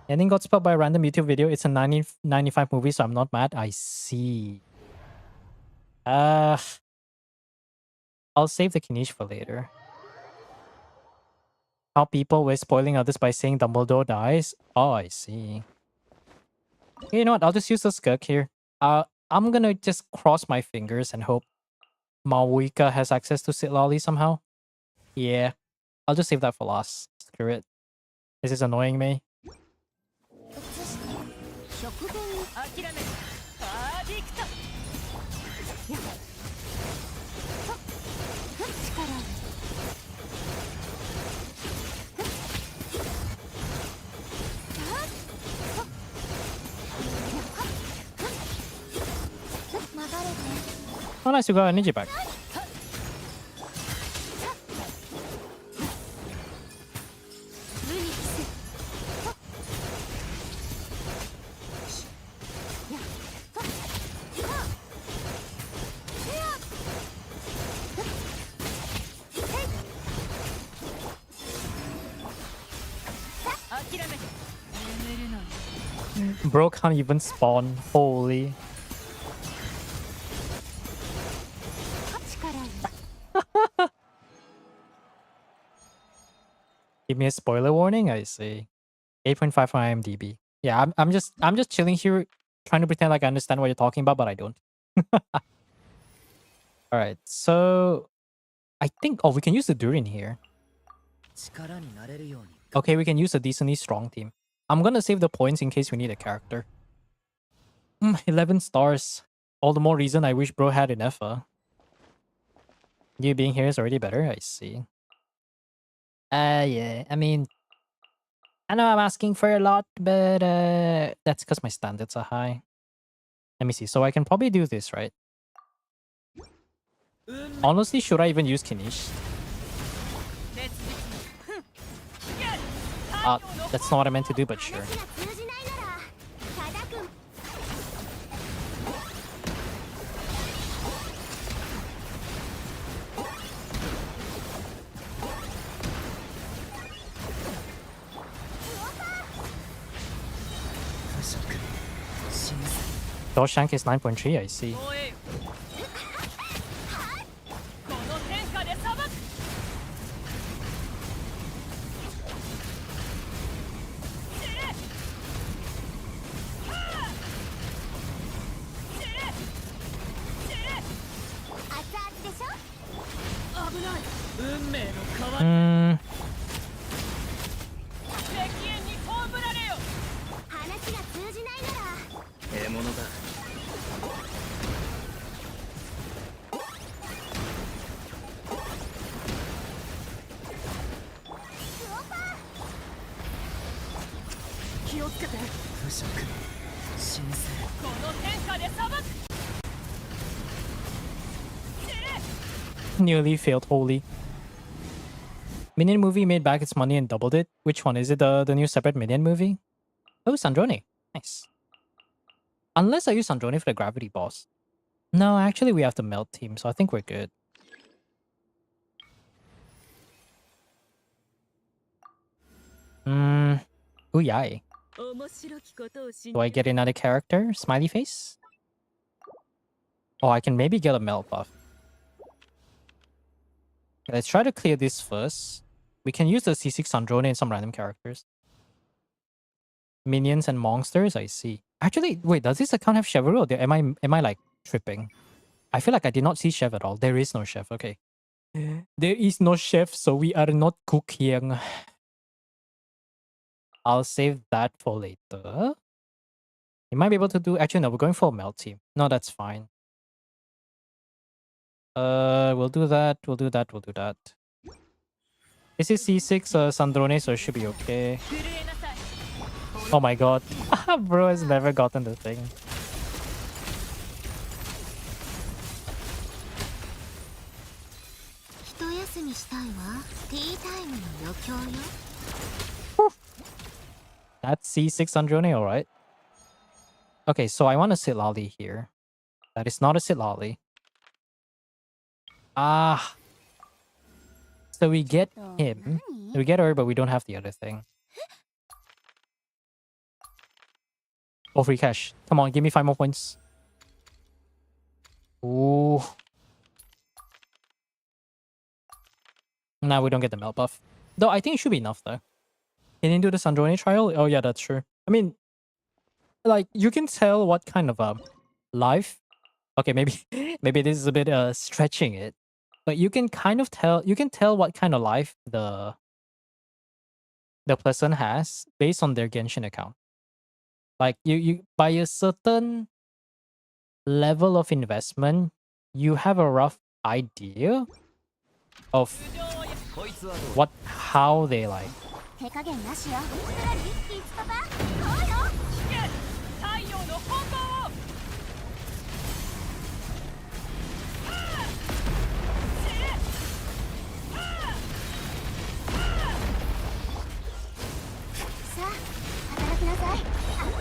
Ending got spoiled by a random YouTube video. It's a 1995 movie, so I'm not mad. I see. I'll save the Kinish for later. How people were spoiling others by saying Dumbledore dies. Oh, I see. You know what? I'll just use the Skirk here. I'm gonna just cross my fingers and hope Mawika has access to Sitlali somehow. Yeah. I'll just save that for last. Screw it. This is annoying me. Oh, nice, you got a ninja back. Bro can't even spawn. Holy. Give me a spoiler warning. I see. 8.5 on IMDb. Yeah, I'm just chilling here, trying to pretend like I understand what you're talking about, but I don't. All right, so I think we can use the Durin here. Okay, we can use a decently strong team. I'm gonna save the points in case we need a character. 11 stars. All the more reason I wish bro had enough. You being here is already better. I see. Yeah. I mean, I know I'm asking for a lot, but that's because my standards are high. Let me see. So I can probably do this, right? Honestly, should I even use Kinish? That's not what I meant to do, but sure. Doshank is 9.3, I see. Hmm. 獲物だ 気をつけて不食神聖 この天下で裁く Nearly failed wholly. Minion movie made back its money and doubled it. Which one? Is it the new separate Minion movie? Oh, Sandrone. Nice. Unless I use Sandrone for the gravity boss. No, actually we have the melt team, so I think we're good. Ooh, yay. Do I get another character? Smiley face? Oh, I can maybe get a melt buff. Let's try to clear this first. We can use the C6 Androne and some random characters. Minions and monsters, I see. Actually, wait, does this account have Chevrolet? Or am I like tripping? I feel like I did not see chef at all. There is no chef. Okay. There is no chef, so we are not cooking. I'll save that for later. You might be able to do... Actually, no, we're going for a melt team. No, that's fine. We'll do that. We'll do that. We'll do that. This is C6 Sandrone, so it should be okay. Oh my god. Bro has never gotten the thing. That's C6 Sandrone, alright. Okay, so I want a Silali here. That is not a Silali. Ah. So we get him. We get her, but we don't have the other thing. Oh, free cash. Come on, give me 5 more points. Ooh. Now we don't get the melt buff. Though I think it should be enough though. Can you do the Sandrone trial? Oh yeah, that's true. I mean, like, you can tell what kind of life. Okay, maybe maybe this is a bit stretching it. But you can kind of tell, you can tell what kind of life the person has based on their Genshin account. Like you by a certain level of investment, you have a rough idea of how they like.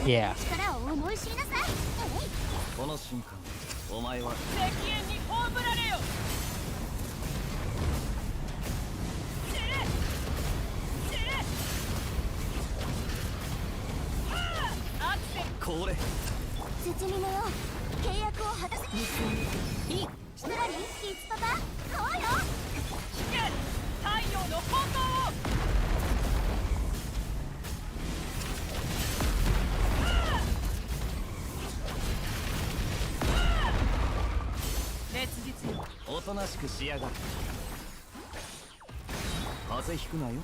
Yeah. この瞬間お前は これ おとなしくしやがって風邪ひくなよ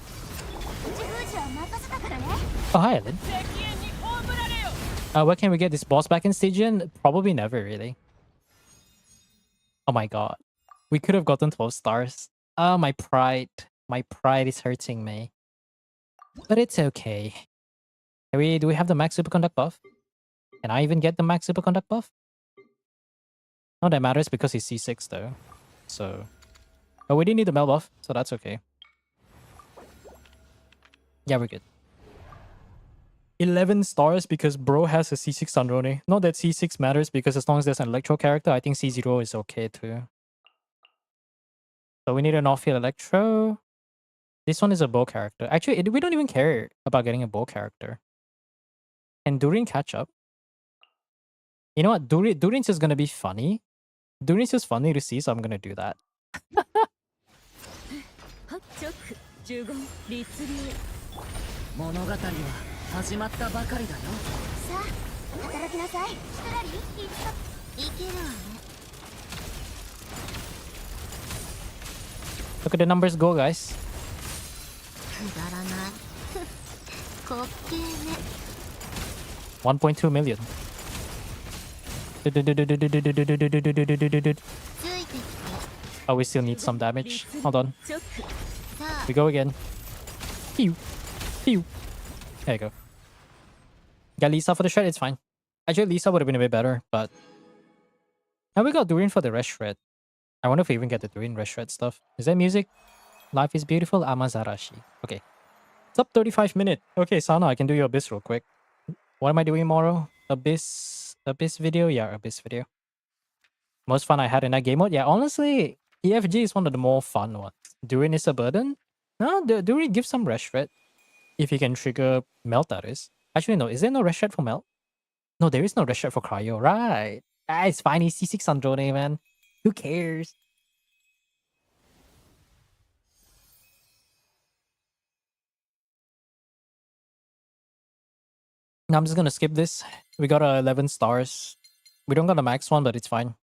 Oh, hi, Ellen. Where can we get this boss back in Stygian? Probably never, really. Oh my god. We could have gotten 12 stars. Oh, my pride. My pride is hurting me. But it's okay. Do we have the max superconduct buff? Can I even get the max superconduct buff? No, that matters because he's C6 though. So... Oh, we didn't need the melt buff, so that's okay. Yeah, we're good. 11 stars because bro has a C6 Sandrone. Not that C6 matters because as long as there's an Electro character, I think C0 is okay too. So we need an off-field Electro. This one is a bow character. Actually, we don't even care about getting a bow character. And Durin catch up. You know what? Durin's just gonna be funny. Durin's just funny to see, so I'm gonna do that. 物語は始まったばかりだよ。さあ、働きなさい。ヒトラリー、いけるわね。Look at the numbers go, guys. くだらない。滑稽ね。1.2 million. ついてきて。 Oh, we still need some damage. Hold on. さあ、 We go again. Pew. Pew. There you go. Got Lisa for the shred, it's fine. Actually, Lisa would have been a bit better, but... Now we got Durin for the rest shred. I wonder if we even get the Durin rest shred stuff. Is that music? Life is beautiful, Amazarashi. Okay. It's up 35 minutes. Okay, Sana, I can do your Abyss real quick. What am I doing tomorrow? Abyss video? Yeah, Abyss video. Most fun I had in that game mode? Yeah, honestly, EFG is one of the more fun ones. Durin is a burden? No, Durin gives some rest shred. If you can trigger melt, that is. Actually, no. Is there no red shirt for Mel? No, there is no red shirt for Cryo. Right. Ah, it's fine. He's C6 Androne, man. Who cares? Now I'm just gonna skip this. We got 11 stars. We don't got the max one, but it's fine.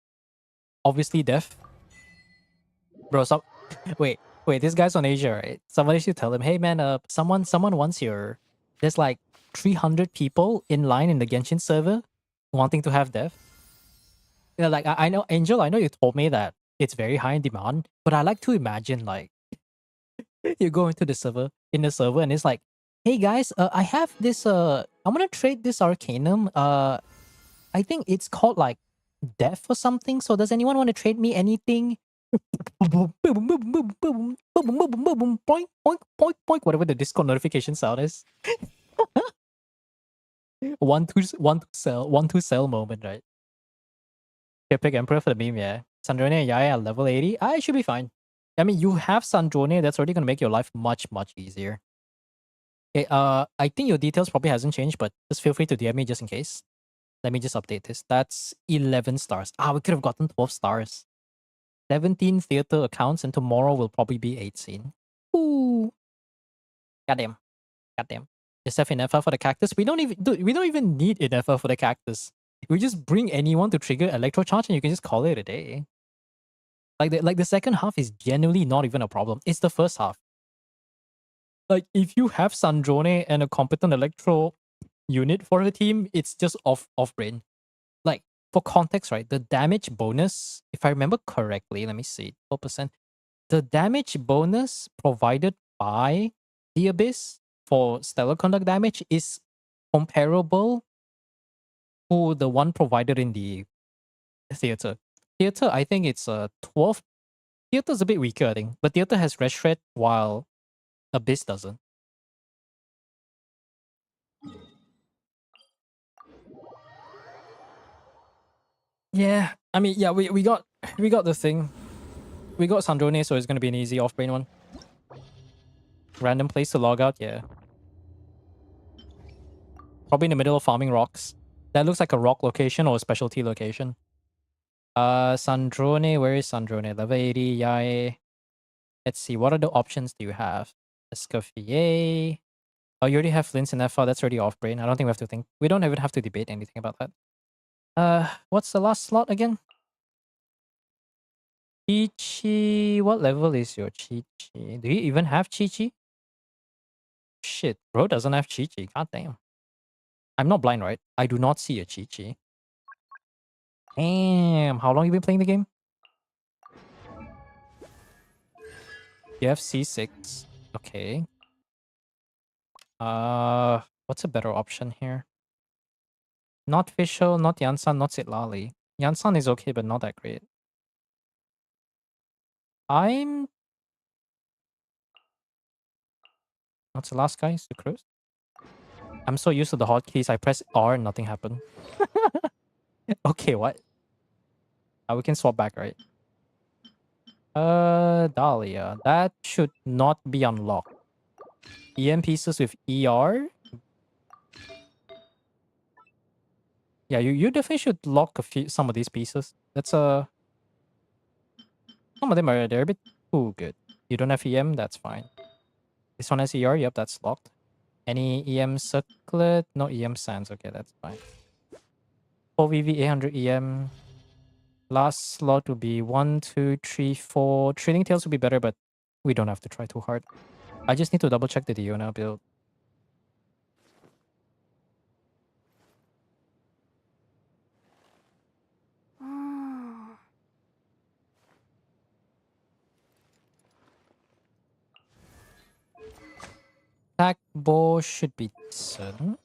Obviously, deaf. Bro, wait, this guy's on Asia, right? Somebody should tell him, hey man, someone wants your there's like 300 people in line in the Genshin server wanting to have dev. You know, like I know Angel, I know you told me that it's very high in demand, but I like to imagine like you go into the server and it's like, hey guys, I have this I wanna trade this Arcanum. I think it's called like death or something. So does anyone want to trade me anything? Boom, boom, boom, boom, boom, boom, boom, boom, boom, boom, boom, boink, boink, boink, boink, whatever the Discord notification sound is. One to sell moment, right? Okay, pick Emperor for the meme, yeah. Sandrone and Yaya are level 80. I should be fine. I mean, you have Sandrone, that's already gonna make your life much, much easier. Okay, I think your details probably hasn't changed, but just feel free to DM me just in case. Let me just update this. That's 11 stars. Ah, we could have gotten 12 stars. 17 theater accounts, and tomorrow will probably be 18. Ooh. Goddamn. Goddamn. Just have enough for the cactus. We don't even need enough for the cactus. We just bring anyone to trigger electro charge and you can just call it a day. Like the second half is genuinely not even a problem. It's the first half. Like if you have Sandrone and a competent electro unit for the team, it's just off brain. Like for context, right? The damage bonus, if I remember correctly, let me see, 12%. The damage bonus provided by the Abyss for stellar conduct damage is comparable to the one provided in the theater. Theater, I think it's 12. Theater's a bit weaker, I think, but theater has red shred while Abyss doesn't. Yeah, I mean, yeah, we got the thing. We got Sandrone, so it's gonna be an easy off-brain one. Random place to log out, yeah. Probably in the middle of farming rocks. That looks like a rock location or a specialty location. Sandrone, where is Sandrone? Level 80, yay. Let's see, what other options do you have? Escoffier. Oh, you already have Flint's and FR, that's already off-brain. I don't think we have to think. We don't even have to debate anything about that. What's the last slot again? Chi-Chi. What level is your Chi-Chi? Do you even have Chi-Chi? Shit, bro doesn't have Chi-Chi. God damn. I'm not blind, right? I do not see a Chi-Chi. Damn. How long you been playing the game? You have C6. Okay. What's a better option here? Not Fischl, not Yansan, not Sitlali. Yansan is okay, but not that great. What's the last guy? Sucrose? I'm so used to the hotkeys. I press R and nothing happened. Okay, what? We can swap back, right? Dahlia. That should not be unlocked. EM pieces with ER? Yeah, you definitely should lock some of these pieces. That's some of them are they're a bit too good. You don't have EM, that's fine. This one has ER, yep, that's locked. Any EM circlet? No EM sands, okay, that's fine. 4VV 800 EM. Last slot would be 1, 2, 3, 4. Trading Tails would be better, but we don't have to try too hard. I just need to double check the Diona build. Attack bow should be decent.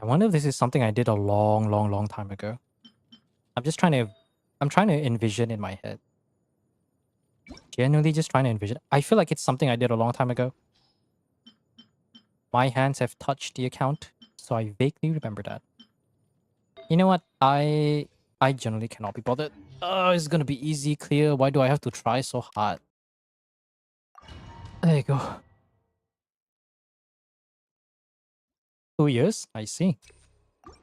I wonder if this is something I did a long time ago. I'm trying to envision in my head. Genuinely just trying to envision. I feel like it's something I did a long time ago. My hands have touched the account, so I vaguely remember that. You know what? I generally cannot be bothered. Oh, it's gonna be easy, clear. Why do I have to try so hard? There you go. 2 years? I see.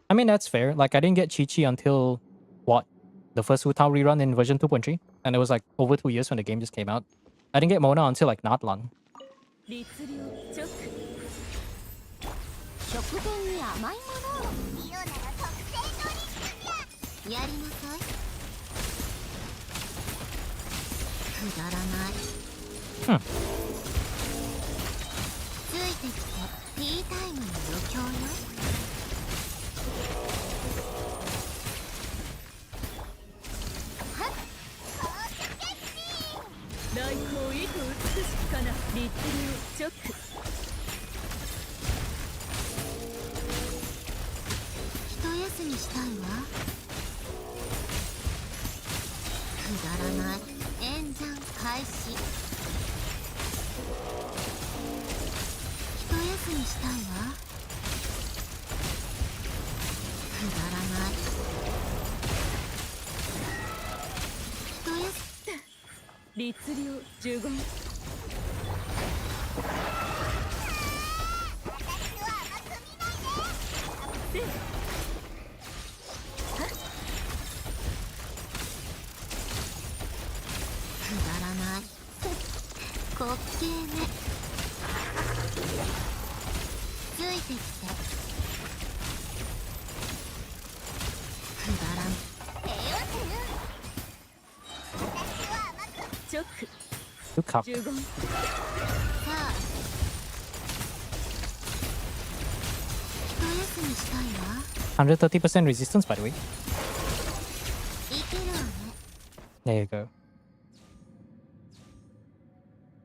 I mean, that's fair. Like, I didn't get Chi-Chi until, what? The first Wu Tao rerun in version 2.3? And it was like over 2 years when the game just came out. I didn't get Mona until like not long. 律令直食前に甘いものをミオなら特製ドリンクじゃやりなさいくだらないついてきてティータイムの余興よはっ来光意図美しきかな律令チョック一休みしたいわくだらない演算開始一休みしたいわくだらない一休み律令呪言くだらない滑稽ねついてきてくだらんチョック Two cup. 呪言さあ一休みしたいわ 130% resistance, by the way. いけるわね There you go.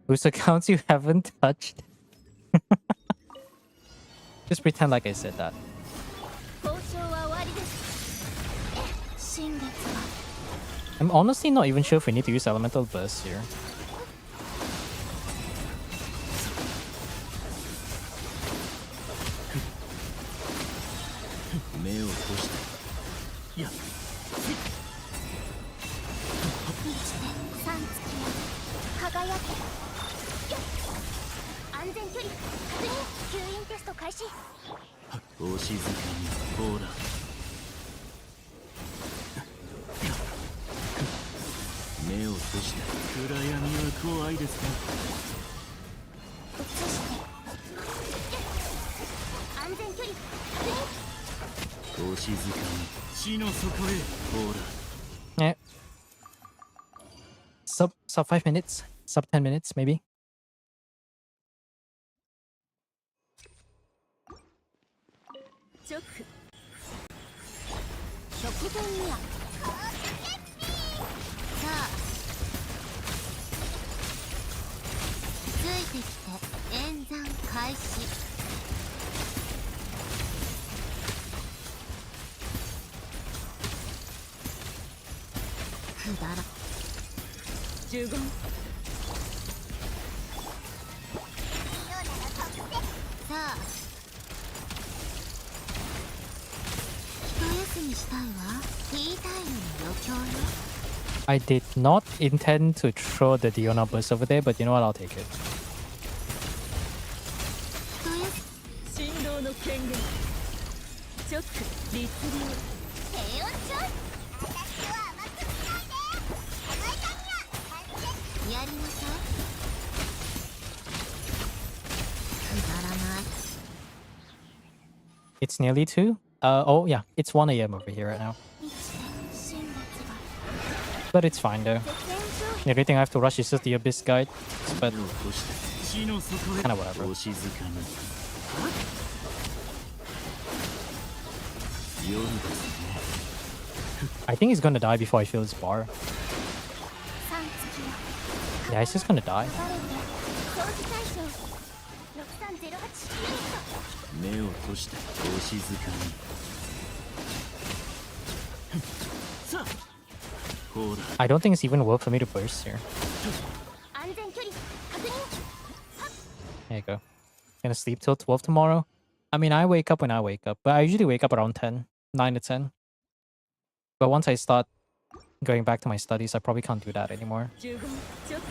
Whose accounts you haven't touched? Just pretend like I said that. 交渉は終わりです新月は I'm honestly not even sure if we need to use elemental burst here. 目を閉してやっ三月は輝け安全距離確認吸引テスト開始お静かにほら目を閉して暗闇は怖いですか映して安全距離確認お静かに地の底へほら Yeah. Sub 5 minutes. Sub 10 minutes, maybe. チョック食前にはさあついてきて演算開始くだら呪言さあ一休みしたいわティータイムの余興よ I did not intend to throw the Diona burst over there, but you know what? I'll take it. 一休み振動の権限チョック律令平穏ちょい私は甘く見ないで甘いかにゃやりなさいくだらない It's nearly 2. Oh, yeah. It's 1 a.m. over here right now. 生きて新月は But it's fine, though. 絶縁商 The only thing I have to rush is just the Abyss Guide. But 目を閉して地の底へ Kinda whatever. お静かに夜ですね I think he's gonna die before I fill his bar. 三月は Yeah, he's just gonna die. バレルで掃除対象6308ユニット目を閉してお静かにさあほら I don't think it's even worth for me to burst here. 安全距離確認 There you go. Gonna sleep till 12 tomorrow. I mean, I wake up when I wake up, but I usually wake up around 10, 9 to 10. But once I start going back to my studies, I probably can't do that anymore. 呪言チョック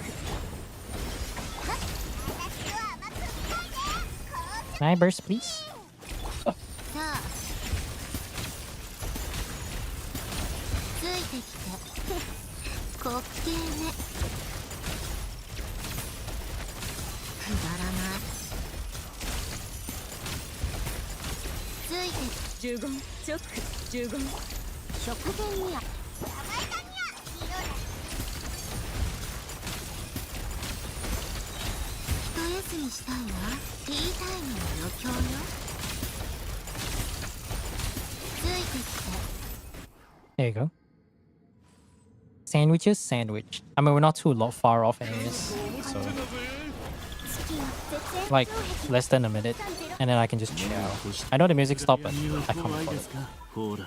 Can I burst, please? さあついてきて滑稽ねくだらないついて呪言チョック呪言食前には一休みしたいわティータイムの余興よついてきて There you go. Sandwiches, sandwich. I mean, we're not too far off anyways. So, like, less than a minute. And then I can just chill. I know the music stopped, but I can't record it. ほら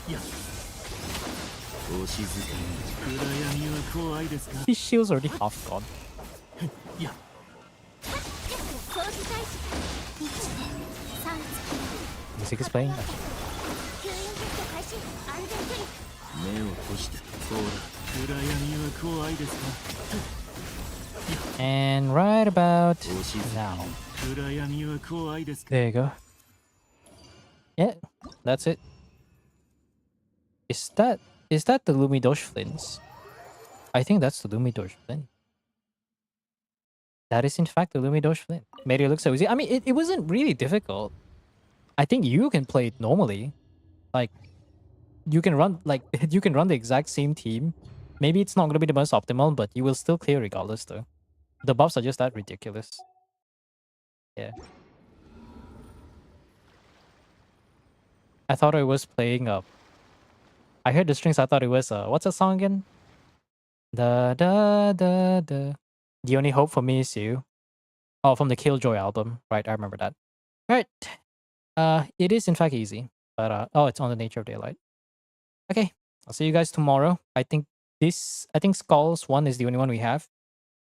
やお静かに暗闇は怖いですか His shield's already half gone. や掃除開始1で3 Music is playing. 吸引テスト開始安全距離目を閉じてほら暗闇は怖いですか And right about お静 now. かに暗闇は怖いですか There you go. Yeah, that's it. Is that the Lumidosh Flints? I think that's the Lumidosh Flint. That is in fact the Lumidosh Flint. Made it look so easy. I mean, it wasn't really difficult. I think you can play it normally. Like, you can run you can run the exact same team. Maybe it's not gonna be the most optimal, but you will still clear regardless though. The buffs are just that ridiculous. Yeah. I thought I was playing I heard the strings, I thought it was what's that song again? Da da da da. The only hope for me is you. Oh, from the Killjoy album. Right, I remember that. Alright. It is in fact easy. But oh, it's on the Nature of Daylight. Okay. I'll see you guys tomorrow. I think Skull's one is the only one we have.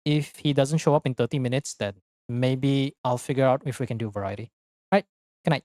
If he doesn't show up in 30 minutes, then maybe I'll figure out if we can do variety. Alright, good night.